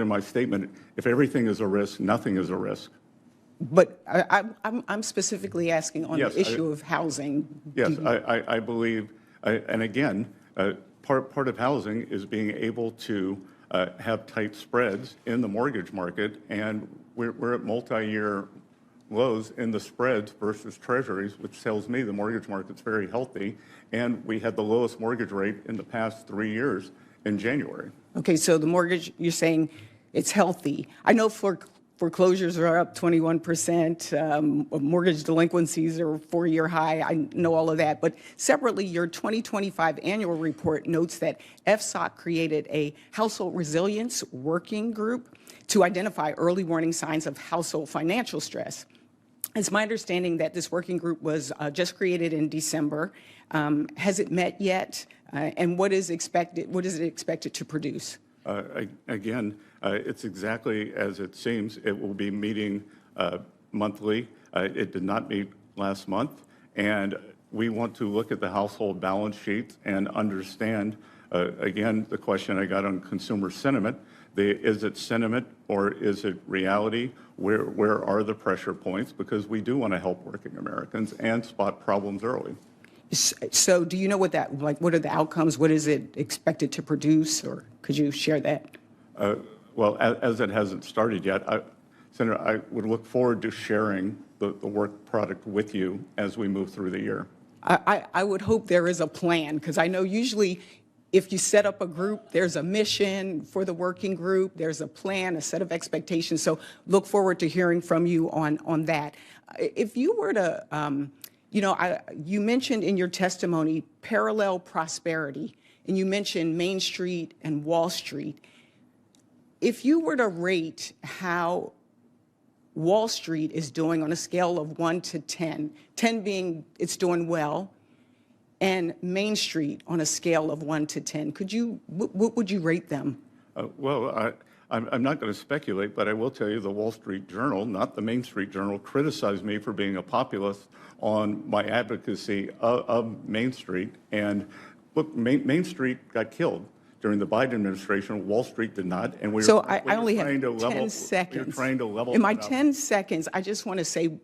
my statement, if everything is a risk, nothing is a risk. But I'm specifically asking on the issue of housing. Yes, I believe, and again, part of housing is being able to have tight spreads in the mortgage market, and we're at multi-year lows in the spreads versus treasuries, which tells me the mortgage market's very healthy, and we had the lowest mortgage rate in the past 3 years in January. Okay, so the mortgage, you're saying it's healthy. I know foreclosures are up 21%, mortgage delinquencies are 4-year high, I know all of that, but separately, your 2025 annual report notes that FSOC created a household resilience working group to identify early warning signs of household financial stress. It's my understanding that this working group was just created in December. Has it met yet? And what is it expected to produce? Again, it's exactly as it seems. It will be meeting monthly. It did not meet last month. And we want to look at the household balance sheets and understand, again, the question I got on consumer sentiment. Is it sentiment or is it reality? Where are the pressure points? Because we do want to help working Americans and spot problems early. So do you know what what are the outcomes? What is it expected to produce? Or could you share that? Well, as it hasn't started yet, Senator, I would look forward to sharing the work product with you as we move through the year. I would hope there is a plan, because I know usually if you set up a group, there's a mission for the working group, there's a plan, a set of expectations. So look forward to hearing from you on that. If you were to, you mentioned in your testimony parallel prosperity, and you mentioned Main Street and Wall Street. If you were to rate how Wall Street is doing on a scale of 1 to 10, 10 being it's doing well, and Main Street on a scale of 1 to 10, what would you rate them? Well, I'm not going to speculate, but I will tell you the Wall Street Journal, not the Main Street Journal, criticized me for being a populist on my advocacy of Main Street. And look, Main Street got killed during the Biden administration. Wall Street did not. And we So were, I only have 10 seconds. We were trying to level In my it out. 10 seconds, I just want to say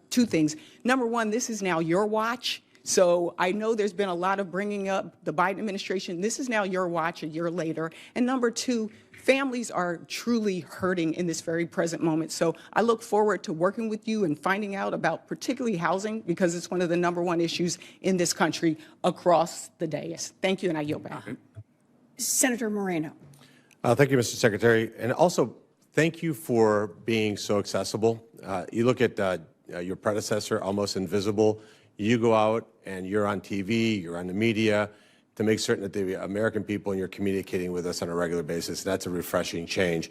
two things. Number one, this is now your watch. So I know there's been a lot of bringing up the Biden administration. This is now your watch a year later. And number two, families are truly hurting in this very present moment. So I look forward to working with you and finding out about particularly housing, because it's one of the #1 issues in this country across the dais. Thank you, and I yield back. Senator Moreno. Thank you, Mr. Secretary. And also, thank you for being so accessible. You look at your predecessor, almost invisible. You go out and you're on TV, you're on the media to make certain that the American people and you're communicating with us on a regular basis. That's a refreshing change.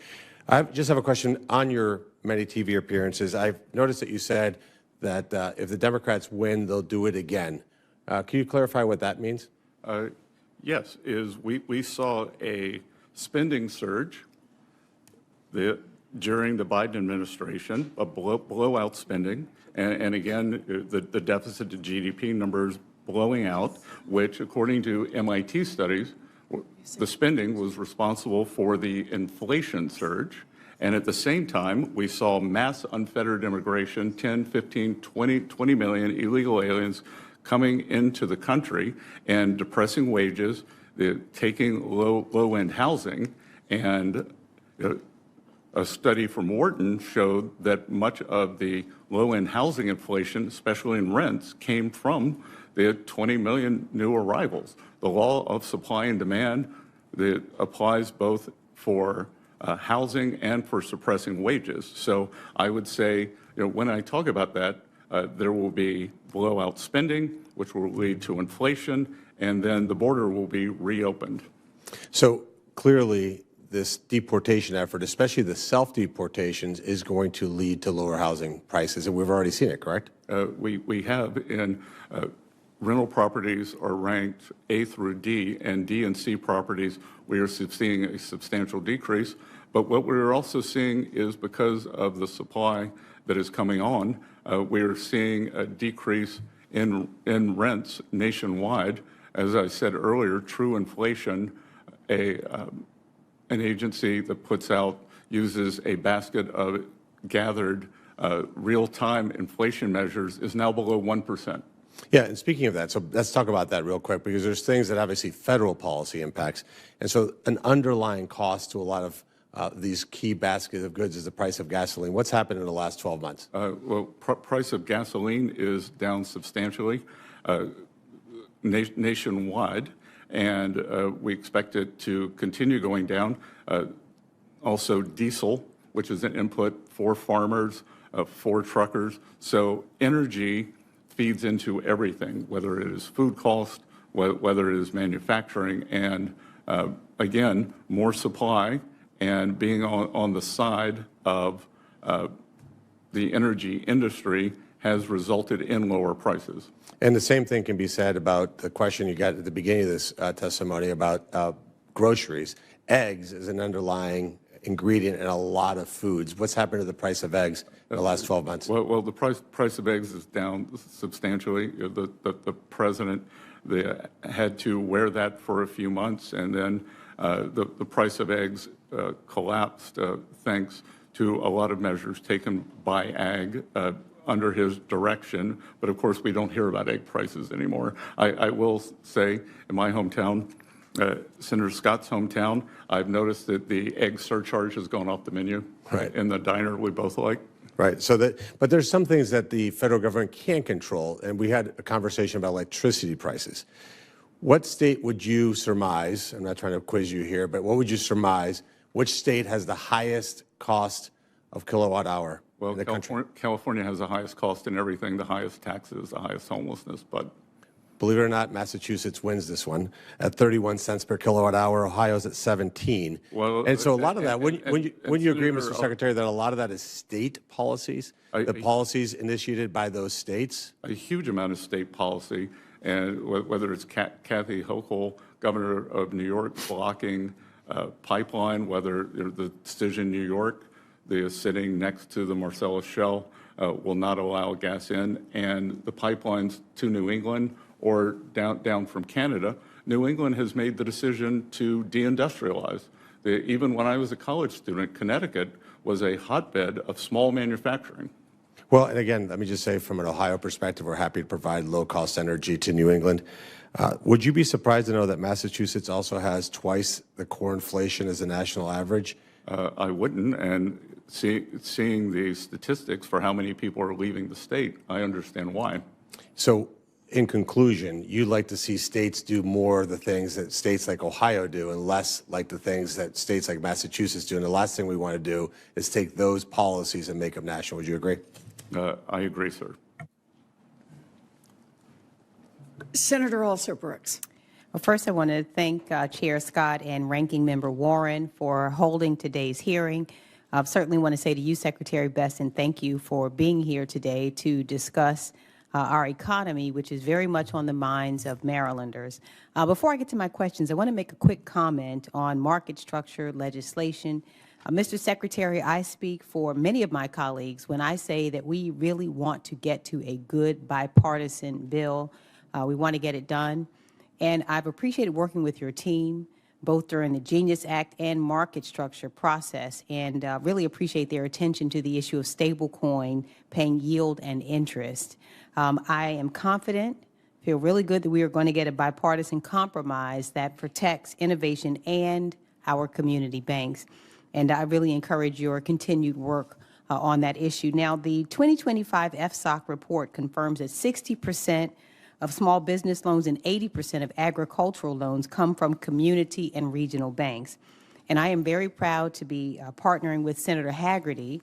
I just have a question on your many TV appearances. I've noticed that you said that if the Democrats win, they'll do it again. Can you clarify what that means? Yes, we saw a spending surge during the Biden administration, a blowout spending, and again, the deficit to GDP numbers blowing out, which according to MIT studies, the spending was responsible for the inflation surge. And at the same time, we saw mass unfettered immigration, 10, 15, 20 million illegal aliens coming into the country and depressing wages, taking low-end housing, and a study from Wharton showed that much of the low-end housing inflation, especially in rents, came from the 20 million new arrivals. The law of supply and demand that applies both for housing and for suppressing wages. So I would say, when I talk about that, there will be blowout spending, which will lead to inflation, and then the border will be reopened. So clearly, this deportation effort, especially the self-deportations, is going to lead to lower housing prices, and we've already seen it, correct? We have, and rental properties are ranked A through D, and D and C properties, we are seeing a substantial decrease. But what we're also seeing is because of the supply that is coming on, we're seeing a decrease in rents nationwide. As I said earlier, True Inflation, an agency that uses a basket of gathered real-time inflation measures, is now below 1%. Yeah, and speaking of that, so let's talk about that real quick, because there's things that obviously federal policy impacts. And so an underlying cost to a lot of these key baskets of goods is the price of gasoline. What's happened in the last 12 months? Well, price of gasoline is down substantially nationwide, and we expect it to continue going down. Also, diesel, which is an input for farmers, for truckers. So energy feeds into everything, whether it is food cost, whether it is manufacturing, and again, more supply and being on the side of the energy industry has resulted in lower prices. And the same thing can be said about the question you got at the beginning of this testimony about groceries. Eggs is an underlying ingredient in a lot of foods. What's happened to the price of eggs in the last 12 months? Well, the price of eggs is down substantially. The president had to wear that for a few months, and then the price of eggs collapsed thanks to a lot of measures taken by ag under his direction. But of course, we don't hear about egg prices anymore. I will say, in my hometown, Senator Scott's hometown, I've noticed that the egg surcharge has gone off the menu in the diner we both like. Right. But there's some things that the federal government can't control, and we had a conversation about electricity prices. What state would you surmise, I'm not trying to quiz you here, but what would you surmise, which state has the highest cost of kilowatt hour in the country? California has the highest cost in everything, the highest taxes, the highest homelessness, but believe it or not, Massachusetts wins this one at 31 cents per kilowatt hour. Ohio's at 17. Well, and so a lot of that, wouldn't you agree, Mr. Secretary, that a lot of that is state policies, the policies initiated by those states? A huge amount of state policy, and whether it's Kathy Hochul, governor of New York, blocking pipeline, whether the decision in New York, the sitting next to the Marcellus Shale, will not allow gas in, and the pipelines to New England or down from Canada. New England has made the decision to deindustrialize. Even when I was a college student, Connecticut was a hotbed of small manufacturing. Well, and again, let me just say from an Ohio perspective, we're happy to provide low-cost energy to New England. Would you be surprised to know that Massachusetts also has twice the core inflation as the national average? I wouldn't, and seeing the statistics for how many people are leaving the state, I understand why. So, in conclusion, you'd like to see states do more of the things that states like Ohio do and less like the things that states like Massachusetts do. And the last thing we want to do is take those policies and make them national. Would you agree? I agree, sir. Senator Alsobrooks. Well, first, I want to thank Chair Scott and Ranking Member Warren for holding today's hearing. I certainly want to say to you, Secretary Bessent, thank you for being here today to discuss our economy, which is very much on the minds of Marylanders. Before I get to my questions, I want to make a quick comment on market structure legislation. Mr. Secretary, I speak for many of my colleagues when I say that we really want to get to a good bipartisan bill. We want to get it done. And I've appreciated working with your team, both during the Genius Act and market structure process, and really appreciate their attention to the issue of stablecoin paying yield and interest. I am confident, feel really good that we are going to get a bipartisan compromise that protects innovation and our community banks. And I really encourage your continued work on that issue. Now, the 2025 FSOC report confirms that 60% of small business loans and 80% of agricultural loans come from community and regional banks. And I am very proud to be partnering with Senator Hagerty.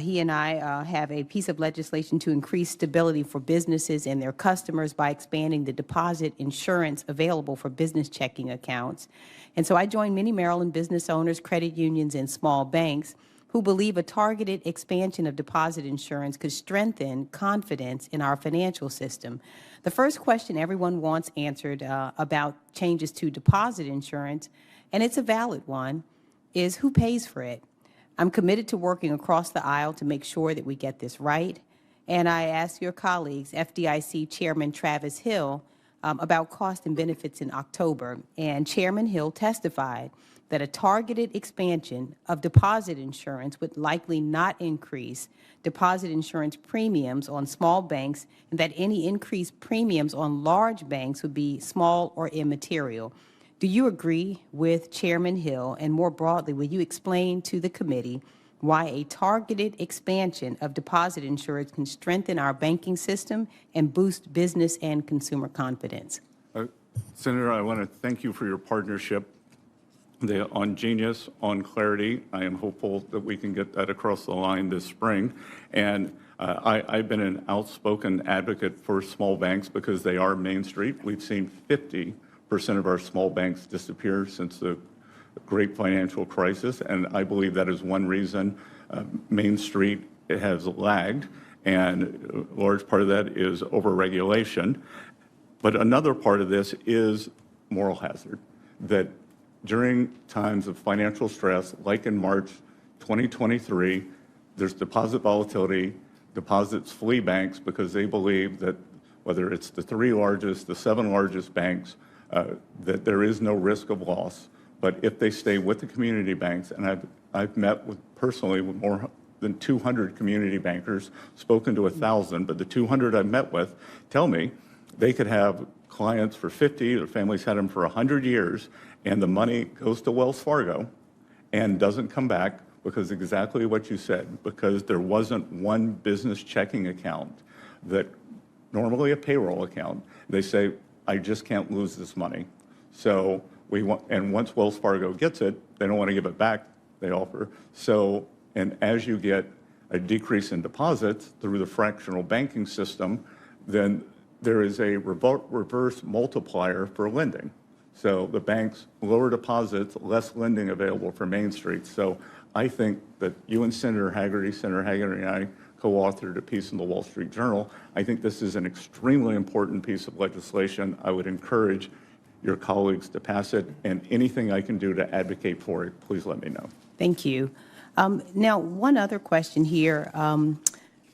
He and I have a piece of legislation to increase stability for businesses and their customers by expanding the deposit insurance available for business checking accounts. And so I join many Maryland business owners, credit unions, and small banks who believe a targeted expansion of deposit insurance could strengthen confidence in our financial system. The first question everyone wants answered about changes to deposit insurance, and it's a valid one, is who pays for it? I'm committed to working across the aisle to make sure that we get this right. And I asked your colleagues, FDIC Chairman Travis Hill, about cost and benefits in October. And Chairman Hill testified that a targeted expansion of deposit insurance would likely not increase deposit insurance premiums on small banks, and that any increased premiums on large banks would be small or immaterial. Do you agree with Chairman Hill? And more broadly, will you explain to the committee why a targeted expansion of deposit insurance can strengthen our banking system and boost business and consumer confidence? Senator, I want to thank you for your partnership on Genius, on Clarity. I am hopeful that we can get that across the line this spring. And I've been an outspoken advocate for small banks because they are Main Street. We've seen 50% of our small banks disappear since the great financial crisis, and I believe that is one reason Main Street has lagged, and a large part of that is overregulation. But another part of this is moral hazard, that during times of financial stress, like in March 2023, there's deposit volatility, deposits flee banks because they believe that whether it's the 3 largest, the 7 largest banks, that there is no risk of loss. But if they stay with the community banks, and I've met personally with more than 200 community bankers, spoken to 1,000, but the 200 I've met with tell me they could have clients for 50, their families had them for 100 years, and the money goes to Wells Fargo and doesn't come back because exactly what you said, because there wasn't one business checking account that normally a payroll account. They say, I just can't lose this money. So we want, and once Wells Fargo gets it, they don't want to give it back, they offer. So, and as you get a decrease in deposits through the fractional banking system, then there is a reverse multiplier for lending. So the banks lower deposits, less lending available for Main Street. So I think that you and Senator Hagerty and I co-authored a piece in the Wall Street Journal. I think this is an extremely important piece of legislation. I would encourage your colleagues to pass it, and anything I can do to advocate for it, please let me know. Thank you. Now, one other question here.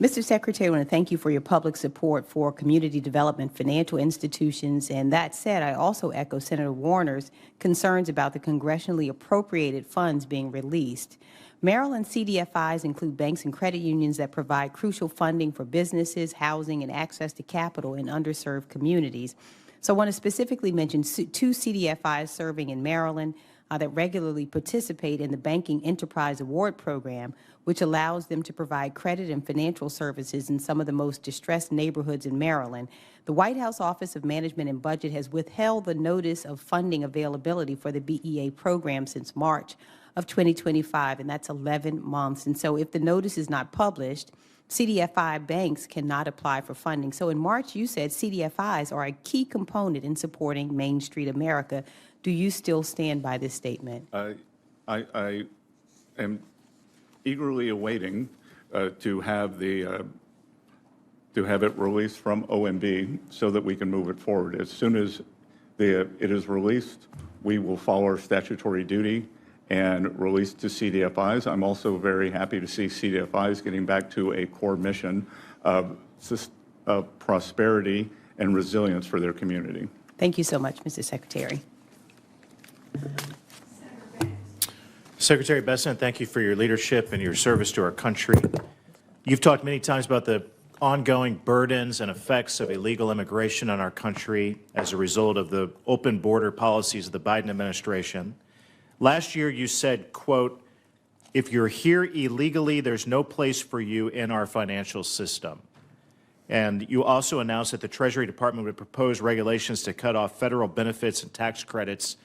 Mr. Secretary, I want to thank you for your public support for community development financial institutions. And that said, I also echo Senator Warner's concerns about the congressionally appropriated funds being released. Maryland CDFIs include banks and credit unions that provide crucial funding for businesses, housing, and access to capital in underserved communities. So I want to specifically mention 2 CDFIs serving in Maryland that regularly participate in the Banking Enterprise Award Program, which allows them to provide credit and financial services in some of the most distressed neighborhoods in Maryland. The White House Office of Management and Budget has withheld the notice of funding availability for the BEA program since March of 2025, and that's 11 months. And so if the notice is not published, CDFI banks cannot apply for funding. So in March, you said CDFIs are a key component in supporting Main Street America. Do you still stand by this statement? I am eagerly awaiting to have it released from OMB so that we can move it forward. As soon as it is released, we will follow our statutory duty and release to CDFIs. I'm also very happy to see CDFIs getting back to a core mission of prosperity and resilience for their community. Thank you so much, Mr. Secretary. Secretary Bessent, thank you for your leadership and your service to our country. You've talked many times about the ongoing burdens and effects of illegal immigration on our country as a result of the open border policies of the Biden administration. Last year, you said, quote, "If you're here illegally, there's no place for you in our financial system." And you also announced that the Treasury Department would propose regulations to cut off federal benefits and tax credits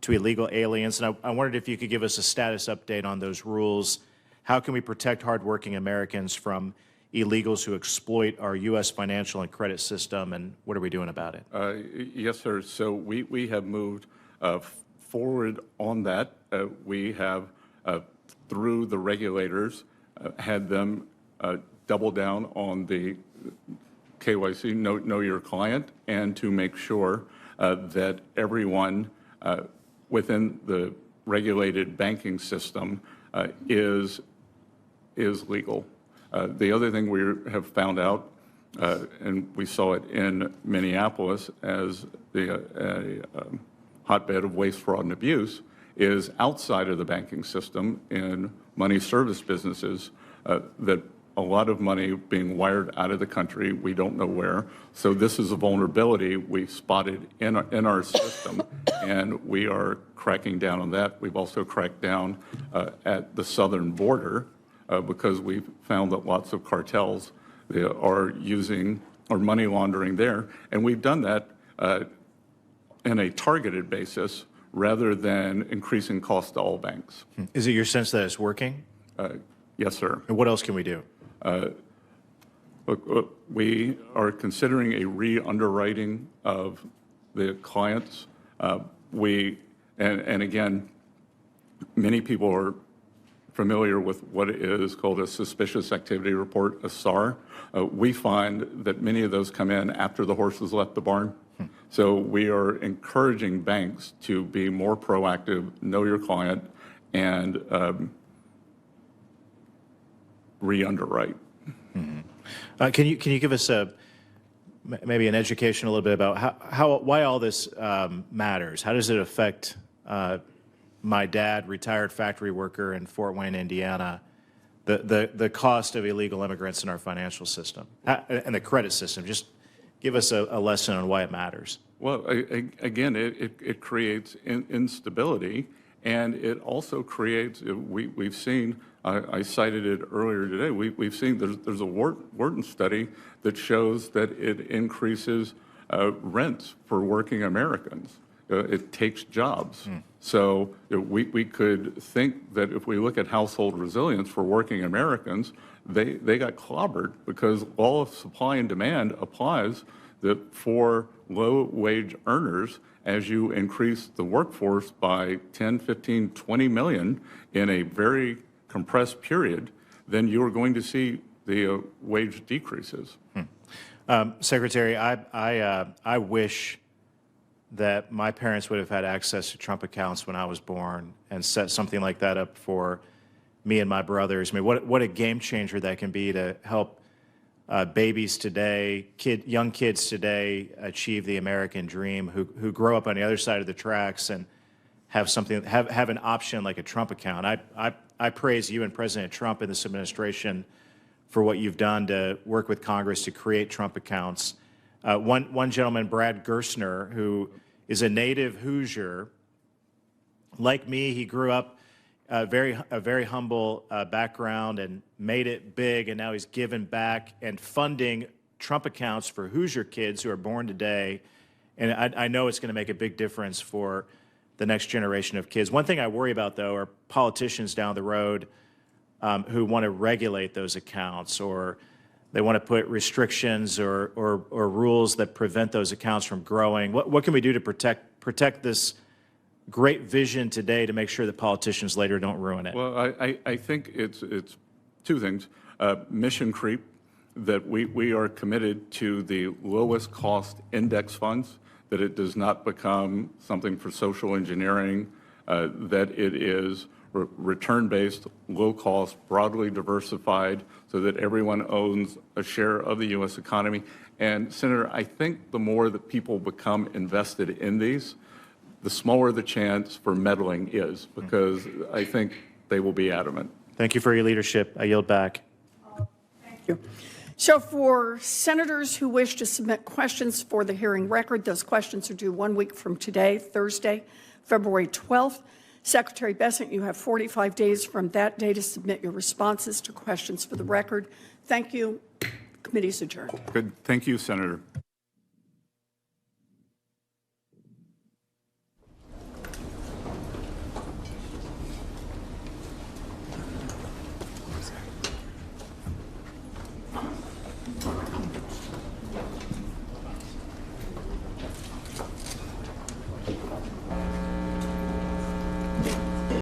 to illegal aliens. And I wondered if you could give us a status update on those rules. How can we protect hardworking Americans from illegals who exploit our U.S. financial and credit system, and what are we doing about it? Yes, sir. So we have moved forward on that. We have, through the regulators, had them double down on the KYC, know your client, and to make sure that everyone within the regulated banking system is legal. The other thing we have found out, and we saw it in Minneapolis as the hotbed of waste, fraud, and abuse, is outside of the banking system in money service businesses that a lot of money being wired out of the country, we don't know where. So this is a vulnerability we spotted in our system, and we are cracking down on that. We've also cracked down at the southern border because we've found that lots of cartels are using or money laundering there, and we've done that in a targeted basis rather than increasing cost to all banks. Is it your sense that it's working? Yes, sir. And what else can we do? Look, we are considering a re-underwriting of the clients. And again, many people are familiar with what is called a suspicious activity report, a SAR. We find that many of those come in after the horse has left the barn. So we are encouraging banks to be more proactive, know your client, and re-underwrite. Mm-hmm. Can you give us maybe an education a little bit about why all this matters? How does it affect my dad, retired factory worker in Fort Wayne, Indiana, the cost of illegal immigrants in our financial system and the credit system? Just give us a lesson on why it matters. Well, again, it creates instability, and it also creates, we've seen, I cited it earlier today, we've seen there's a Wharton study that shows that it increases rents for working Americans. It takes jobs. So we could think that if we look at household resilience for working Americans, they got clobbered because law of supply and demand applies that for low-wage earners, as you increase the workforce by 10, 15, 20 million in a very compressed period, then you're going to see the wage decreases. Secretary, I wish that my parents would have had access to Trump accounts when I was born and set something like that up for me and my brothers. I mean, what a game changer that can be to help babies today, young kids today achieve the American dream, who grow up on the other side of the tracks and have an option like a Trump account. I praise you and President Trump and this administration for what you've done to work with Congress to create Trump accounts. One gentleman, Brad Gerstner, who is a native Hoosier, like me, he grew up a very humble background and made it big, and now he's given back and funding Trump accounts for Hoosier kids who are born today. And I know it's going to make a big difference for the next generation of kids. One thing I worry about, though, are politicians down the road who want to regulate those accounts, or they want to put restrictions or rules that prevent those accounts from growing. What can we do to protect this great vision today to make sure that politicians later don't ruin it? Well, I think it's two things. Mission creep, that we are committed to the lowest cost index funds, that it does not become something for social engineering, that it is return-based, low-cost, broadly diversified, so that everyone owns a share of the U.S. economy. And, Senator, I think the more that people become invested in these, the smaller the chance for meddling is, because I think they will be adamant. Thank you for your leadership. I yield back. Thank you. So for senators who wish to submit questions for the hearing record, those questions are due 1 week from today, Thursday, February 12th. Secretary Bessent, you have 45 days from that day to submit your responses to questions for the record. Thank you. The committee is adjourned. Good. Thank you, Senator.